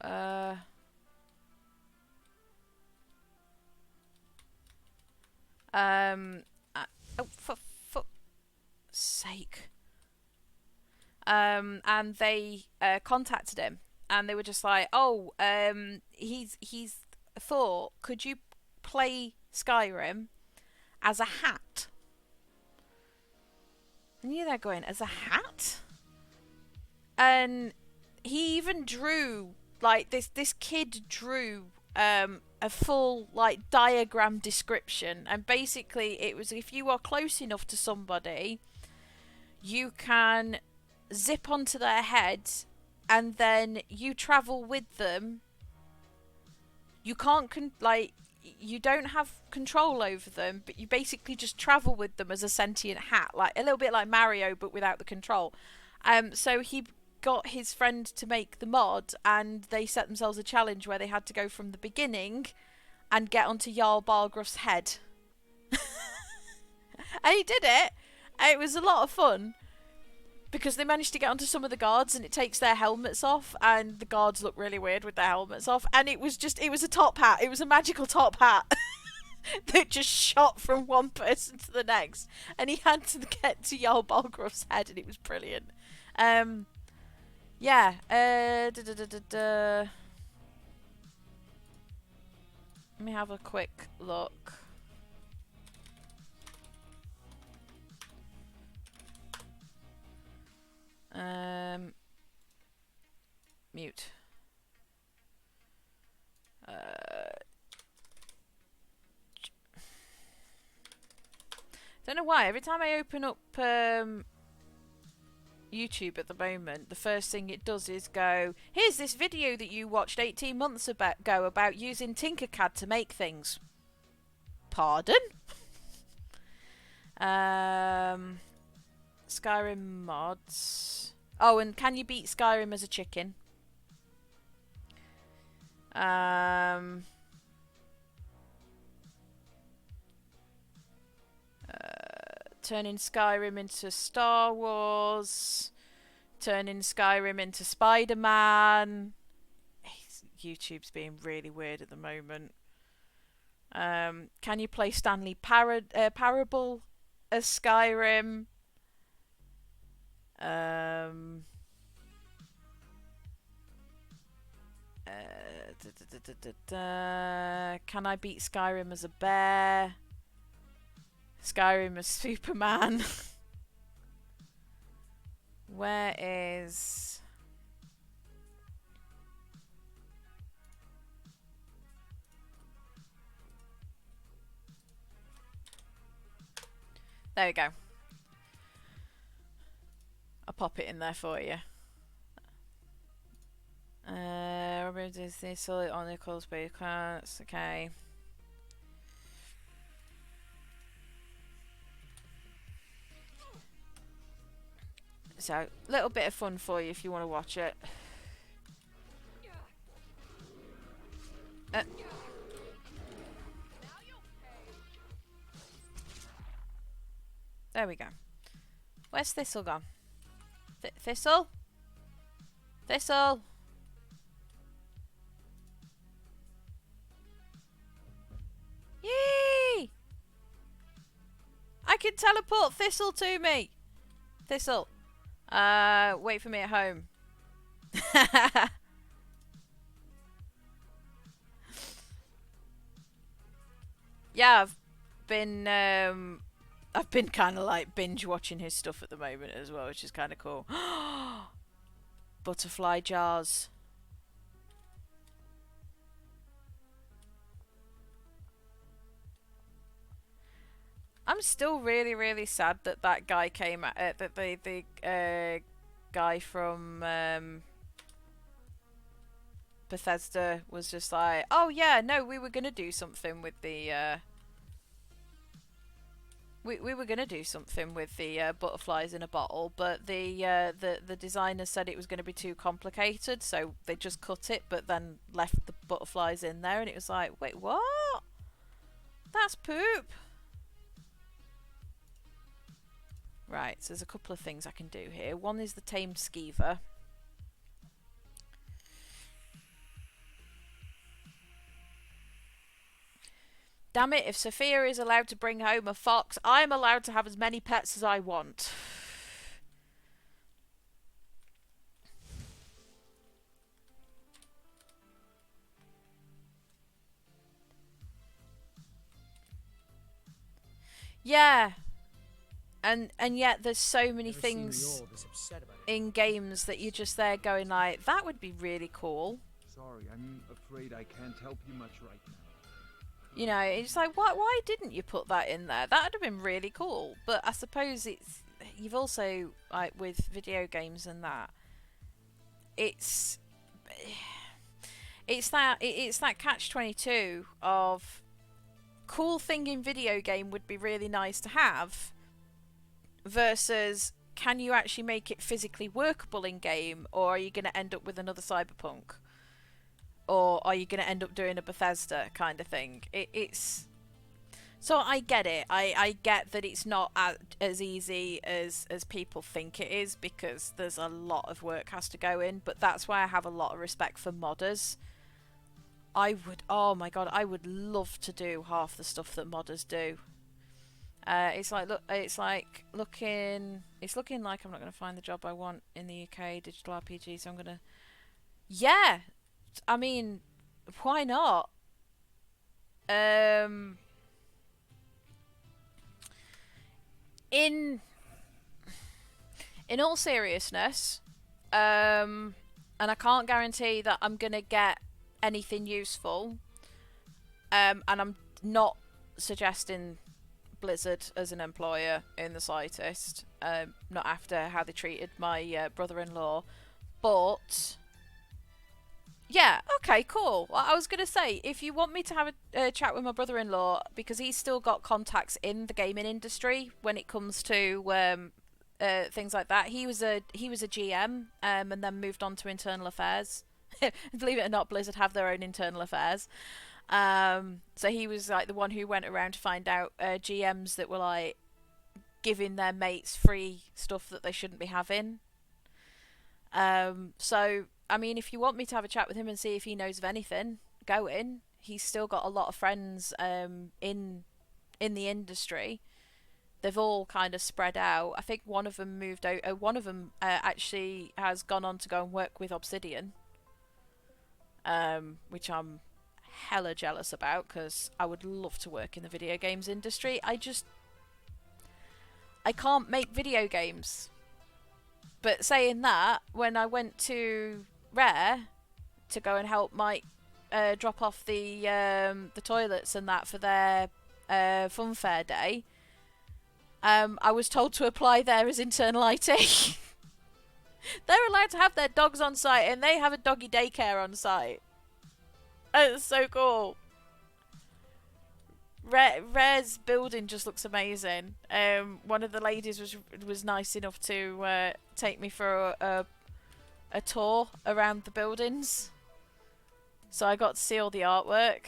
Oh, for sake. And they contacted him, and they were just like, "Oh, he's thought, could you play Skyrim as a hat?" And you're there going, "As a hat?" And he even drew, this kid drew a full diagram description, and basically it was, if you are close enough to somebody, you can zip onto their head and then you travel with them. You can't you don't have control over them, but you basically just travel with them as a sentient hat, like a little bit like Mario but without the control. So he got his friend to make the mod, and they set themselves a challenge where they had to go from the beginning and get onto Jarl Balgruf's head. And he did it. It was a lot of fun because they managed to get onto some of the guards, and it takes their helmets off, and the guards look really weird with their helmets off. And it was a top hat. It was a magical top hat that just shot from one person to the next, and he had to get to Jarl Balgruf's head, and it was brilliant. Yeah. Let me have a quick look. Mute. Don't know why. Every time I open up YouTube at the moment, the first thing it does is go, here's this video that you watched 18 months ago about using Tinkercad to make things. Pardon? Skyrim mods. Oh, and can you beat Skyrim as a chicken? Turning Skyrim into Star Wars. Turning Skyrim into Spider-Man. YouTube's being really weird at the moment. Can you play Stanley Parable as Skyrim? Can I beat Skyrim as a bear? Skyrim as Superman. Where is... There we go. I'll pop it in there for you. Robert does this solid on the close base class. Okay. So, a little bit of fun for you if you want to watch it. There we go. Where's Thistle gone? Thistle? Thistle? Yay! I can teleport Thistle to me! Thistle. Wait for me at home. Yeah, I've been kind of like binge watching his stuff at the moment as well, which is kind of cool. Butterfly jars. I'm still really, really sad that that guy came at that the guy from Bethesda was just like, oh yeah, no, we were gonna do something with the we were gonna do something with the butterflies in a bottle, but the designer said it was gonna be too complicated, so they just cut it, but then left the butterflies in there, and it was like, wait, what? That's poop. Right, so there's a couple of things I can do here. One is the tamed skeever. Damn it, if Sophia is allowed to bring home a fox, I'm allowed to have as many pets as I want. Yeah. And yet there's so many things in games that you're just there going like, that would be really cool. Sorry, I'm afraid I can't help you much right now. You know, it's like, why didn't you put that in there? That would have been really cool. But I suppose you've also, like, with video games and that, it's that catch-22 of cool thing in video game would be really nice to have versus can you actually make it physically workable in game, or are you going to end up with another Cyberpunk, or are you going to end up doing a Bethesda kind of thing? It's so I get it. I get that it's not as easy as people think it is, because there's a lot of work has to go in. But that's why I have a lot of respect for modders. Oh my god, I would love to do half the stuff that modders do. It's looking like I'm not going to find the job I want in the UK digital RPG. So I'm gonna, yeah. I mean, why not? In all seriousness, and I can't guarantee that I'm gonna get anything useful, and I'm not suggesting Blizzard as an employer in the slightest, not after how they treated my brother-in-law, but yeah, okay, cool. Well, I was going to say, if you want me to have a chat with my brother-in-law, because he's still got contacts in the gaming industry when it comes to things like that. He was a GM, and then moved on to internal affairs. Believe it or not, Blizzard have their own internal affairs. So he was like the one who went around to find out GMs that were like giving their mates free stuff that they shouldn't be having. So I mean, if you want me to have a chat with him and see if he knows of anything going, he's still got a lot of friends in the industry. They've all kind of spread out. I think one of them moved out. One of them actually has gone on to go and work with Obsidian, which I'm hella jealous about, because I would love to work in the video games industry. I can't make video games. But saying that, when I went to Rare to go and help Mike drop off the toilets and that for their fun fair day, I was told to apply there as internal IT. They're allowed to have their dogs on site, and they have a doggy daycare on site. It's so cool. Rare's building just looks amazing. One of the ladies was nice enough to take me for a tour around the buildings, so I got to see all the artwork.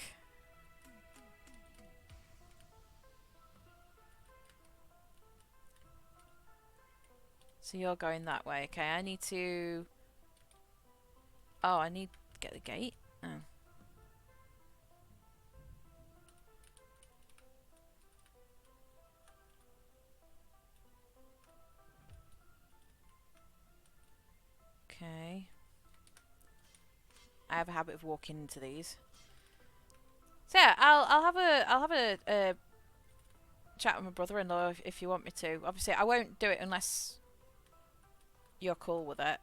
So you're going that way, okay? I need to. Oh, I need to get the gate. Oh. Okay. I have a habit of walking into these. So yeah, I'll have a chat with my brother-in-law if you want me to. Obviously, I won't do it unless you're cool with it.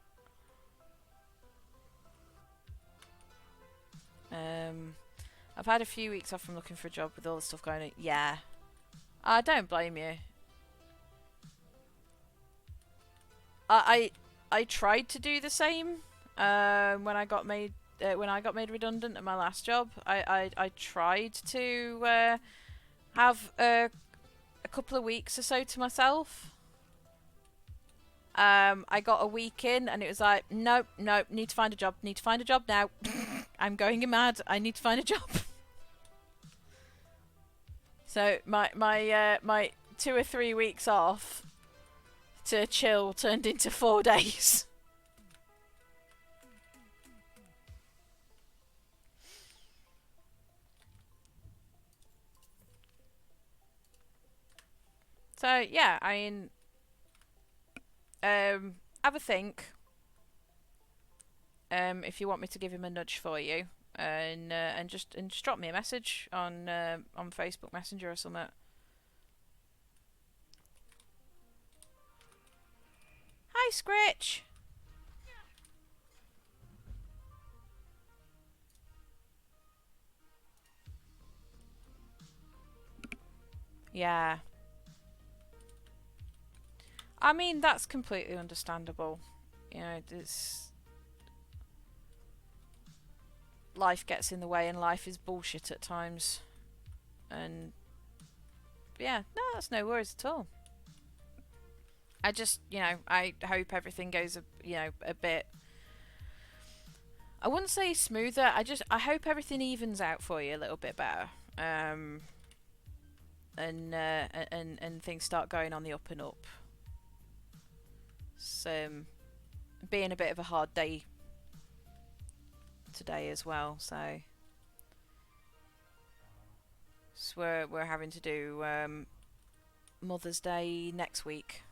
I've had a few weeks off from looking for a job with all the stuff going on. Yeah, I don't blame you. I tried to do the same when I got made redundant at my last job. I tried to have a couple of weeks or so to myself. I got a week in and it was like, nope, need to find a job now. I'm going mad. I need to find a job. So my 2 or 3 weeks off to chill turned into 4 days. So yeah, I mean, have a think. If you want me to give him a nudge for you, and just drop me a message on Facebook Messenger or something. Hi, Scritch. Yeah. I mean, that's completely understandable. You know, life gets in the way and life is bullshit at times. And yeah, no, that's no worries at all. I just, you know, I hope everything goes, you know, a bit. I wouldn't say smoother. I hope everything evens out for you a little bit better. And things start going on the up and up. So, being a bit of a hard day today as well. So we're having to do Mother's Day next week,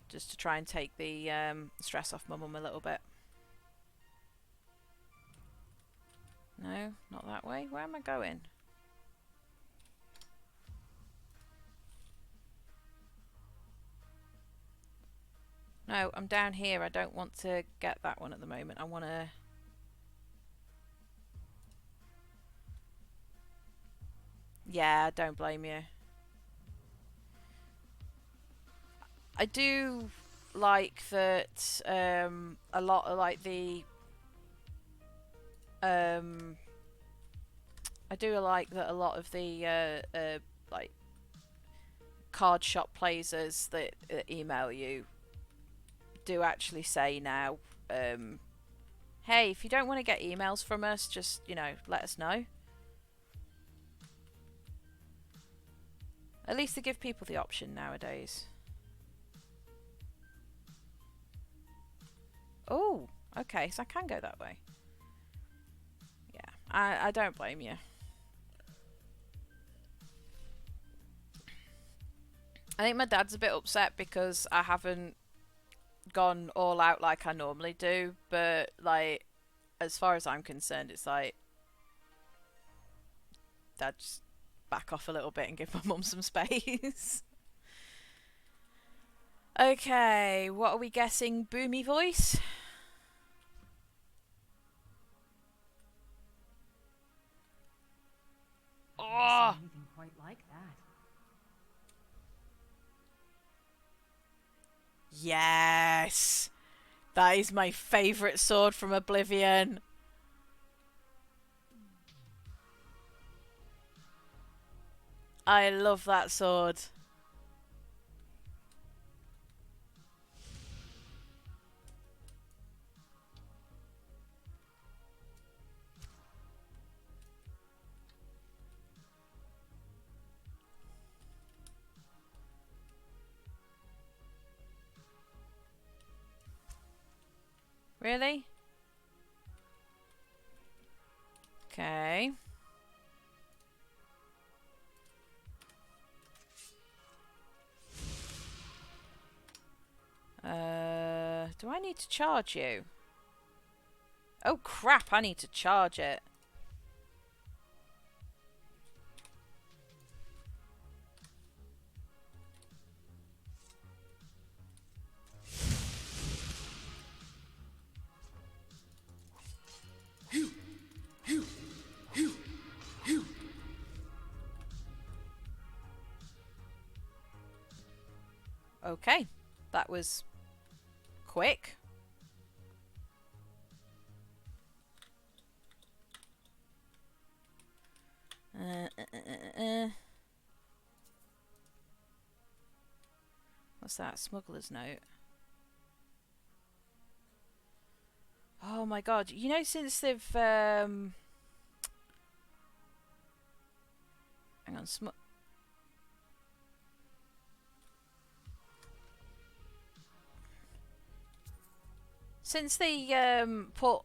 just to try and take the stress off my mum a little bit. No, not that way. Where am I going? No, I'm down here. I don't want to get that one at the moment. I want to... Yeah, don't blame you. I do like that a lot of like the... I do like that a lot of the like card shop places that email you do actually say now, hey, if you don't want to get emails from us, just, you know, let us know. At least they give people the option nowadays. Oh, okay, so I can go that way. Yeah, I don't blame you. I think my dad's a bit upset because I haven't gone all out like I normally do, but like, as far as I'm concerned, it's like, Dad, just back off a little bit and give my mum some space. Okay, what are we guessing? Boomy voice? Oh! Anything quite like that. Yes! That is my favourite sword from Oblivion. I love that sword. Really? Okay. Do I need to charge you? Oh crap, I need to charge it. Okay, that was quick. What's that? Smuggler's note. Oh my god, you know, since they've hang on, since they put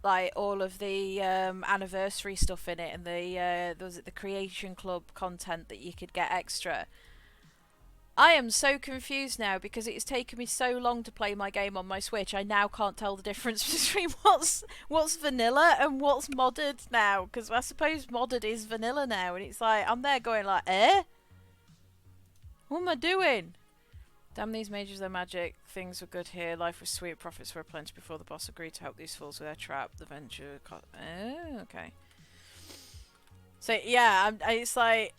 like all of the anniversary stuff in it, and the was it the Creation Club content that you could get extra, I am so confused now because it's taken me so long to play my game on my Switch. I now can't tell the difference between what's vanilla and what's modded now, because I suppose modded is vanilla now, and it's like I'm there going like, what am I doing? Damn these mages, their magic. Things were good here. Life was sweet. Profits were plenty before the boss agreed to help these fools with their trap. The venture... Oh, okay. So, yeah, it's like...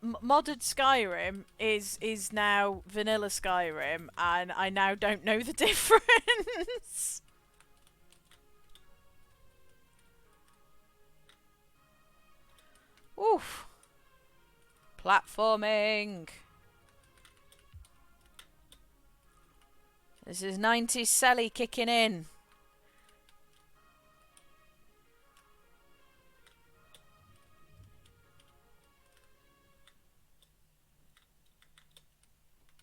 modded Skyrim is now vanilla Skyrim, and I now don't know the difference. Oof. Platforming. This is 90s Sally kicking in.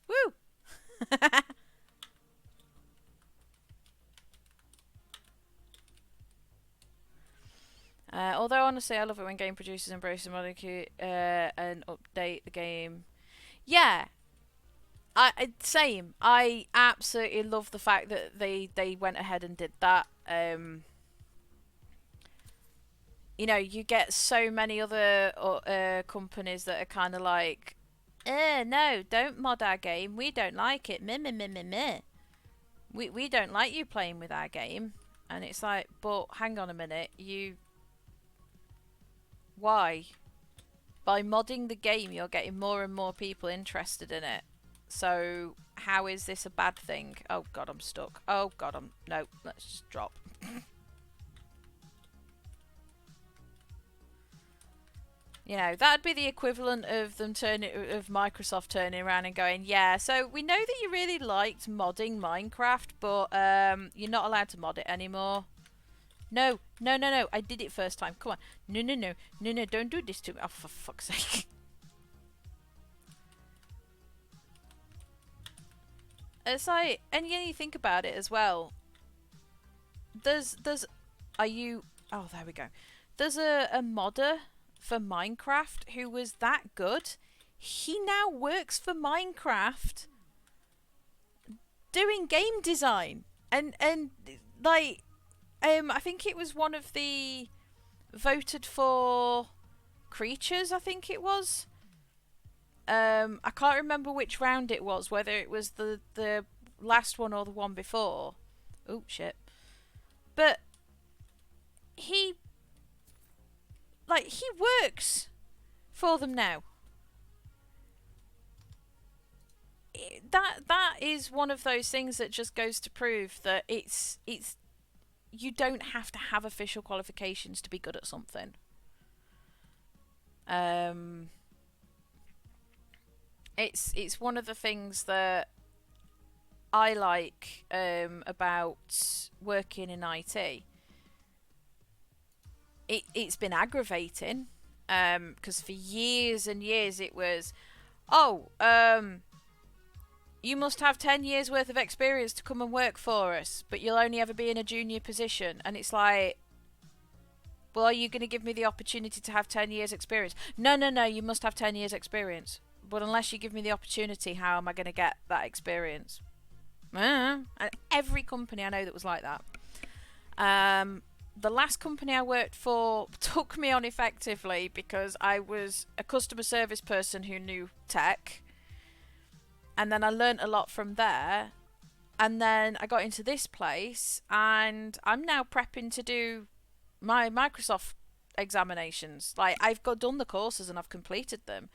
Woo! Although honestly, I love it when game producers embrace the modding and update the game. Yeah, same. I absolutely love the fact that they went ahead and did that. You know, you get so many other companies that are kind of like, no, don't mod our game. We don't like it. Meh, meh, meh, meh, meh. We don't like you playing with our game. And it's like, but hang on a minute, why? By modding the game, you're getting more and more people interested in it. So, how is this a bad thing? Oh god, I'm stuck. Oh god, no, let's just drop. You know, that'd be the equivalent of them of Microsoft turning around and going, yeah, so we know that you really liked modding Minecraft, but you're not allowed to mod it anymore. No, no, no, no, I did it first time. Come on. No, no, no, no, no, don't do this to me. Oh, for fuck's sake. It's like, and you think about it as well. Oh, there we go. There's a modder for Minecraft who was that good. He now works for Minecraft doing game design. And like, I think it was one of the voted for creatures, I think it was. I can't remember which round it was, whether it was the last one or the one before. Oh, shit. But he works for them now. That is one of those things that just goes to prove that it's you don't have to have official qualifications to be good at something. It's one of the things that I like about working in IT. It's been aggravating because for years and years it was, you must have 10 years worth of experience to come and work for us, but you'll only ever be in a junior position. And it's like, well, are you going to give me the opportunity to have 10 years experience? No, no, no, you must have 10 years experience. But unless you give me the opportunity, how am I going to get that experience? And every company I know that was like that. The last company I worked for took me on effectively because I was a customer service person who knew tech. And then I learnt a lot from there. And then I got into this place and I'm now prepping to do my Microsoft examinations. Like, I've done the courses and I've completed them.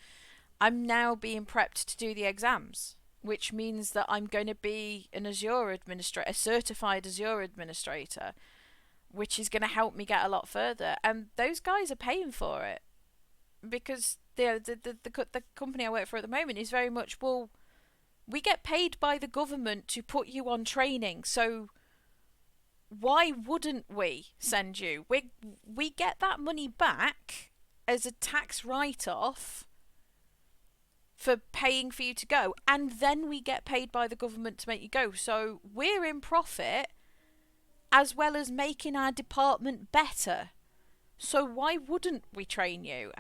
I'm now being prepped to do the exams, which means that I'm going to be an Azure administrator, a certified Azure administrator, which is going to help me get a lot further. And those guys are paying for it because the company I work for at the moment is very much, well, we get paid by the government to put you on training, so why wouldn't we send you? We get that money back as a tax write-off for paying for you to go, and then we get paid by the government to make you go. So we're in profit as well as making our department better. So why wouldn't we train you?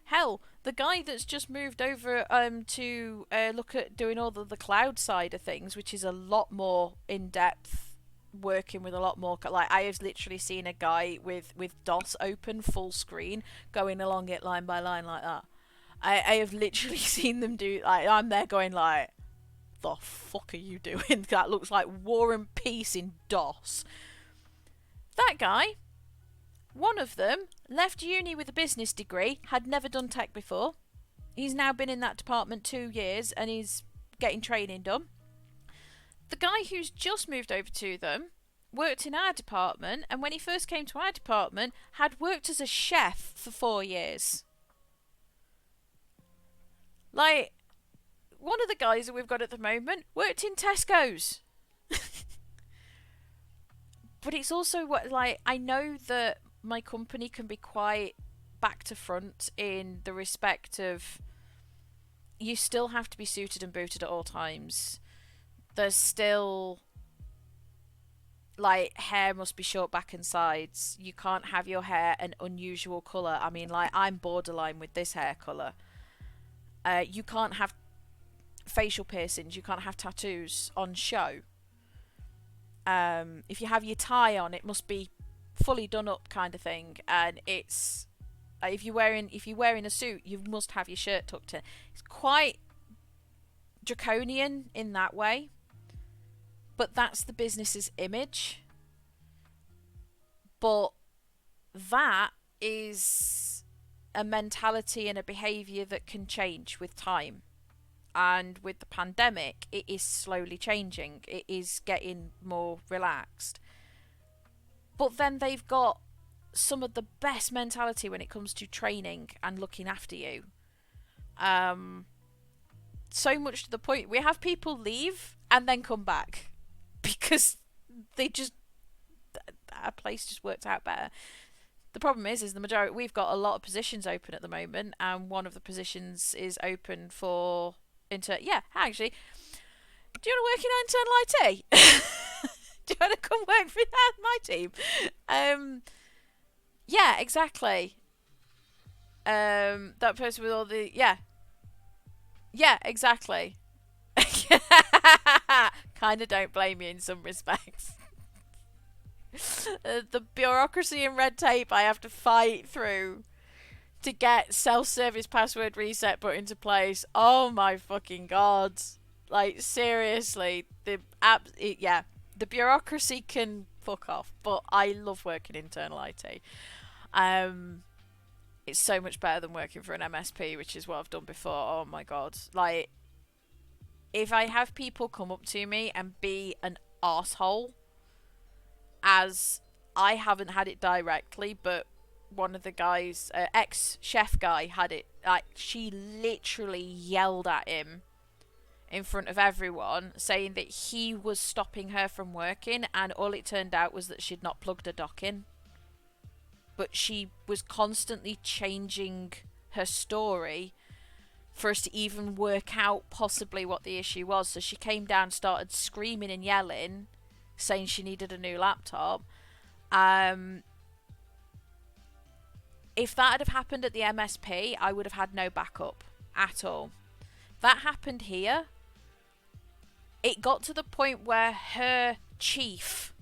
Hell, the guy that's just moved over to look at doing all the cloud side of things, which is a lot more in-depth, working with a lot more... Like, I have literally seen a guy with DOS open full screen going along it line by line like that. I have literally seen them do... Like, I'm there going like, the fuck are you doing? That looks like War and Peace in DOS. That guy... One of them left uni with a business degree, had never done tech before. He's now been in that department 2 years and he's getting training done. The guy who's just moved over to them worked in our department, and when he first came to our department, had worked as a chef for 4 years. Like, one of the guys that we've got at the moment worked in Tesco's. but it's also what, like, I know that my company can be quite back to front in the respect of you still have to be suited and booted at all times. There's still, like, hair must be short back and sides. You can't have your hair an unusual colour. I mean, like, I'm borderline with this hair colour. You can't have facial piercings. You can't have tattoos on show. If you have your tie on, it must be fully done up kind of thing. And it's if you're wearing a suit, you must have your shirt tucked in. It's quite draconian in that way. But that's the business's image. But that is a mentality and a behaviour that can change with time. And with the pandemic, it is slowly changing. It is getting more relaxed. But then they've got some of the best mentality when it comes to training and looking after you. So much to the point we have people leave and then come back because they just, our place just worked out better. The problem is the majority, we've got a lot of positions open at the moment, and one of the positions is open for actually, do you want to work in internal IT? Do you want to come work for my team? Yeah, exactly. That person with all the yeah, exactly. Kind of don't blame you in some respects. The bureaucracy and red tape I have to fight through to get self-service password reset put into place. Oh my fucking god. Like, seriously, the bureaucracy can fuck off, but I love working internal IT. It's so much better than working for an MSP, which is what I've done before. Oh my god. Like, if I have people come up to me and be an arsehole, as I haven't had it directly, but one of the guys, ex-chef guy, had it. Like, she literally yelled at him in front of everyone, saying that he was stopping her from working, and all it turned out was that she'd not plugged her dock in. But she was constantly changing her story for us to even work out possibly what the issue was. So she came down, started screaming and yelling, saying she needed a new laptop. If that had happened at the MSP, I would have had no backup at all. That happened here. It got to the point where her chief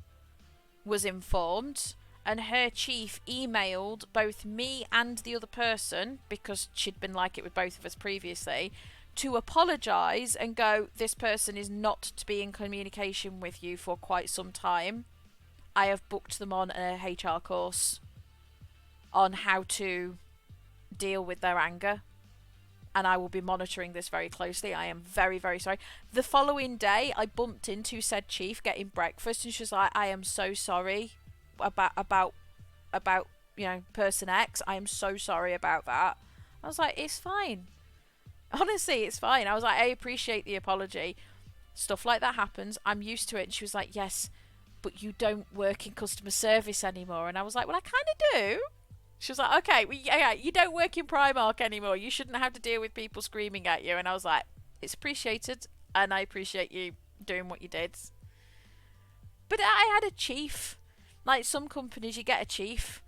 was informed, and her chief emailed both me and the other person, because she'd been like it with both of us previously, to apologise and go, this person is not to be in communication with you for quite some time. I have booked them on a HR course on how to deal with their anger, and I will be monitoring this very closely. I am very, very sorry. The following day, I bumped into said chief getting breakfast, and she was like, I am so sorry about person X. I am so sorry about that. I was like, it's fine. Honestly, it's fine. I was like, I appreciate the apology. Stuff like that happens. I'm used to it. And she was like, yes, but you don't work in customer service anymore. And I was like, well, I kind of do. She was like, okay, well, yeah, you don't work in Primark anymore. You shouldn't have to deal with people screaming at you. And I was like, it's appreciated, and I appreciate you doing what you did. But I had a chief. Like, some companies, you get a chief,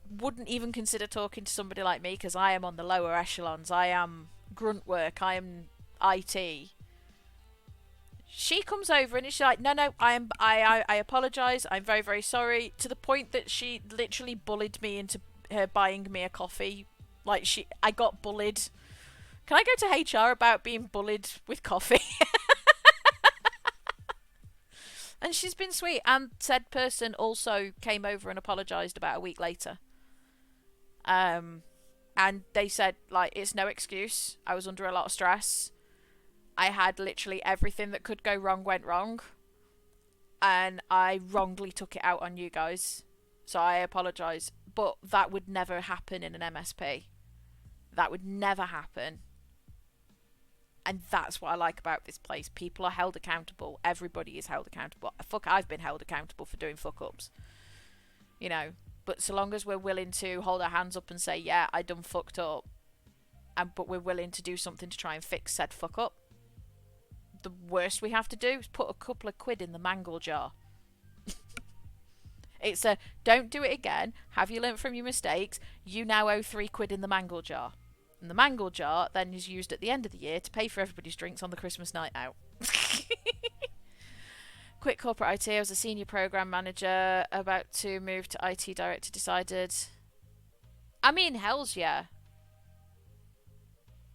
wouldn't even consider talking to somebody like me, because I am on the lower echelons. I am grunt work. I am IT. She comes over and she's like, no, I apologise. I'm very, very sorry. To the point that she literally bullied me into her buying me a coffee. Like, I got bullied. Can I go to HR about being bullied with coffee? And she's been sweet. And said person also came over and apologised about a week later. And they said, like, it's no excuse. I was under a lot of stress. I had literally everything that could go wrong went wrong. And I wrongly took it out on you guys. So I apologise. But that would never happen in an MSP. That would never happen. And that's what I like about this place. People are held accountable. Everybody is held accountable. Fuck, I've been held accountable for doing fuck-ups. You know, but so long as we're willing to hold our hands up and say, yeah, I done fucked up, but we're willing to do something to try and fix said fuck-up, the worst we have to do is put a couple of quid in the mangle jar. It's a, don't do it again. Have you learnt from your mistakes? You now owe 3 quid in the mangle jar. And the mangle jar then is used at the end of the year to pay for everybody's drinks on the Christmas night out. Quit corporate IT. I was a senior program manager, about to move to IT director, decided. I mean, hell's yeah.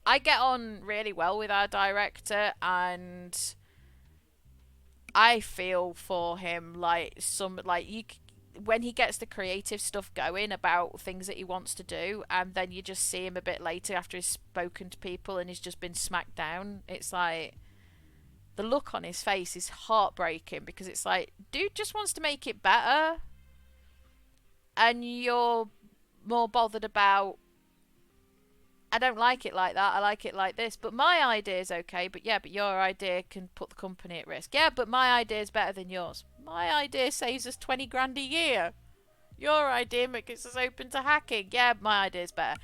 I get on really well with our director, and I feel for him. When he gets the creative stuff going about things that he wants to do, and then you just see him a bit later after he's spoken to people and he's just been smacked down, it's like the look on his face is heartbreaking, because it's like, dude just wants to make it better and you're more bothered about, I don't like it like that, I like it like this, but my idea is okay, but your idea can put the company at risk. Yeah, but my idea is better than yours. My idea saves us 20 grand a year. Your idea makes us open to hacking. Yeah, my idea is better.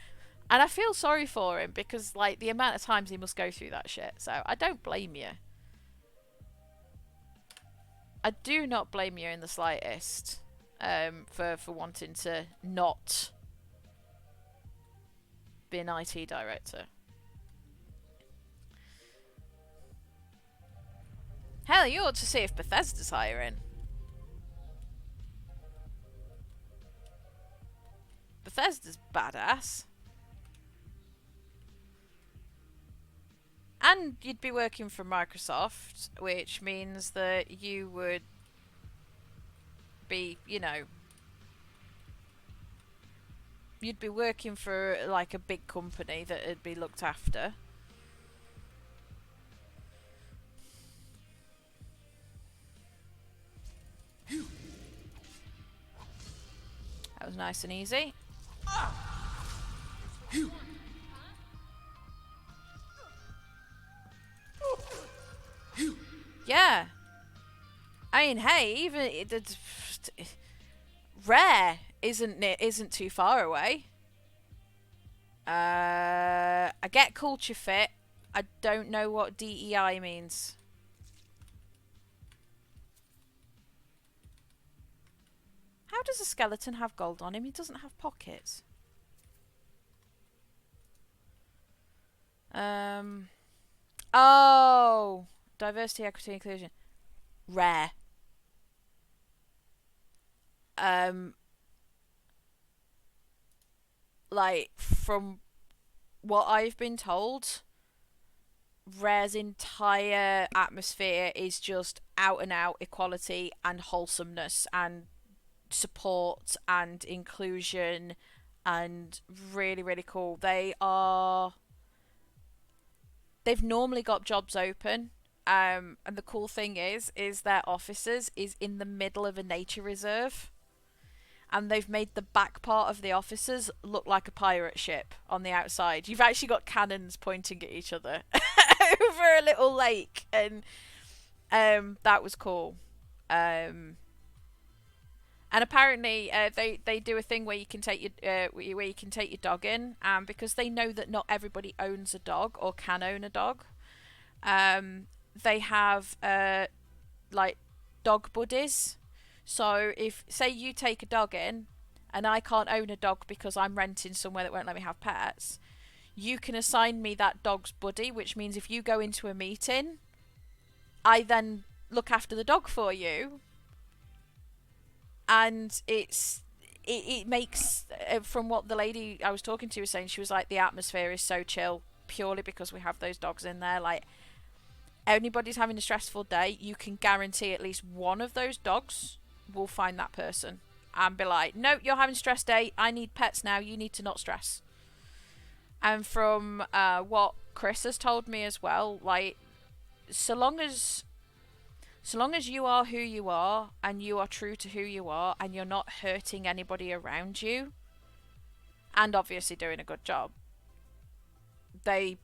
And I feel sorry for him, because like the amount of times he must go through that shit. So I don't blame you. I do not blame you in the slightest for wanting to not be an IT director. Hell, you ought to see if Bethesda's hiring. Bethesda's badass. And you'd be working for Microsoft, which means that you would be, you know, you'd be working for like a big company that would be looked after. That was nice and easy. Yeah. I mean, hey, even Rare isn't too far away. I get culture fit. I don't know what DEI means. How does a skeleton have gold on him? He doesn't have pockets. Oh, diversity, equity, inclusion. Rare. Like, from what I've been told, Rare's entire atmosphere is just out and out equality and wholesomeness and support and inclusion, and really, really cool. They've normally got jobs open, and the cool thing is their offices is in the middle of a nature reserve, and they've made the back part of the offices look like a pirate ship on the outside. You've actually got cannons pointing at each other over a little lake, and that was cool. And apparently, they do a thing where you can take your dog in, because they know that not everybody owns a dog or can own a dog. They have like dog buddies. So if, say, you take a dog in, and I can't own a dog because I'm renting somewhere that won't let me have pets, you can assign me that dog's buddy, which means if you go into a meeting, I then look after the dog for you. And it makes, from what the lady I was talking to was saying, she was like, the atmosphere is so chill purely because we have those dogs in there. Like, anybody's having a stressful day, you can guarantee at least one of those dogs will find that person and be like, no, you're having a stress day, I need pets now, you need to not stress. And from what Chris has told me as well, like, so long as you are who you are, and you are true to who you are, and you're not hurting anybody around you, and obviously doing a good job, they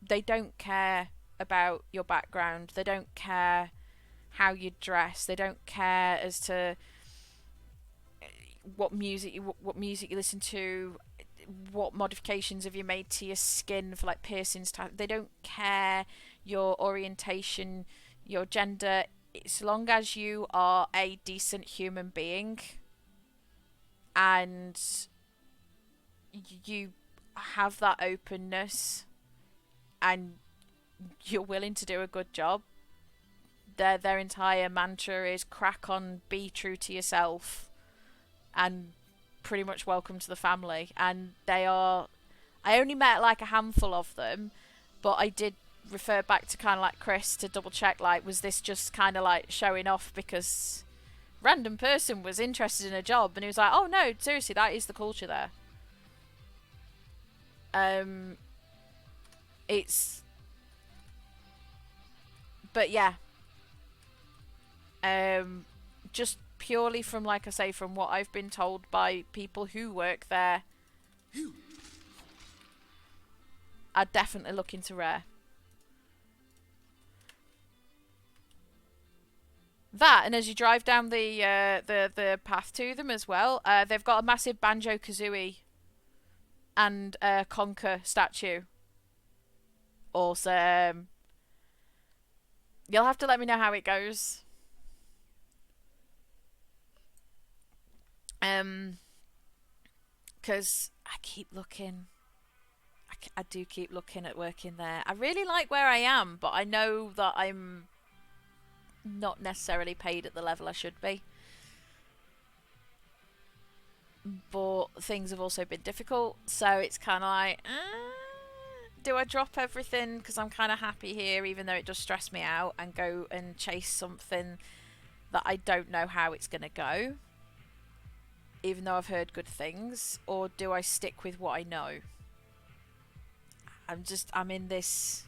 they don't care about your background. They don't care how you dress. They don't care as to what music you listen to, what modifications have you made to your skin for like piercings. They don't care your orientation, your gender, as long as you are a decent human being and you have that openness and you're willing to do a good job. Their entire mantra is crack on, be true to yourself, and pretty much welcome to the family. And they are, I only met like a handful of them, but I did refer back to kind of like Chris to double check, like, was this just kind of like showing off because random person was interested in a job? And he was like, oh no, seriously, that is the culture there. But yeah, just purely from, like I say, from what I've been told by people who work there, are definitely looking to rare. That, and as you drive down the path to them as well, they've got a massive Banjo-Kazooie and Conker statue. Awesome. You'll have to let me know how it goes. Because I keep looking. I do keep looking at working there. I really like where I am, but I know that I'm not necessarily paid at the level I should be. But things have also been difficult, so it's kind of like, do I drop everything because I'm kind of happy here, even though it does stress me out, and go and chase something that I don't know how it's going to go, even though I've heard good things? Or do I stick with what I know? I'm in this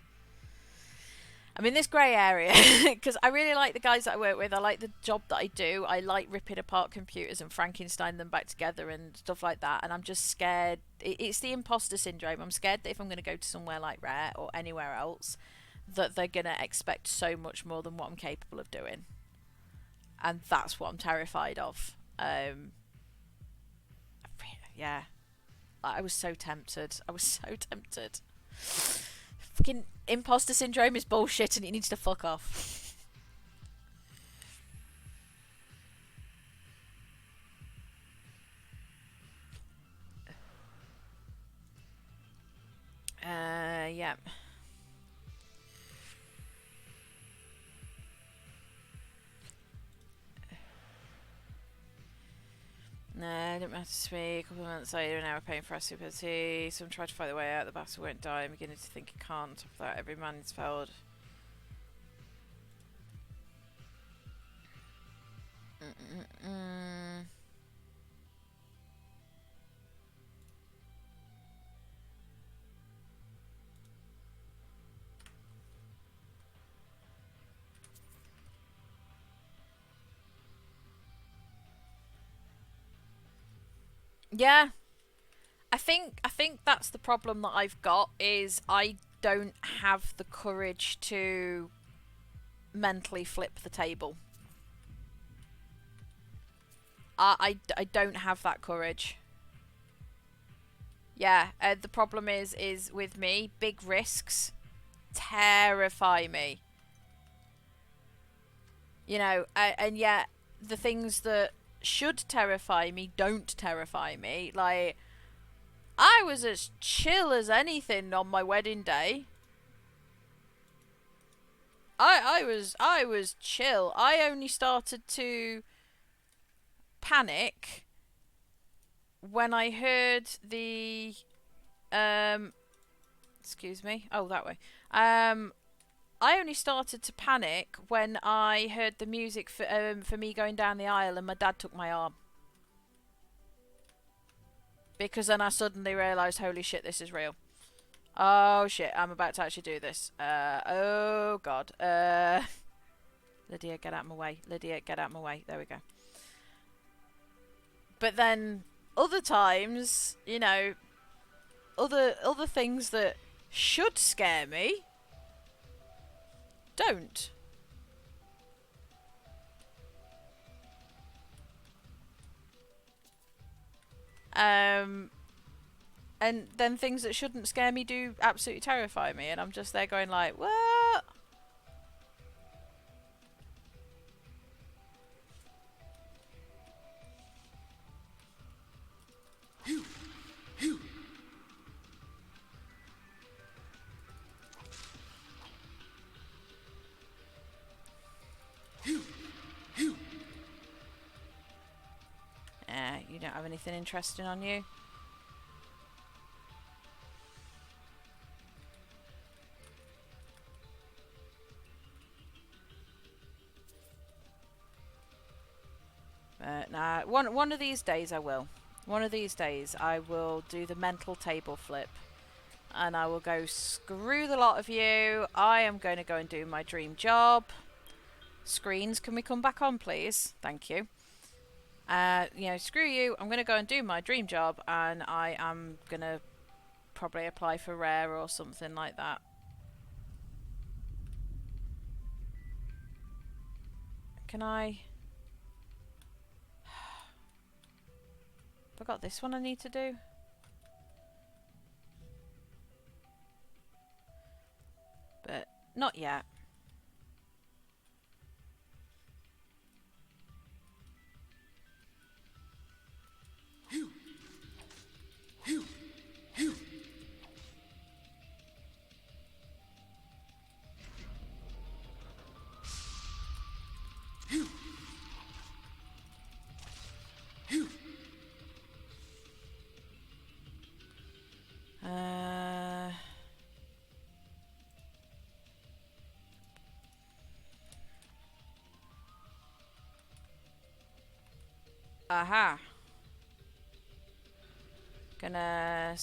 grey area because I really like the guys that I work with. I like the job that I do. I like ripping apart computers and Frankenstein them back together and stuff like that. And I'm just scared. It's the imposter syndrome. I'm scared that if I'm going to go to somewhere like Rare or anywhere else, that they're going to expect so much more than what I'm capable of doing. And that's what I'm terrified of. Yeah. I was so tempted. Fucking imposter syndrome is bullshit and it needs to fuck off. Yeah. No, I didn't matter to me. A couple of months later, now we're paying for our stupidity. Some tried to fight their way out. The bastard won't die. I'm beginning to think it can't. On top of that, every man is failed. Yeah. I think that's the problem that I've got, is I don't have the courage to mentally flip the table. I don't have that courage. Yeah, the problem is with me, big risks terrify me. You know, and yet the things that should terrify me don't terrify me. Like, I was as chill as anything on my wedding day. I was chill. I only started to panic when I heard the excuse me. Oh, that way. I only started to panic when I heard the music for me going down the aisle and my dad took my arm. Because then I suddenly realised, holy shit, this is real. Oh shit, I'm about to actually do this. Oh god. Lydia, get out of my way. Lydia, get out of my way. There we go. But then, other times, you know, other things that should scare me don't. And then things that shouldn't scare me do absolutely terrify me, and I'm just there going like, what? You don't have anything interesting on you? Nah, one of these days I will. One of these days I will do the mental table flip. And I will go, screw the lot of you. I am going to go and do my dream job. Screens, can we come back on, please? Thank you. You know, screw you. I'm going to go and do my dream job. And I am going to probably apply for rare or something like that. Can I... Forgot this one I need to do. But not yet. Aha. Gonna...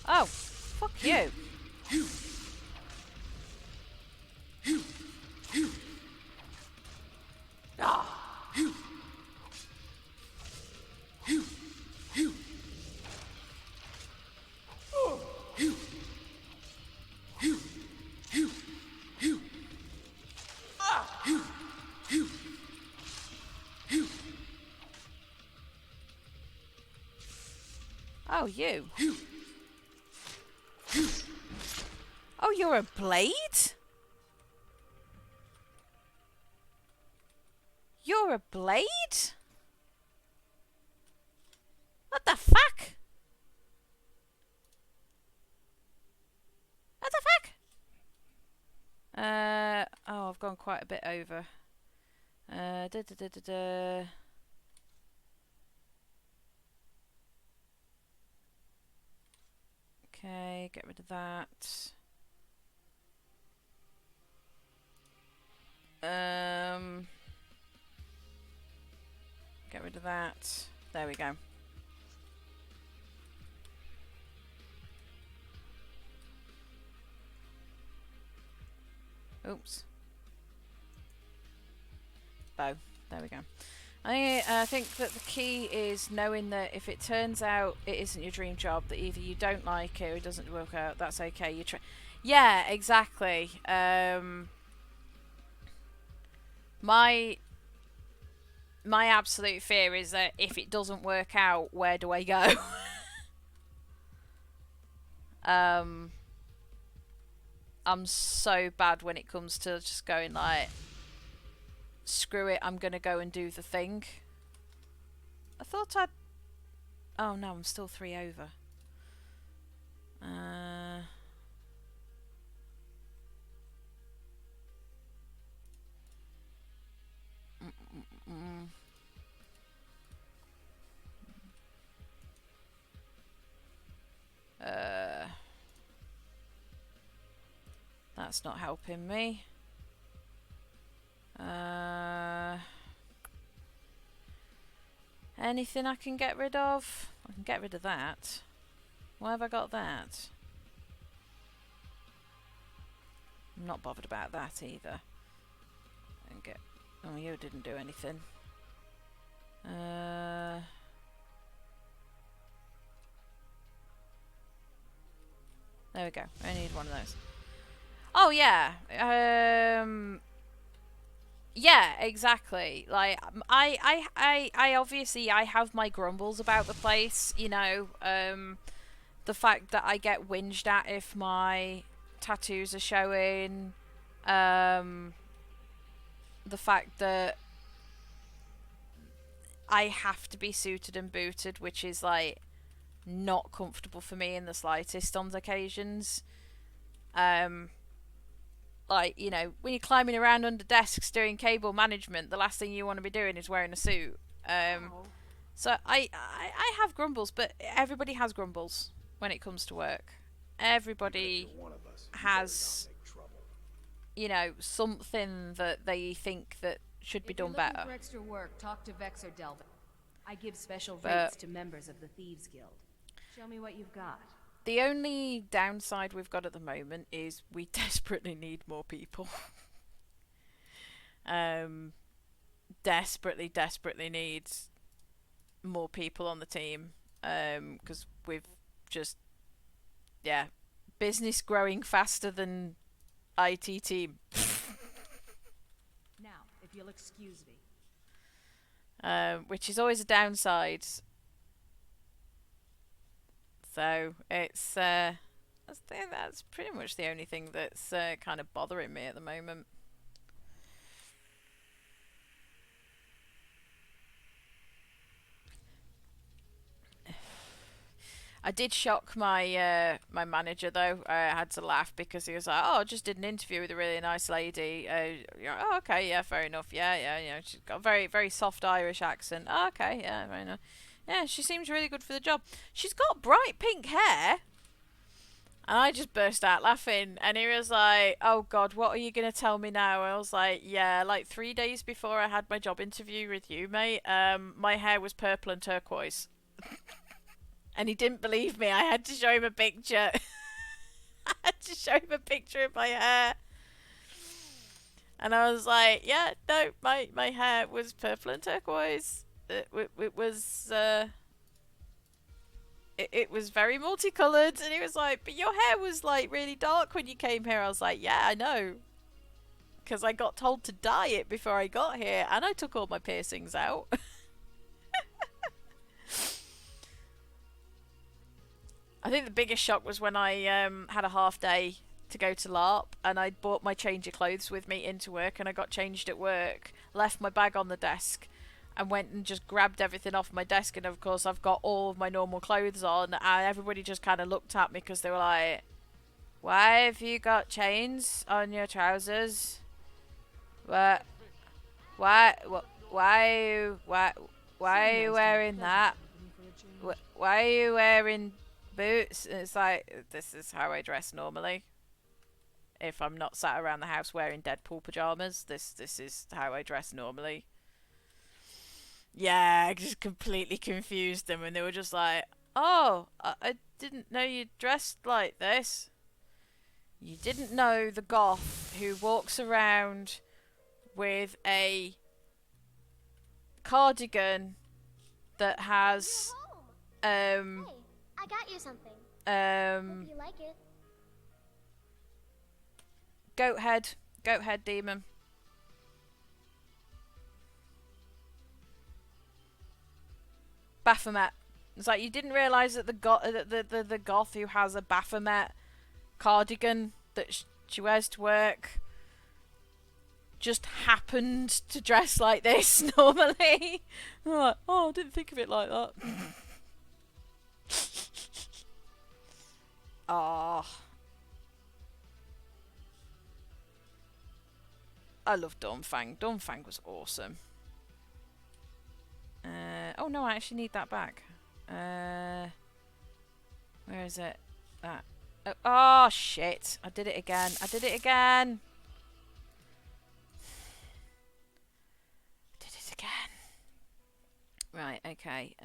Oh, fuck you. Oh, you. Oh, you're a blade? You're a blade? What the fuck? What the fuck? Oh, I've gone quite a bit over. Okay, get rid of that. Get rid of that. There we go. Oops. Bow. There we go. I think that the key is knowing that if it turns out it isn't your dream job, that either you don't like it or it doesn't work out, that's okay. You try. Yeah, exactly. My absolute fear is that if it doesn't work out, where do I go? I'm so bad when it comes to just going like, screw it, I'm gonna go and do the thing. I thought I'd... Oh no, I'm still 3 over. That's not helping me. Anything I can get rid of? I can get rid of that. Why have I got that? I'm not bothered about that either. And get... Oh, you didn't do anything. There we go. I need one of those. Oh yeah. Yeah, exactly. Like I obviously I have my grumbles about the place, you know, the fact that I get whinged at if my tattoos are showing, the fact that I have to be suited and booted, which is like not comfortable for me in the slightest on occasions. Like, you know, when you're climbing around under desks doing cable management, the last thing you want to be doing is wearing a suit. So I have grumbles, but everybody has grumbles when it comes to work. Everybody has, you know, something that they think that should be done better. If you're looking for extra work, talk to Vex or Delvin. I give special But rates to members of the Thieves Guild. Show me what you've got. the only downside we've got at the moment is we desperately need more people. Desperately needs more people on the team. Because we've just, yeah, business growing faster than IT team. Now, if you'll excuse me. Which is always a downside. So it's that's pretty much the only thing that's kind of bothering me at the moment. I did shock my my manager though. I had to laugh because he was like, "Oh, I just did an interview with a really nice lady." Oh, okay, yeah, fair enough. Yeah, you know, she's got a very soft Irish accent. Oh, okay, yeah, very nice. Yeah, she seems really good for the job. She's got bright pink hair. And I just burst out laughing, and he was like, "Oh God, what are you gonna tell me now?" I was like, "Yeah, like 3 days before I had my job interview with you, mate. My hair was purple and turquoise." And he didn't believe me. I had to show him a picture. I had to show him a picture of my hair. And I was like, yeah, no, my hair was purple and turquoise. It was it was very multicolored. And he was like, but your hair was like really dark when you came here. I was like, yeah, I know. Because I got told to dye it before I got here. And I took all my piercings out. I think the biggest shock was when I had a half day to go to LARP, and I bought my change of clothes with me into work, and I got changed at work, left my bag on the desk, and went and just grabbed everything off my desk, and of course I've got all of my normal clothes on, and everybody just kind of looked at me because they were like, "Why have you got chains on your trousers? Why are you wearing that? Why are you wearing boots?" And it's like, this is how I dress normally. If I'm not sat around the house wearing Deadpool pajamas, this is how I dress normally. Yeah, I just completely confused them, and they were just like, "Oh, I didn't know you dressed like this. You didn't know the goth who walks around with a cardigan that has Hey, I got you something. Hope you like it. goat head demon. Baphomet. It's like, you didn't realise that the goth who has a Baphomet cardigan that she wears to work just happened to dress like this normally. I'm like, oh, I didn't think of it like that. Oh, I love Dawnfang. Dawnfang was awesome. Oh no, I actually need that back. Where is it? That. Oh shit! I did it again. I did it again. Did it again. Right. Okay.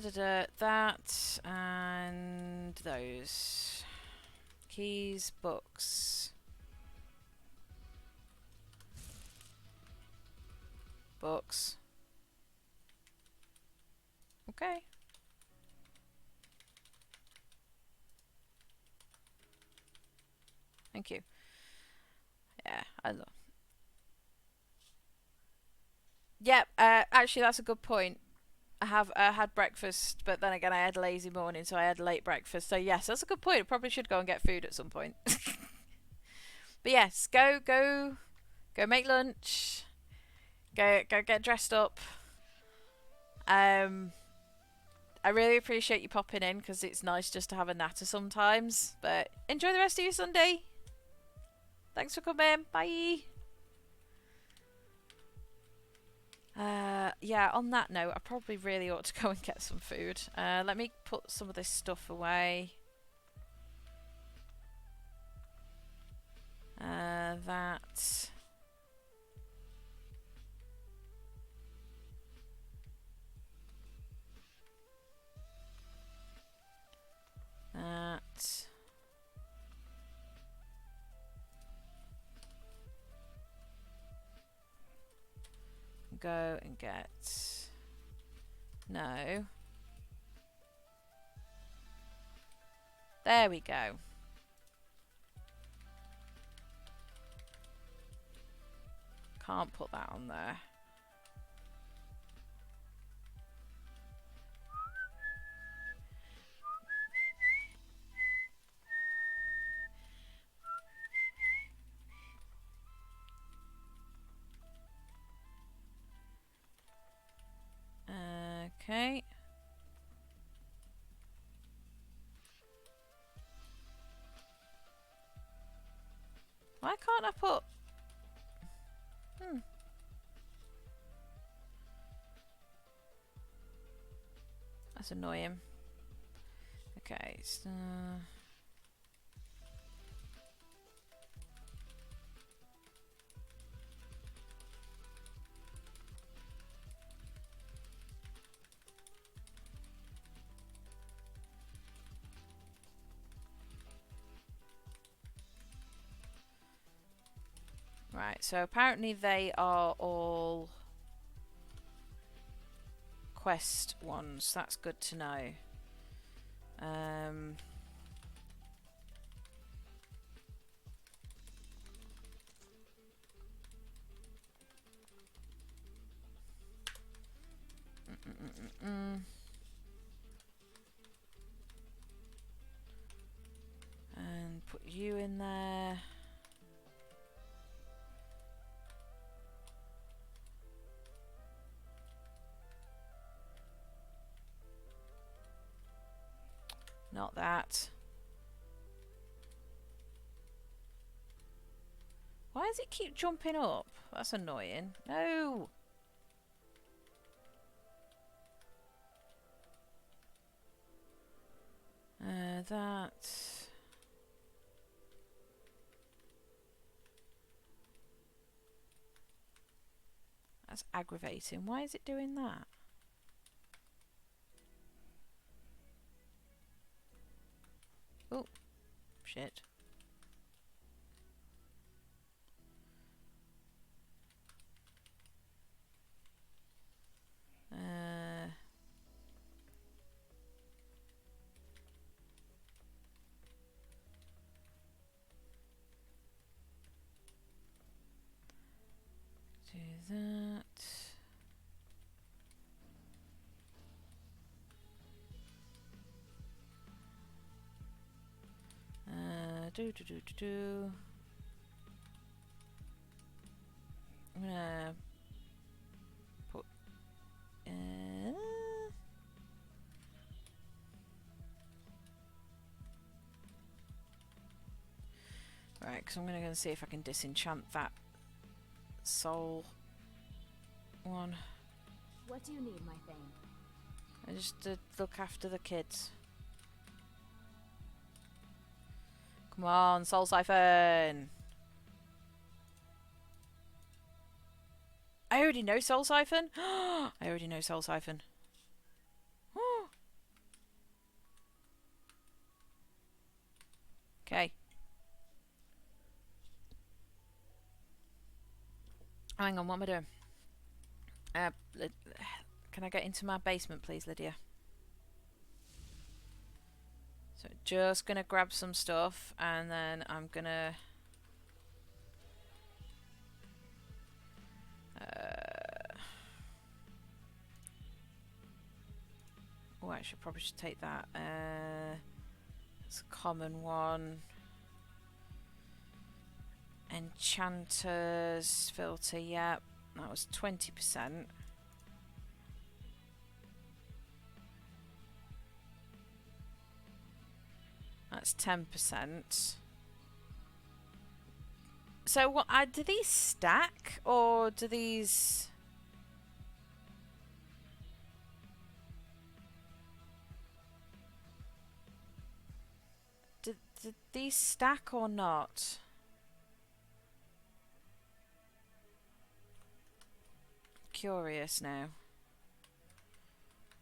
That and those. Keys, books. Books. Okay. Thank you. Yeah, I know. Yep, actually that's a good point. I had breakfast, but then again I had a lazy morning, so I had a late breakfast. So yes, that's a good point. I probably should go and get food at some point. But yes, go make lunch. Go get dressed up. I really appreciate you popping in because it's nice just to have a natter sometimes. But enjoy the rest of your Sunday. Thanks for coming. Bye. Yeah, on that note, I probably really ought to go and get some food. Let me put some of this stuff away. That. That. Go and get. No. There we go. Can't put that on there. Okay. Why can't I put... That's annoying. Okay, so... Right, so apparently they are all quest ones. That's good to know. And put you in there. Not that. Why does it keep jumping up? That's annoying. No! That... That's aggravating. Why is it doing that? Oh, shit. Do that. Do. I'm gonna put. Right, because I'm gonna go and see if I can disenchant that soul one. What do you need, my thing? I just look after the kids. Come on, soul siphon. I already know soul siphon. I already know soul siphon. Okay. Hang on, what am I doing? Can I get into my basement, please, Lydia? So just gonna grab some stuff, and then I'm gonna oh, I should probably take that. It's a common one. Enchanters filter, yep. That was 20%. That's 10%. So what? Do these stack, or do these? Did these stack or not? Curious now.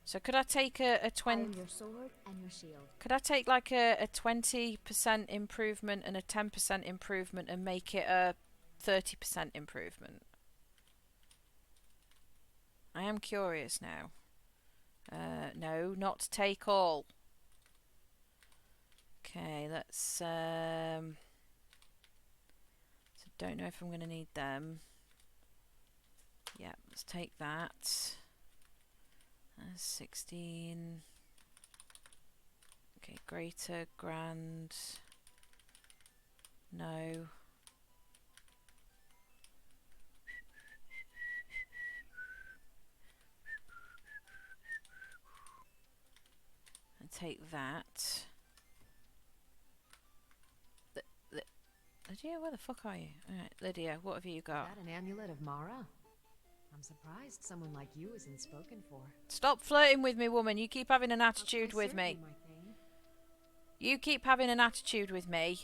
So could I take a 20? Your sword and your shield. Could I take like a 20% improvement and a 10% improvement and make it a 30% improvement? I am curious now. No, not take all. Okay, let's so don't know if I'm gonna need them. Yeah, let's take that. 16. Okay, greater, grand. No. And take that. Lydia, where the fuck are you? Alright, Lydia, what have you got? Is that an amulet of Mara? I'm surprised someone like you isn't spoken for. Stop flirting with me, woman. You keep having an attitude with me. You keep having an attitude with me.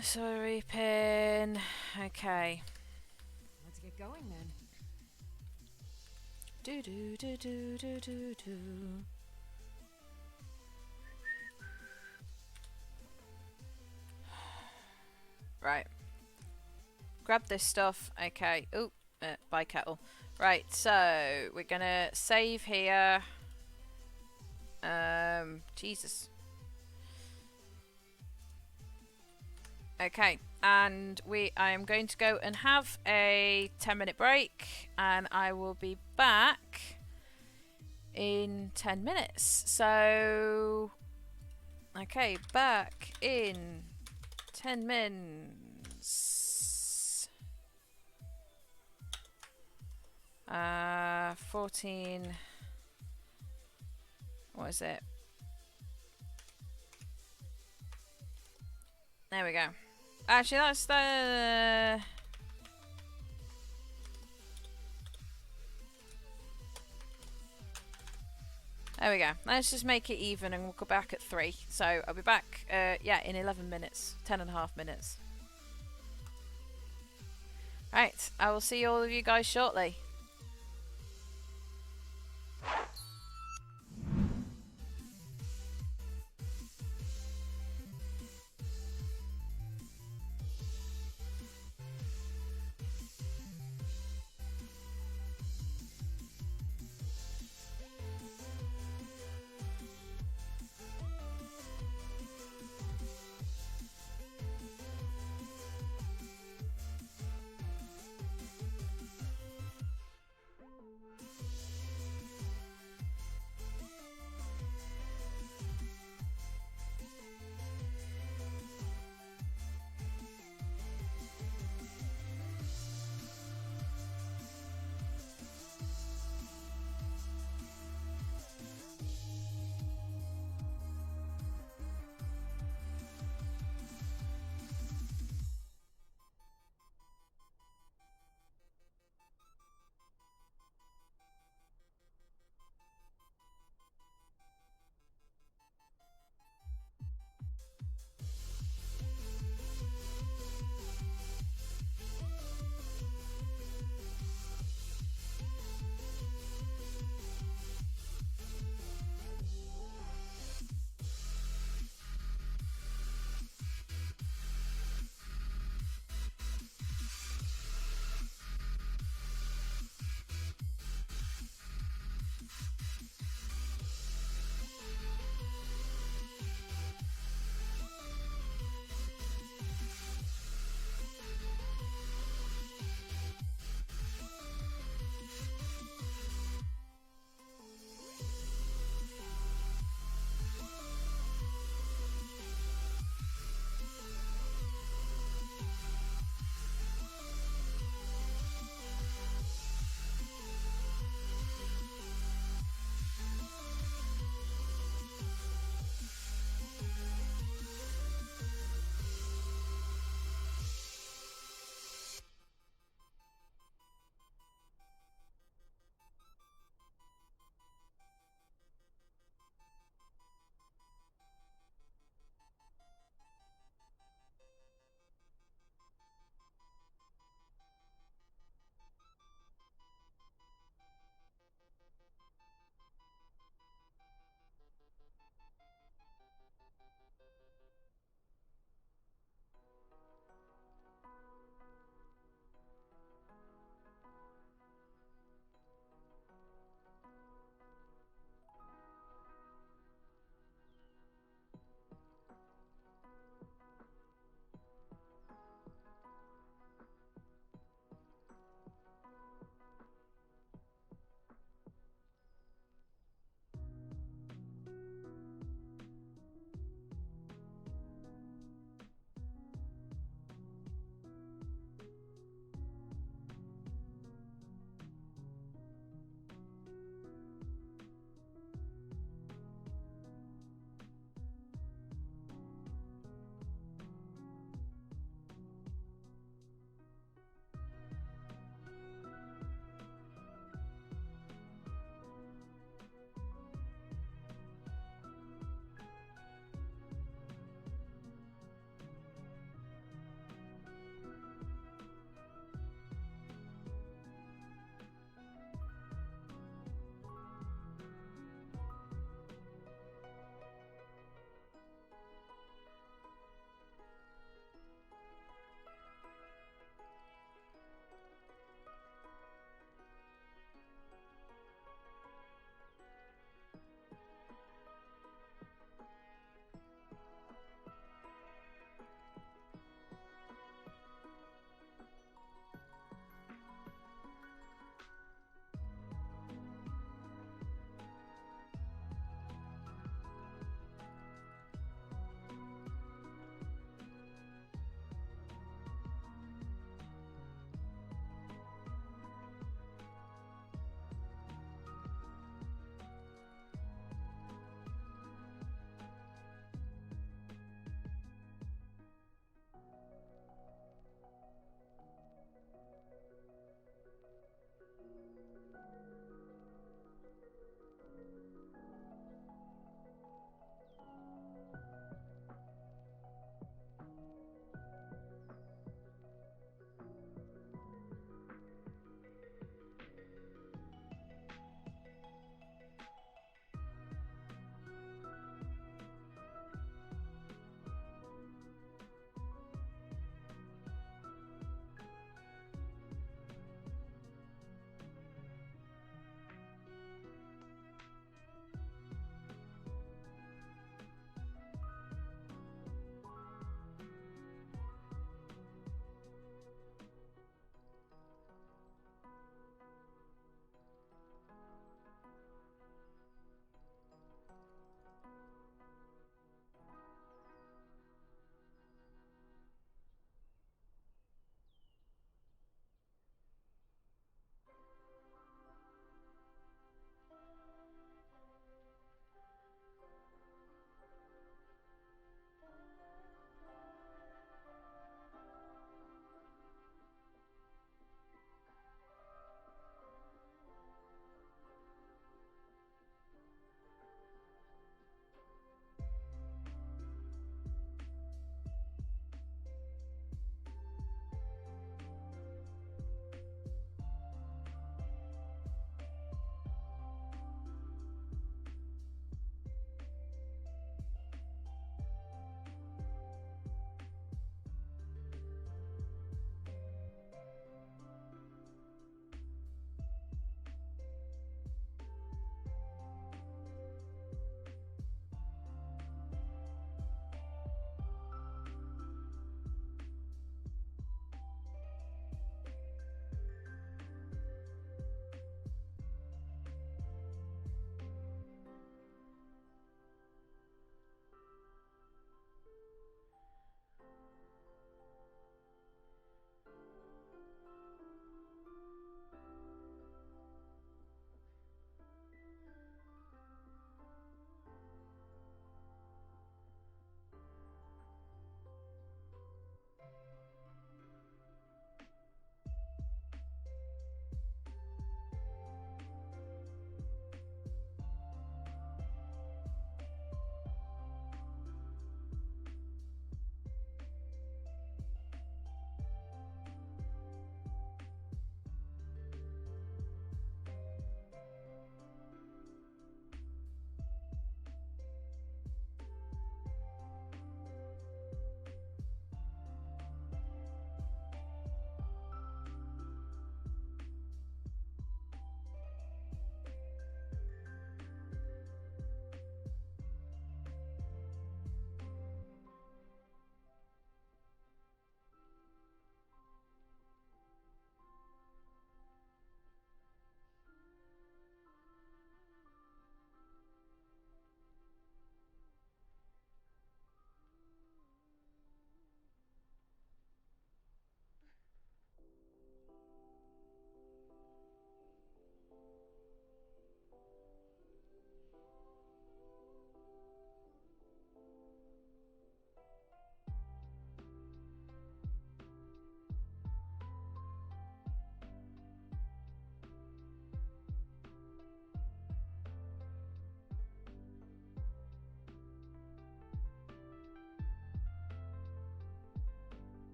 Sorry, pin. Okay. Let's get going then. Do do do do do do do. Right. Grab this stuff. Okay. Oop. Buy kettle. Right. So we're gonna save here. Jesus. Okay, and I am going to go and have a 10-minute break, and I will be back in 10 minutes. So, okay, back in 10 minutes. 14. What is it? There we go. Actually, that's the... There we go. Let's just make it even and we'll go back at 3. So I'll be back, yeah, in 11 minutes. 10.5 minutes. Right, I will see all of you guys shortly.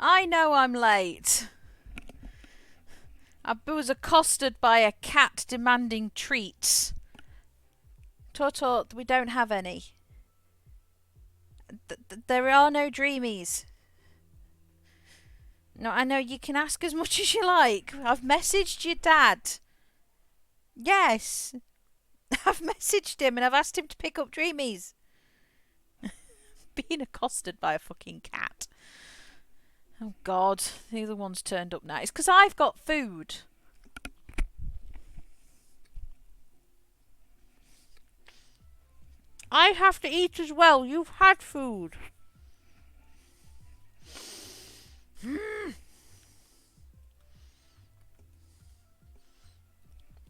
I know I'm late. I was accosted by a cat demanding treats. Tut, we don't have any. There are no dreamies. No, I know you can ask as much as you like. I've messaged your dad. Yes. I've messaged him and I've asked him to pick up dreamies. Being accosted by a fucking cat. Oh God, the other one's turned up now. It's because I've got food. I have to eat as well. You've had food.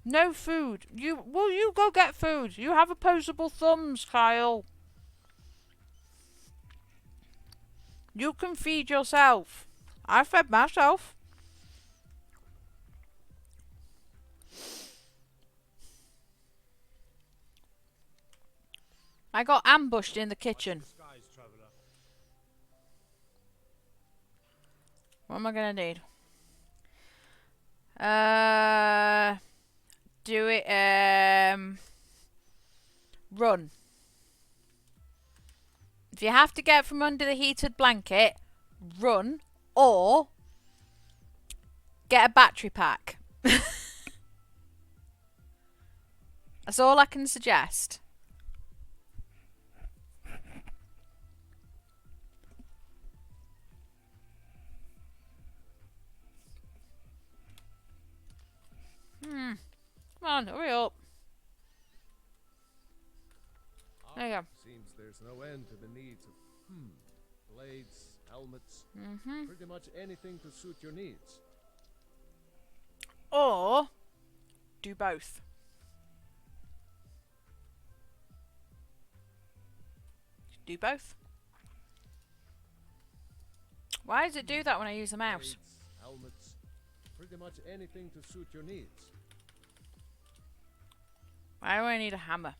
No food. You go get food. You have opposable thumbs, Kyle. You can feed yourself. I fed myself. I got ambushed in the kitchen. What am I gonna need? Do it, run. If you have to get from under the heated blanket, run, or get a battery pack. That's all I can suggest. Come on, hurry up. There you go. Seems there's no end to the needs of blades, helmets, pretty much anything to suit your needs. Or do both. Do both. Why does it do that when I use the mouse? Blades, helmets, pretty much anything to suit your needs. Why do I need a hammer?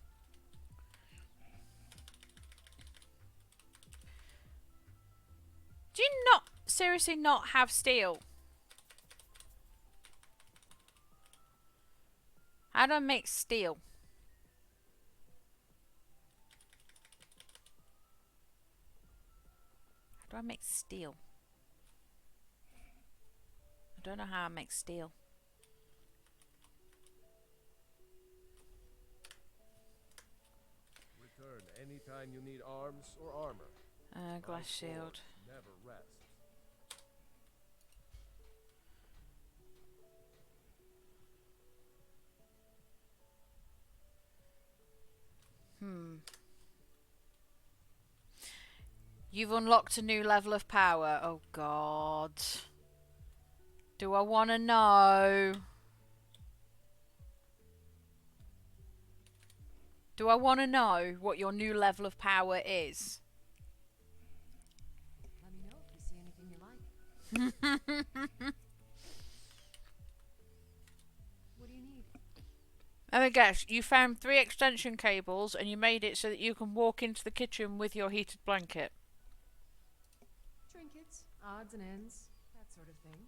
Do you not seriously not have steel? How do I make steel? How do I make steel? I don't know how I make steel. Return anytime you need arms or armor. Glass shield. Never rest. You've unlocked a new level of power. Oh God. Do I want to know? Do I want to know what your new level of power is? Let me know if you see anything you like. What do you need? Let me guess, you found 3 extension cables and you made it so that you can walk into the kitchen with your heated blanket. Trinkets, odds and ends, that sort of thing.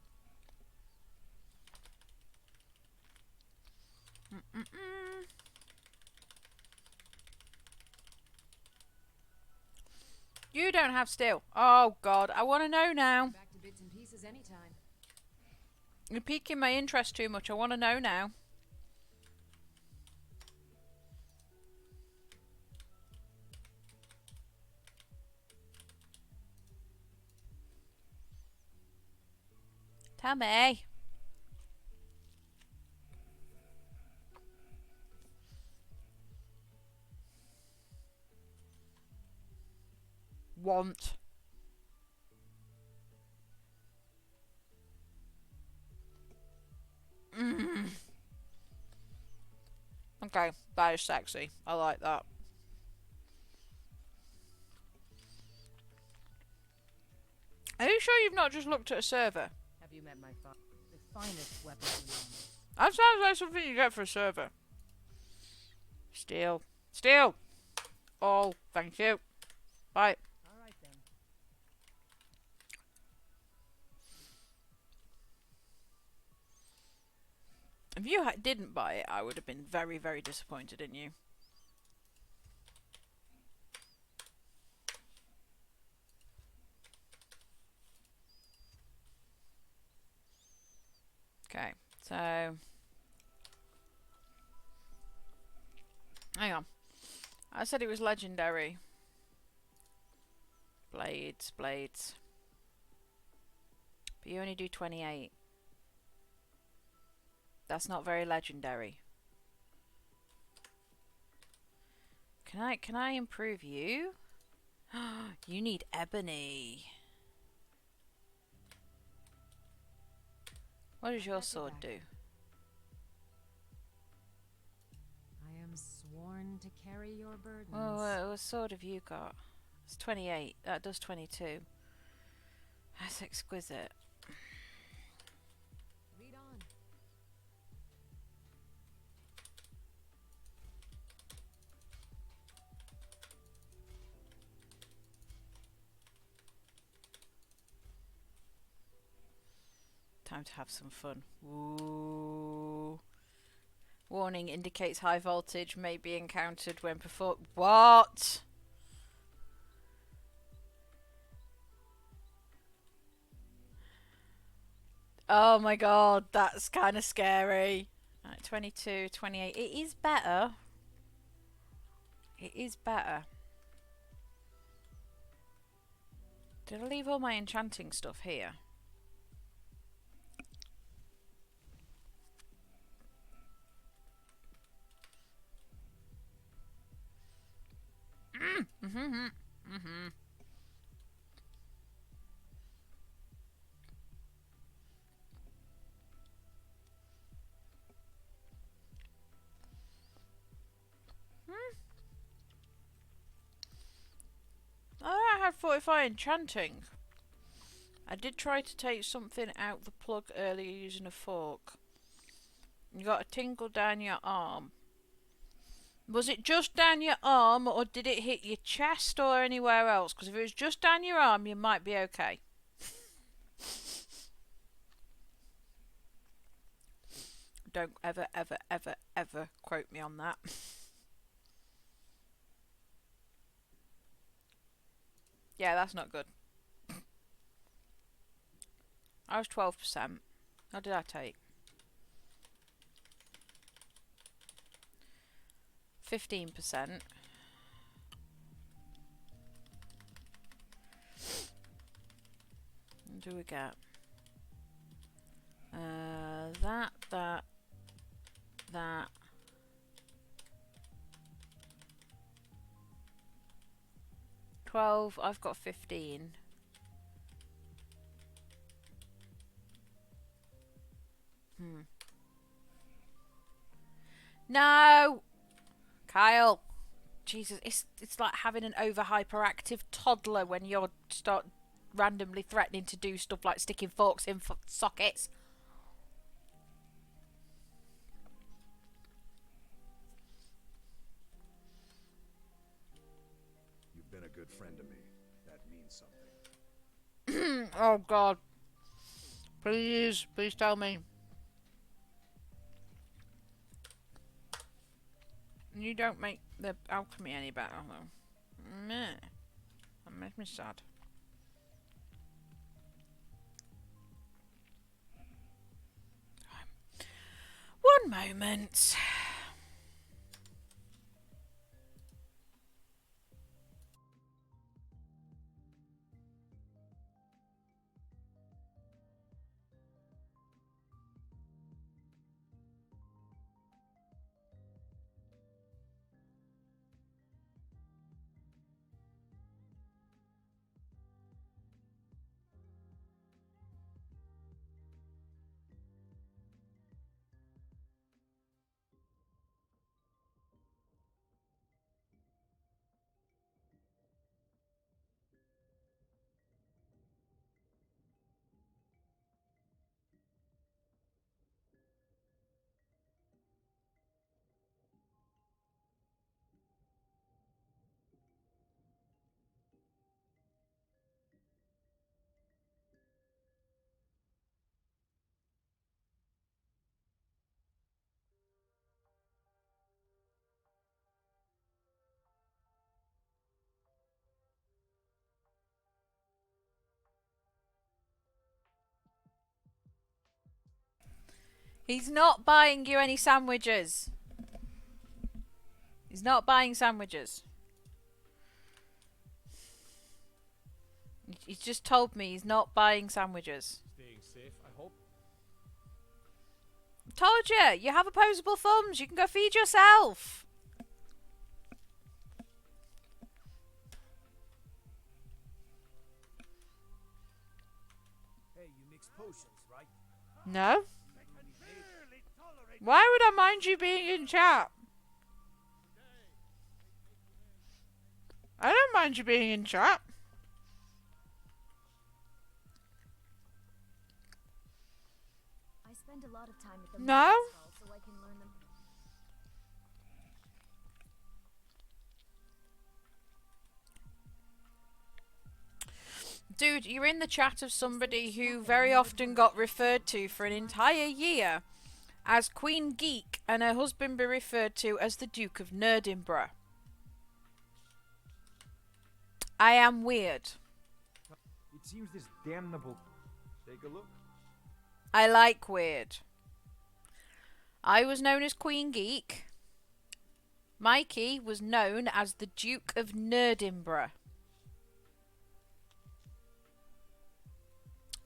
You don't have steel. Oh God, I want to know now. Back to bits and pieces anytime. You're piquing my interest too much. I want to know now. Tell me. Want. Okay, that is sexy. I like that. Are you sure you've not just looked at a server? Have you met my the finest weapons in armor? That sounds like something you get for a server. Steel. Steel! All. Thank you. Bye. All right then. If you didn't buy it, I would have been very, very disappointed in you. Okay, so hang on. I said it was legendary. Blades. But you only do 28. That's not very legendary. Can I improve you? You need ebony. What does your sword do? I am sworn to carry your burdens. Oh, what sword have you got? It's 28. That does 22. That's exquisite. Read on. Time to have some fun. Ooh. Warning indicates high voltage may be encountered when perform. What? Oh my god, that's kind of scary. Right, 22, 28. It is better. It is better. Did I leave all my enchanting stuff here? I had 45 enchanting. I did try to take something out the plug earlier using a fork. You got a tingle down your arm. Was it just down your arm, or did it hit your chest or anywhere else? Because if it was just down your arm, you might be okay. Don't ever, ever, ever, ever quote me on that. Yeah, that's not good. I was 12%. What did I take? 15%. What do we get? That. 12. I've got 15. No! Kyle! Jesus, it's like having an over hyperactive toddler when you start randomly threatening to do stuff like sticking forks in sockets. You've been a good friend to me. That means something. Oh god. Please tell me. You don't make the alchemy any better though. Meh. That makes me sad. One moment. He's not buying you any sandwiches. He's not buying sandwiches. He's just told me he's not buying sandwiches. Staying safe, I hope. Told you, you have opposable thumbs. You can go feed yourself. Hey, you mix potions, right? No. Why would I mind you being in chat? I don't mind you being in chat. I spend a lot of time at the No. market stall so I can learn them. Dude, you're in the chat of somebody who very often got referred to for an entire year as Queen Geek and her husband be referred to as the Duke of Nerdinburgh. I am weird. It seems this damnable... Take a look. I like weird. I was known as Queen Geek. Mikey was known as the Duke of Nerdinburgh.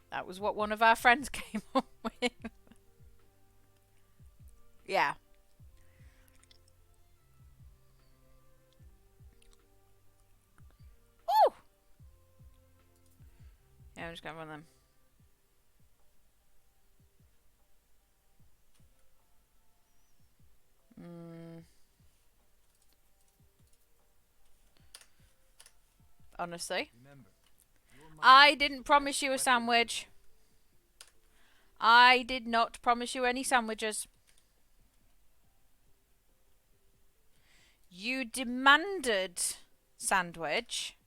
That was what one of our friends came up with. Yeah. Ooh! Yeah, I'm just going to run them. Honestly. I didn't promise you a sandwich. I did not promise you any sandwiches. You demanded sandwich.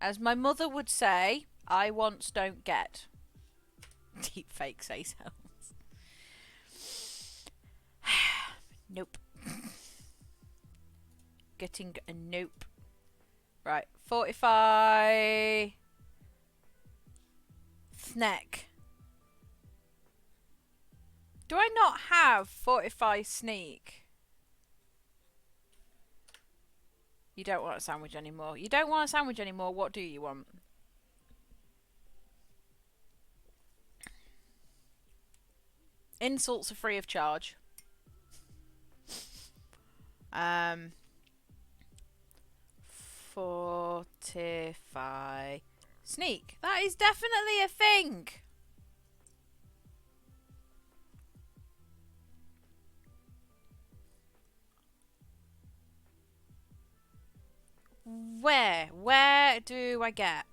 As my mother would say, I wants don't get. Deep fake say sounds. Nope. Getting a nope. Right, 45 snack. Do I not have 45 sneak? You don't want a sandwich anymore. You don't want a sandwich anymore. What do you want? Insults are free of charge. 45 sneak. That is definitely a thing. Where do I get?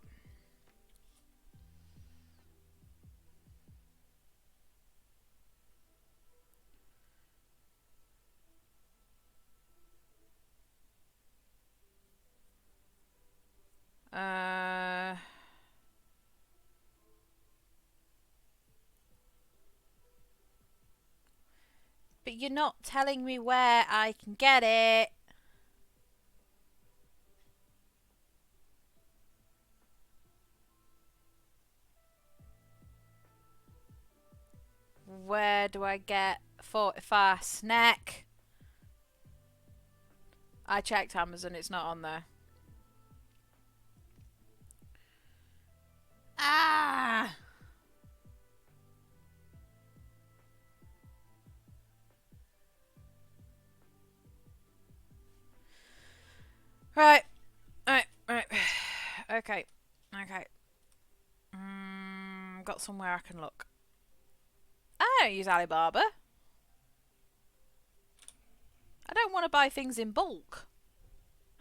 But you're not telling me where I can get it. Where do I get 45 snack? I checked Amazon, it's not on there. Ah! Right. Okay. Got somewhere I can look. I don't use Alibaba. I don't want to buy things in bulk.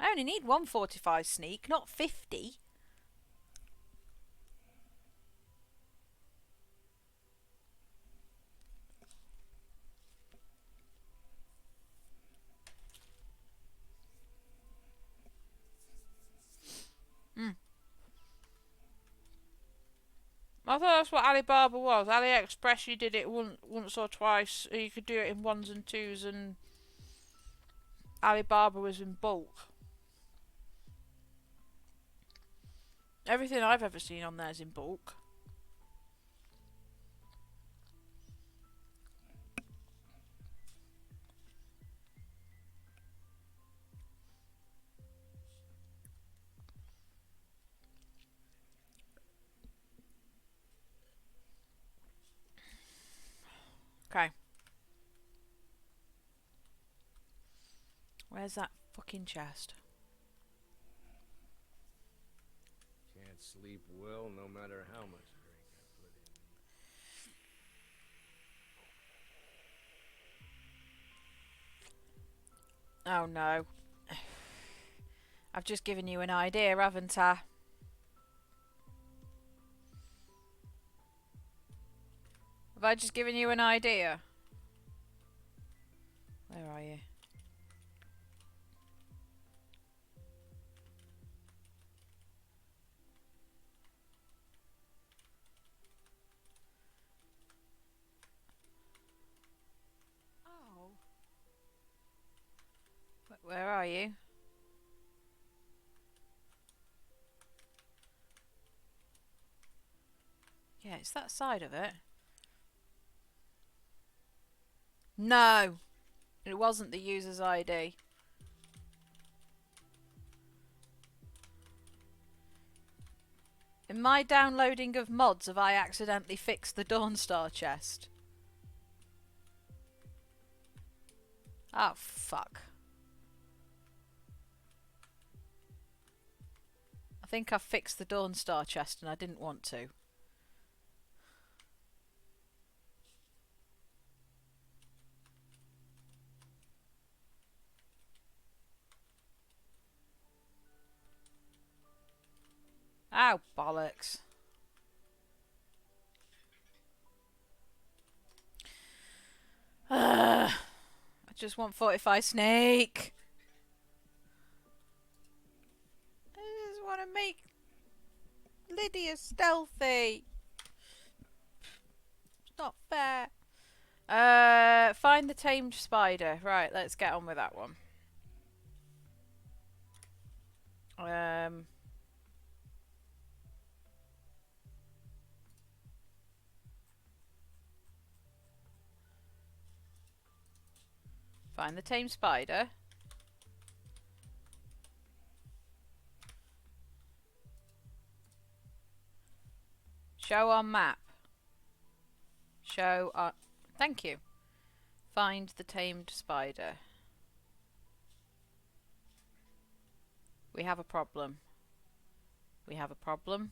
I only need 145 sneak, not 50. I thought that's what Alibaba was. AliExpress, you did it once or twice. You could do it in ones and twos, and Alibaba was in bulk. Everything I've ever seen on there is in bulk. Okay. Where's that fucking chest? Can't sleep well no matter how much drink I put in me. Oh no. I've just given you an idea, haven't I? Have I just given you an idea? Where are you? Oh. Where are you? Yeah, it's that side of it. No! It wasn't the user's ID. In my downloading of mods, have I accidentally fixed the Dawnstar chest? Oh, fuck. I think I've fixed the Dawnstar chest and I didn't want to. Ow, bollocks. I just want Fortify Snake. I just want to make Lydia stealthy. It's not fair. Find the tamed spider. Right, let's get on with that one. Find the tamed spider. Show on map. Show on... Thank you. Find the tamed spider. We have a problem. We have a problem.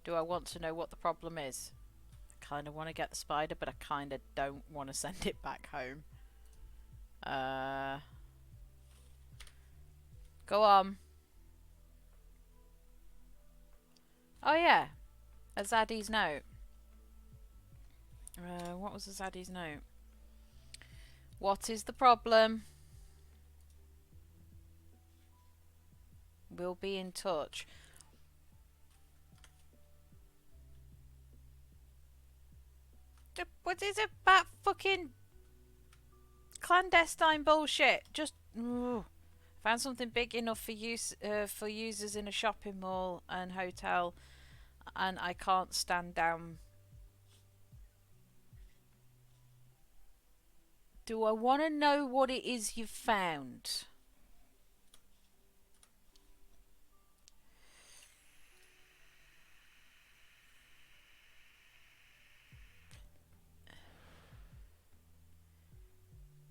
Do I want to know what the problem is? I kind of want to get the spider, but I kind of don't want to send it back home. Go on. Oh yeah, a Zaddy's note. What was the Zaddy's note? What is the problem? We'll be in touch. What is it about fucking clandestine bullshit? Just found something big enough for use for users in a shopping mall and hotel, and I can't stand down. Do I want to know what it is you've found?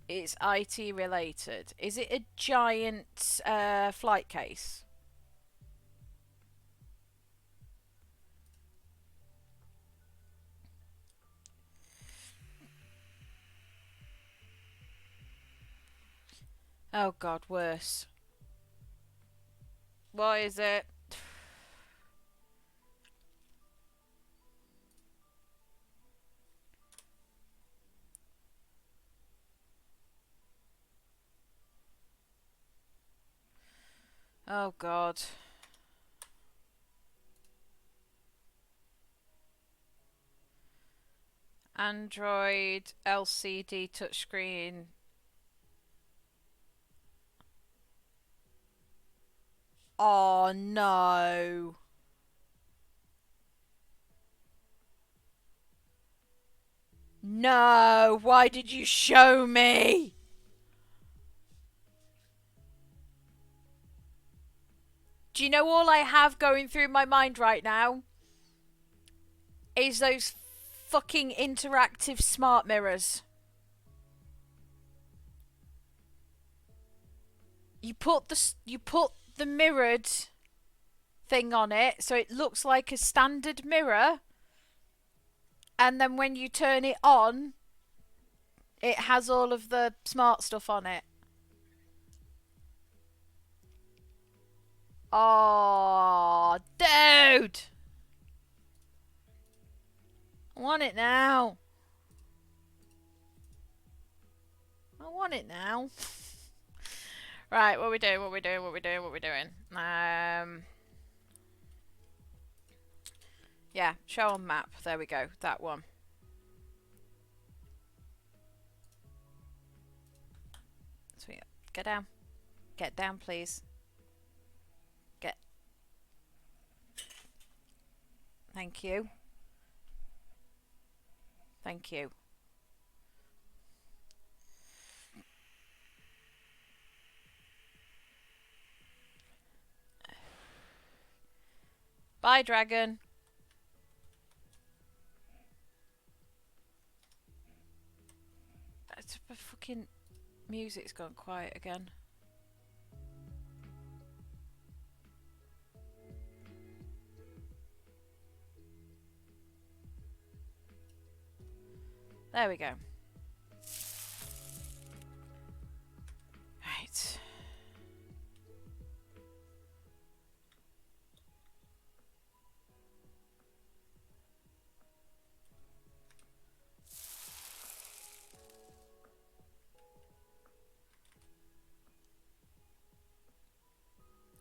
It's IT related. Is it a giant flight case? Oh god, worse. What is it? Oh god. Android LCD touchscreen. Oh no. No, why did you show me? Do you know all I have going through my mind right now is those fucking interactive smart mirrors. You put the mirrored thing on it so it looks like a standard mirror, and then when you turn it on, it has all of the smart stuff on it. Oh, dude! I want it now. I want it now. Right, what we doing? Yeah, show on map. There we go. That one. Sweet. Get down. Get down, please. Get. Thank you. Thank you. Bye, dragon. The fucking music's gone quiet again. There we go. Right.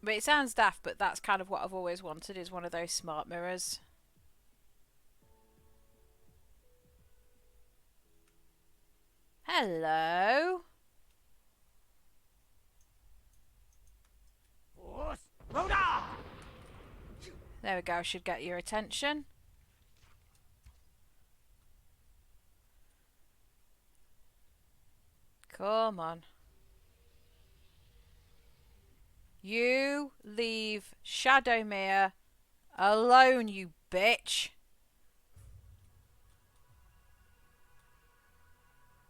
But it sounds daft, but that's kind of what I've always wanted, is one of those smart mirrors. Hello. There we go, should get your attention. Come on. You leave Shadowmere alone, you bitch.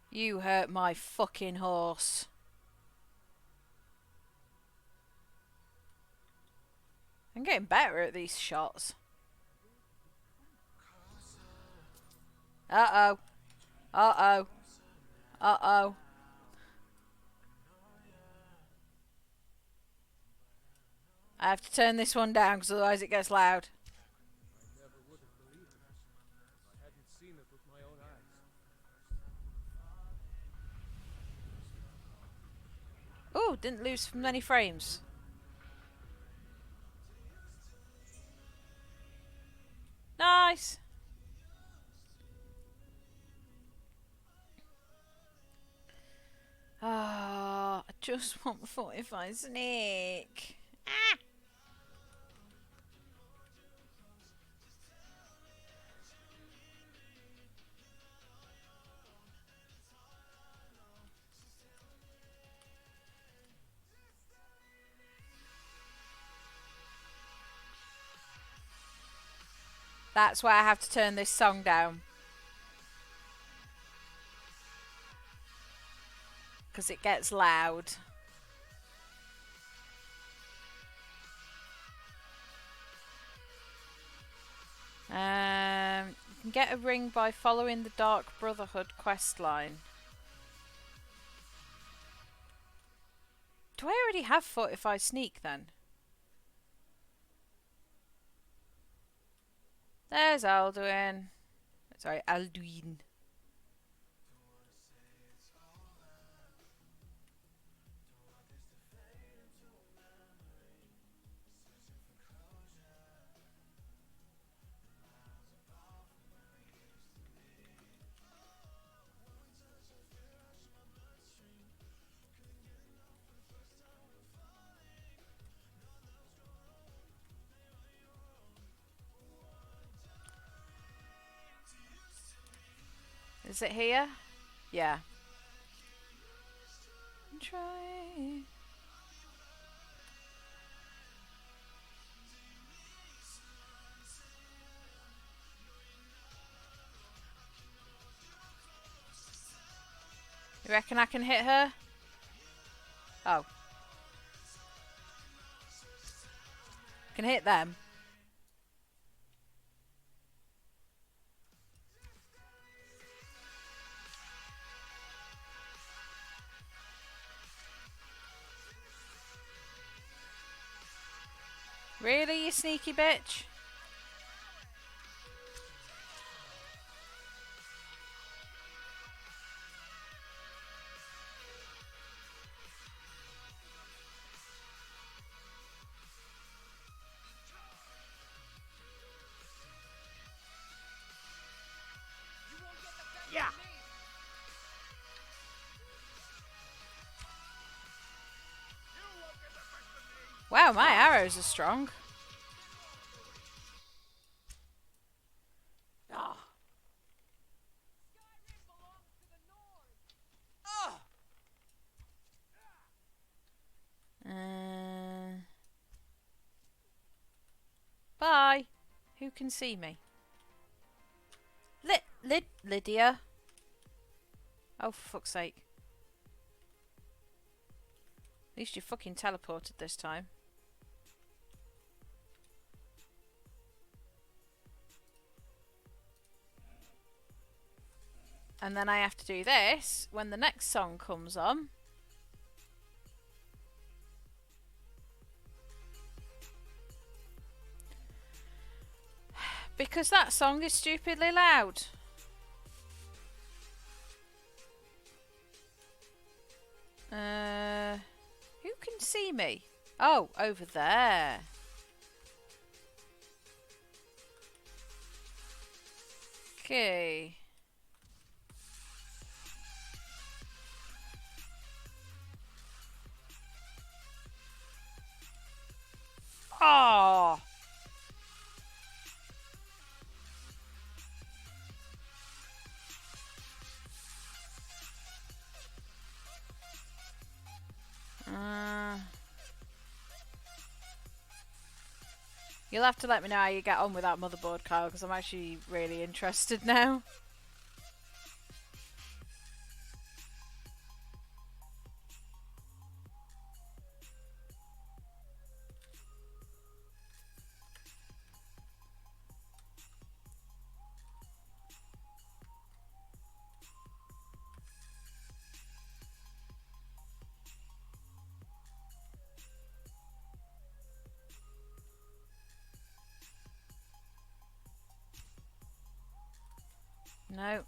You hurt my fucking horse. I'm getting better at these shots. Uh-oh. Uh-oh. Uh-oh. I have to turn this one down because otherwise it gets loud. I never would have believed it if I hadn't seen it with my own eyes. Oh, didn't lose many frames. Nice. Ah, I just want 45 sneak. Ah. That's why I have to turn this song down. Because it gets loud. You can get a ring by following the Dark Brotherhood quest line. Do I already have Fortified Sneak then? There's Alduin. Sorry, Alduin. Is it here? Yeah. Try. You reckon I can hit her? Oh. Can hit them. Really, you sneaky bitch? Yeah. Wow, my arrows are strong. Ah. Bye. Who can see me? Lydia. Oh, for fuck's sake. At least you fucking teleported this time. And then I have to do this when the next song comes on. Because that song is stupidly loud. Who can see me? Oh, over there. Okay. Oh. You'll have to let me know how you get on with that motherboard, Kyle, because I'm actually really interested now. No.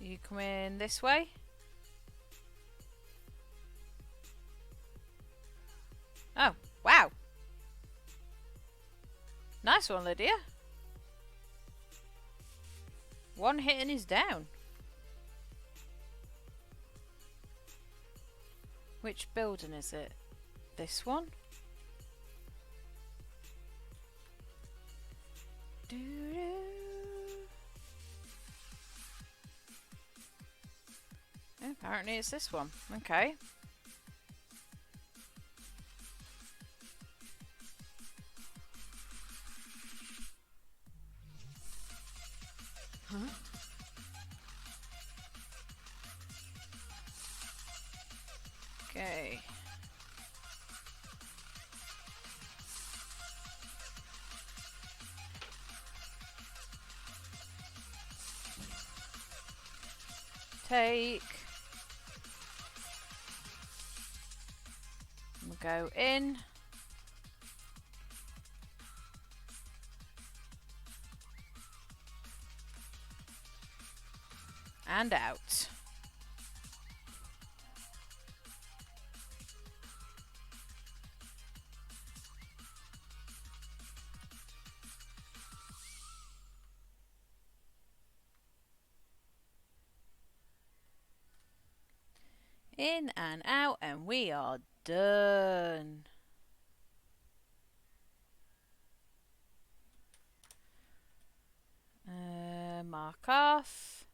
You come in this way? Oh, wow. Nice one, Lydia. One hit and he's down. Which building is it? This one? Apparently it's this one. Okay. Huh? Okay. Take. We'll go in. And out. In and out, and we are done. Mark off.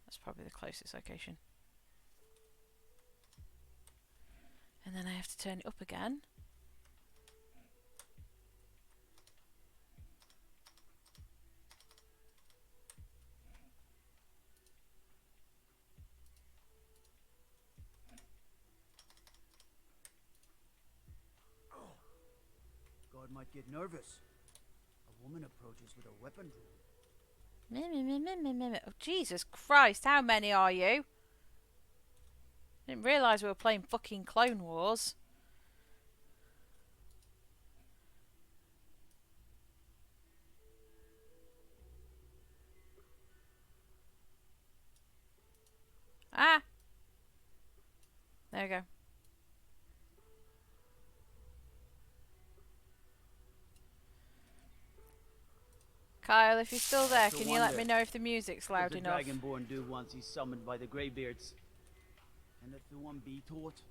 That's probably the closest location. And then I have to turn it up again. guard might get nervous. A woman approaches with a weapon drawn. Oh, Jesus Christ, how many are you? Didn't realise we were playing fucking Clone Wars. Ah! There we go. Kyle, if you're still there, can you let me know if the music's loud enough? What does the Dragonborn do once he's summoned by the Greybeards? And let the one be taught,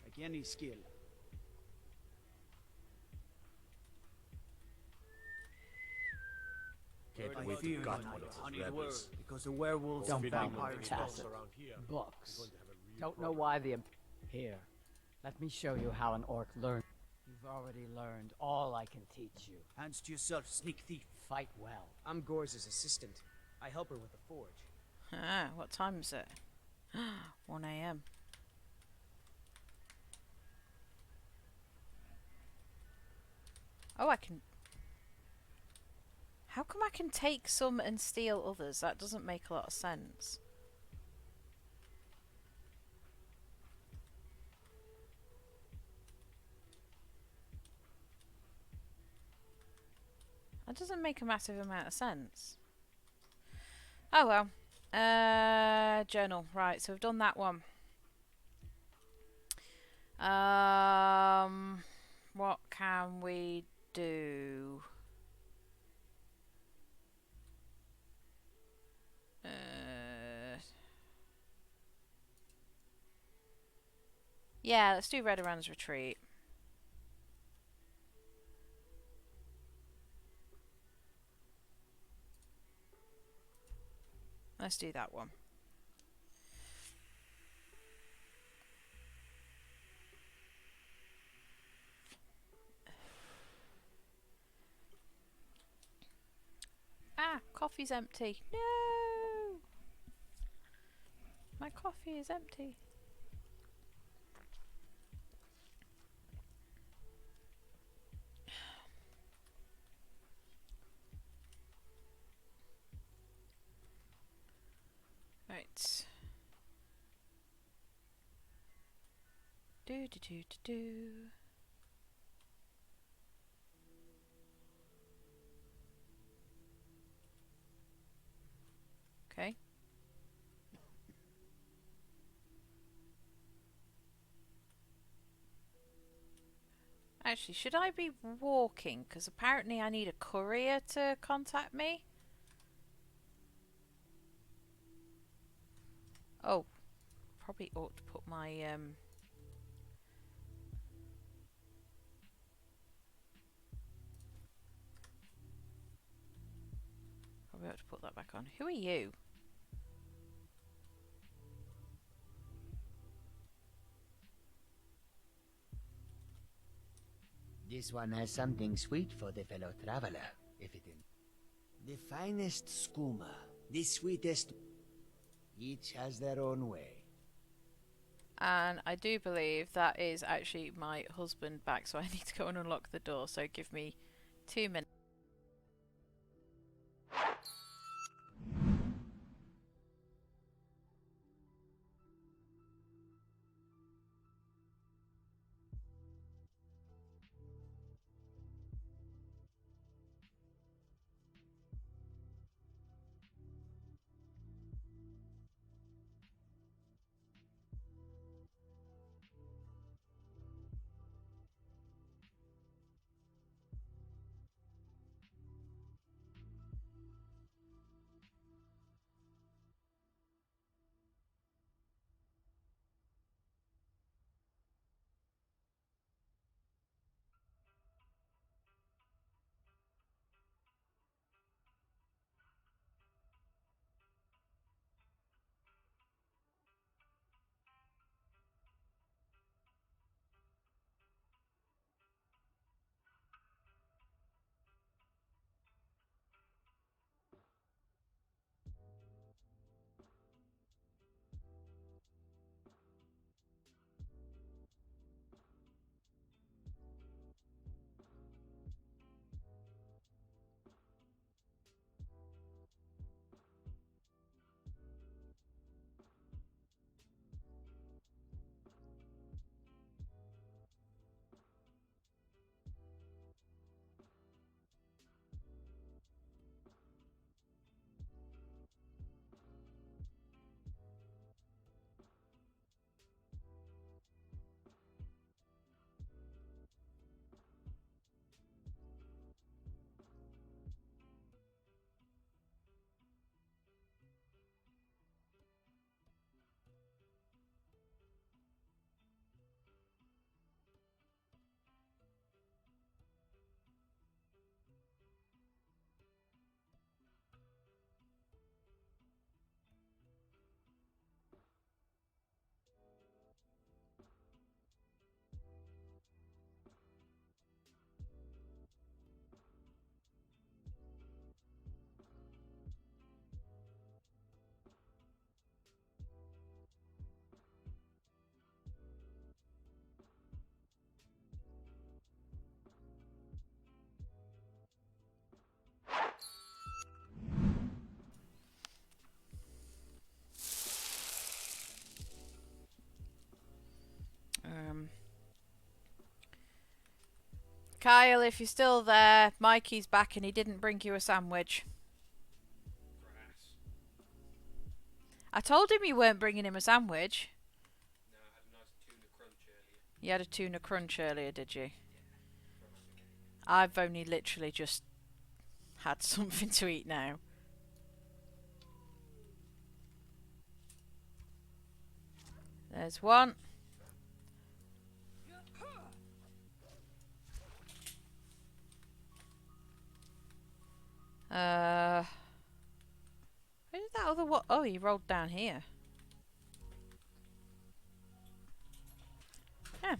like any skill. Can't wait to got one of his rebels. Because the werewolves Don't and bang on vampires tacit. around Books. Don't know why the... Here, let me show you how an orc learns. You've already learned all I can teach you. Hands to yourself, sneak thief. Fight well. I'm Gore's assistant. I help her with the forge. Ah, what time is it? 1 AM. Oh, I can... How come I can take some and steal others? That doesn't make a lot of sense. That doesn't make a massive amount of sense. Oh well. Journal. Right, so we've done that one. What can we do? Yeah, let's do Redorand's Retreat. Let's do that one. Ah, coffee's empty. No! My coffee is empty. Right. Do do do do do. Okay. Actually, should I be walking? Because apparently I need a courier to contact me. Oh, probably ought to put my probably ought to put that back on. Who are you? This one has something sweet for the fellow traveler, if it in. The finest skooma, the sweetest. Each has their own way. And I do believe that is actually my husband back, so I need to go and unlock the door. So give me 2 minutes. Kyle, if you're still there, Mikey's back and he didn't bring you a sandwich. I told him you weren't bringing him a sandwich. No, I had a nice tuna crunch earlier. You had a tuna crunch earlier, did you? I've only literally just had something to eat now. There's one. Where did that other one? Oh, he rolled down here. Yeah.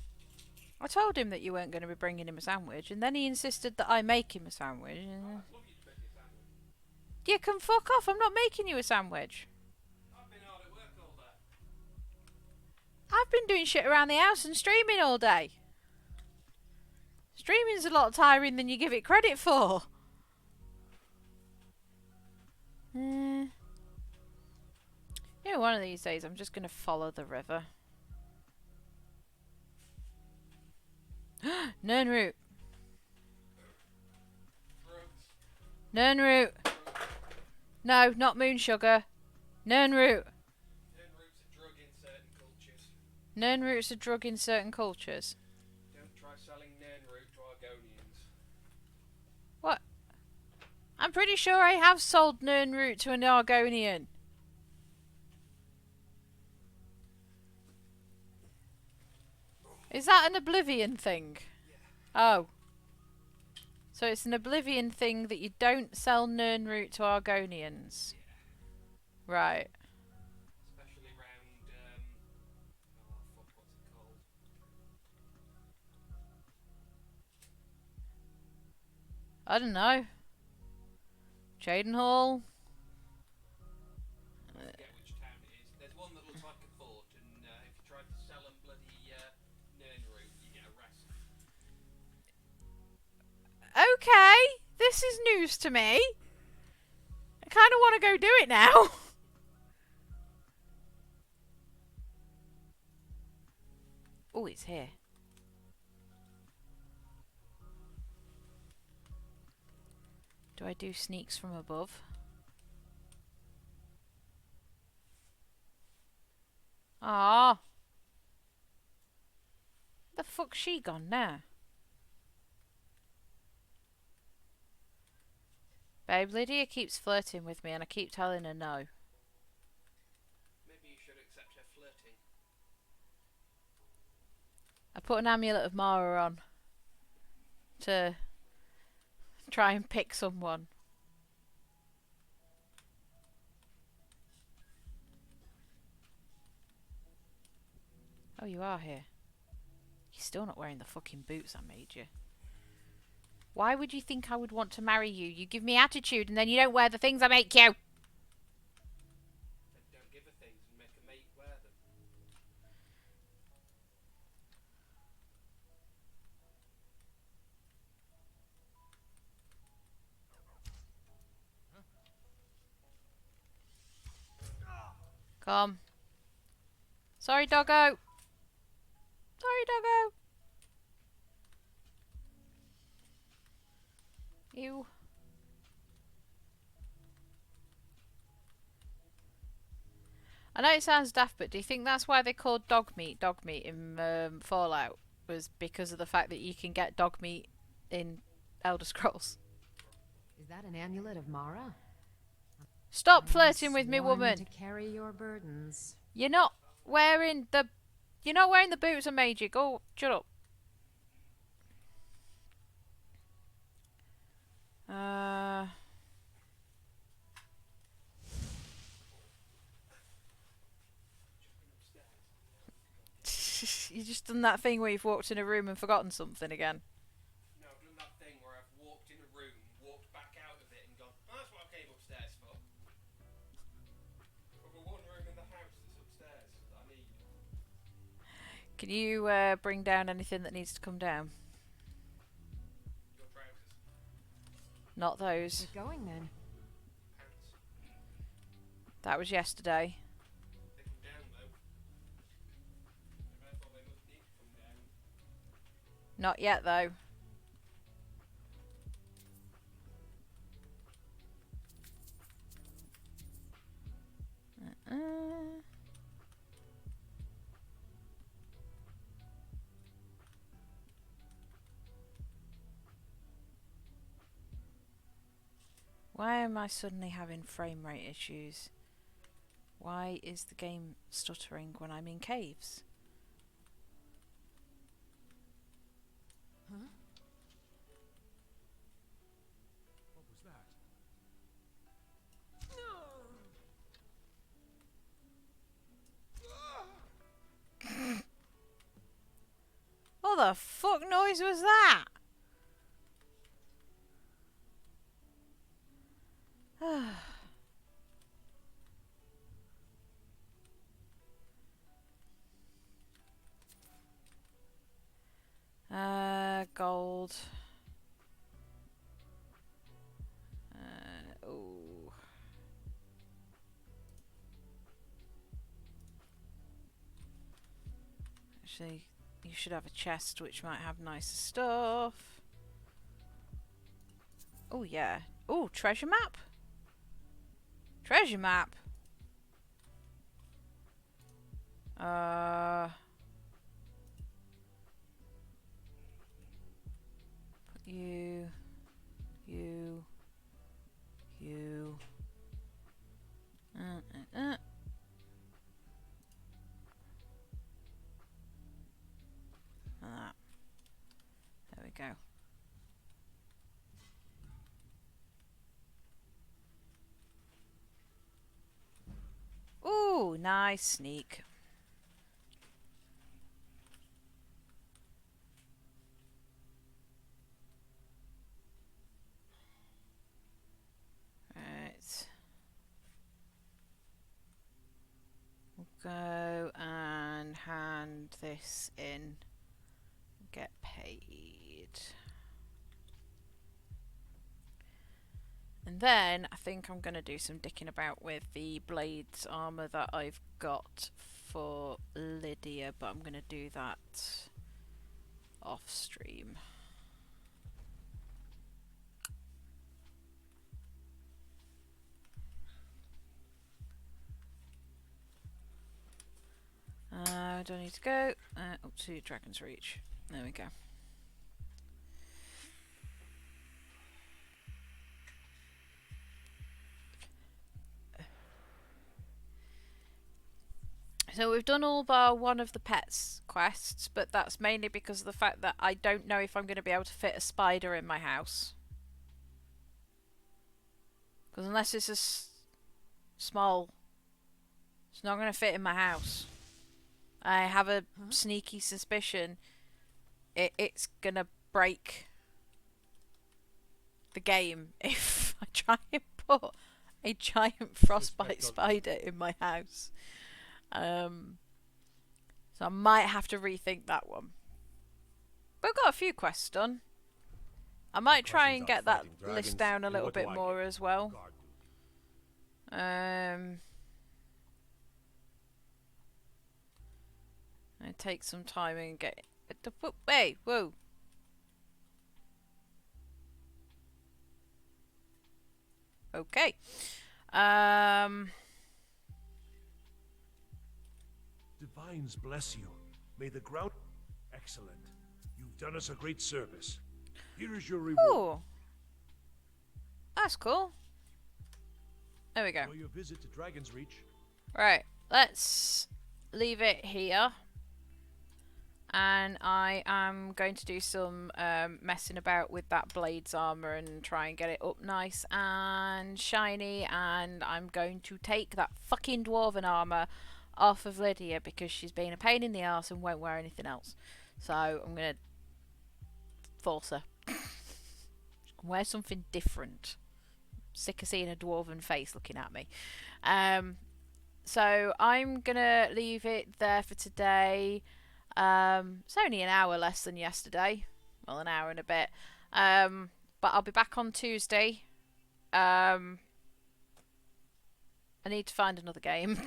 I told him that you weren't going to be bringing him a sandwich, and then he insisted that I make him a sandwich. You can fuck off. I'm not making you a sandwich. I've been hard at work all day. I've been doing shit around the house and streaming all day. Streaming's a lot tiring than you give it credit for. You know, one of these days I'm just going to follow the river. Nern root. Nern root. No, not moon sugar. Nern root. Nern root's a drug in certain cultures. Nern root's a drug in certain cultures. Don't try selling Nern root to Argonians. What? I'm pretty sure I have sold Nern root to an Argonian. Is that an Oblivion thing? Oh. So it's an Oblivion thing that you don't sell Nern root to Argonians. Right. Especially around, oh fuck, what's it called? I don't know. Jaden Hall. I forget which town it is. There's one that looks like a fort, and if you try to sell them bloody Nern root, you get arrested. Okay, this is news to me. I kind of want to go do it now. Oh, it's here. Do I do sneaks from above? Ah. The fuck's she gone now? Babe, Lydia keeps flirting with me and I keep telling her no. Maybe you should accept her flirting. I put an amulet of Mara on to try and pick someone. Oh, you are here. You're still not wearing the fucking boots I made you. Why would you think I would want to marry you? You give me attitude and then you don't wear the things I make you. Then don't give her things and make a mate wear them. Come. Sorry, doggo. Sorry, doggo. Ew. I know it sounds daft, but do you think that's why they called dog meat in Fallout? Was because of the fact that you can get dog meat in Elder Scrolls? Is that an amulet of Mara? Stop flirting with me, Sworn woman. to carry your burdens. You're not wearing the boots I made you. Go, shut up. You just done that thing where you've walked in a room and forgotten something again. No, I've done that thing where I've walked in a room, walked back out of it and gone, oh, that's what I came upstairs for. I've got one room in the house that's upstairs that I need. Can you bring down anything that needs to come down? Your trousers. Not those. Keep going then. Pants. That was yesterday. They come down though. And therefore they must need to come down. Not yet, though. Why am I suddenly having frame rate issues? Why is the game stuttering when I'm in caves? Huh? What was that? What the fuck noise was that? Gold. Oh. Actually, you should have a chest which might have nicer stuff. Oh yeah. Oh, treasure map? Treasure map? Put you. Ah. There we go. Ooh, nice sneak. Right. We'll go and hand this in. Get paid. And then I think I'm going to do some dicking about with the blades armor that I've got for Lydia, but I'm going to do that off stream. Do I need to go up to Dragon's Reach? There we go. So we've done all bar one of the pets quests, but that's mainly because of the fact that I don't know if I'm going to be able to fit a spider in my house. Because unless it's small, it's not going to fit in my house. I have a sneaky suspicion it's going to break the game if I try and put a giant frostbite spider in my house. So I might have to rethink that one. But I've got a few quests done. I might try and get that list down a little bit more as well. I take some time and get the hey, whoa. Okay. Divines bless you. May the ground... Excellent. You've done us a great service. Here is your reward. Ooh. That's cool. There we go. For your visit to Dragon's Reach. Right, let's leave it here. And I am going to do some messing about with that Blades armor and try and get it up nice and shiny. And I'm going to take that fucking Dwarven armor off of Lydia because she's been a pain in the arse and won't wear anything else. So I'm going to force her. Wear something different. Sick of seeing a Dwarven face looking at me. So I'm going to leave it there for today. It's only an hour less than yesterday. Well, an hour and a bit. But I'll be back on Tuesday. I need to find another game.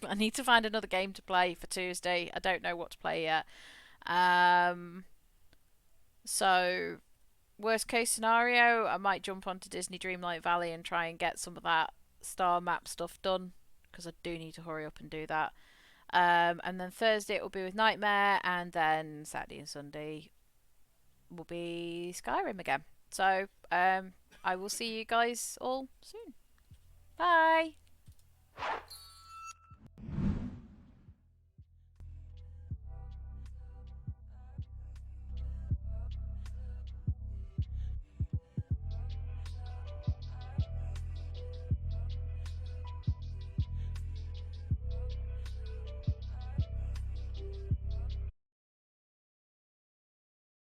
I need to find another game to play for Tuesday. I don't know what to play yet. So, worst case scenario, I might jump onto Disney Dreamlight Valley and try and get some of that star map stuff done. because I do need to hurry up and do that. And then Thursday it will be with Nightmare, and then Saturday and Sunday will be Skyrim again. So I will see you guys all soon. Bye.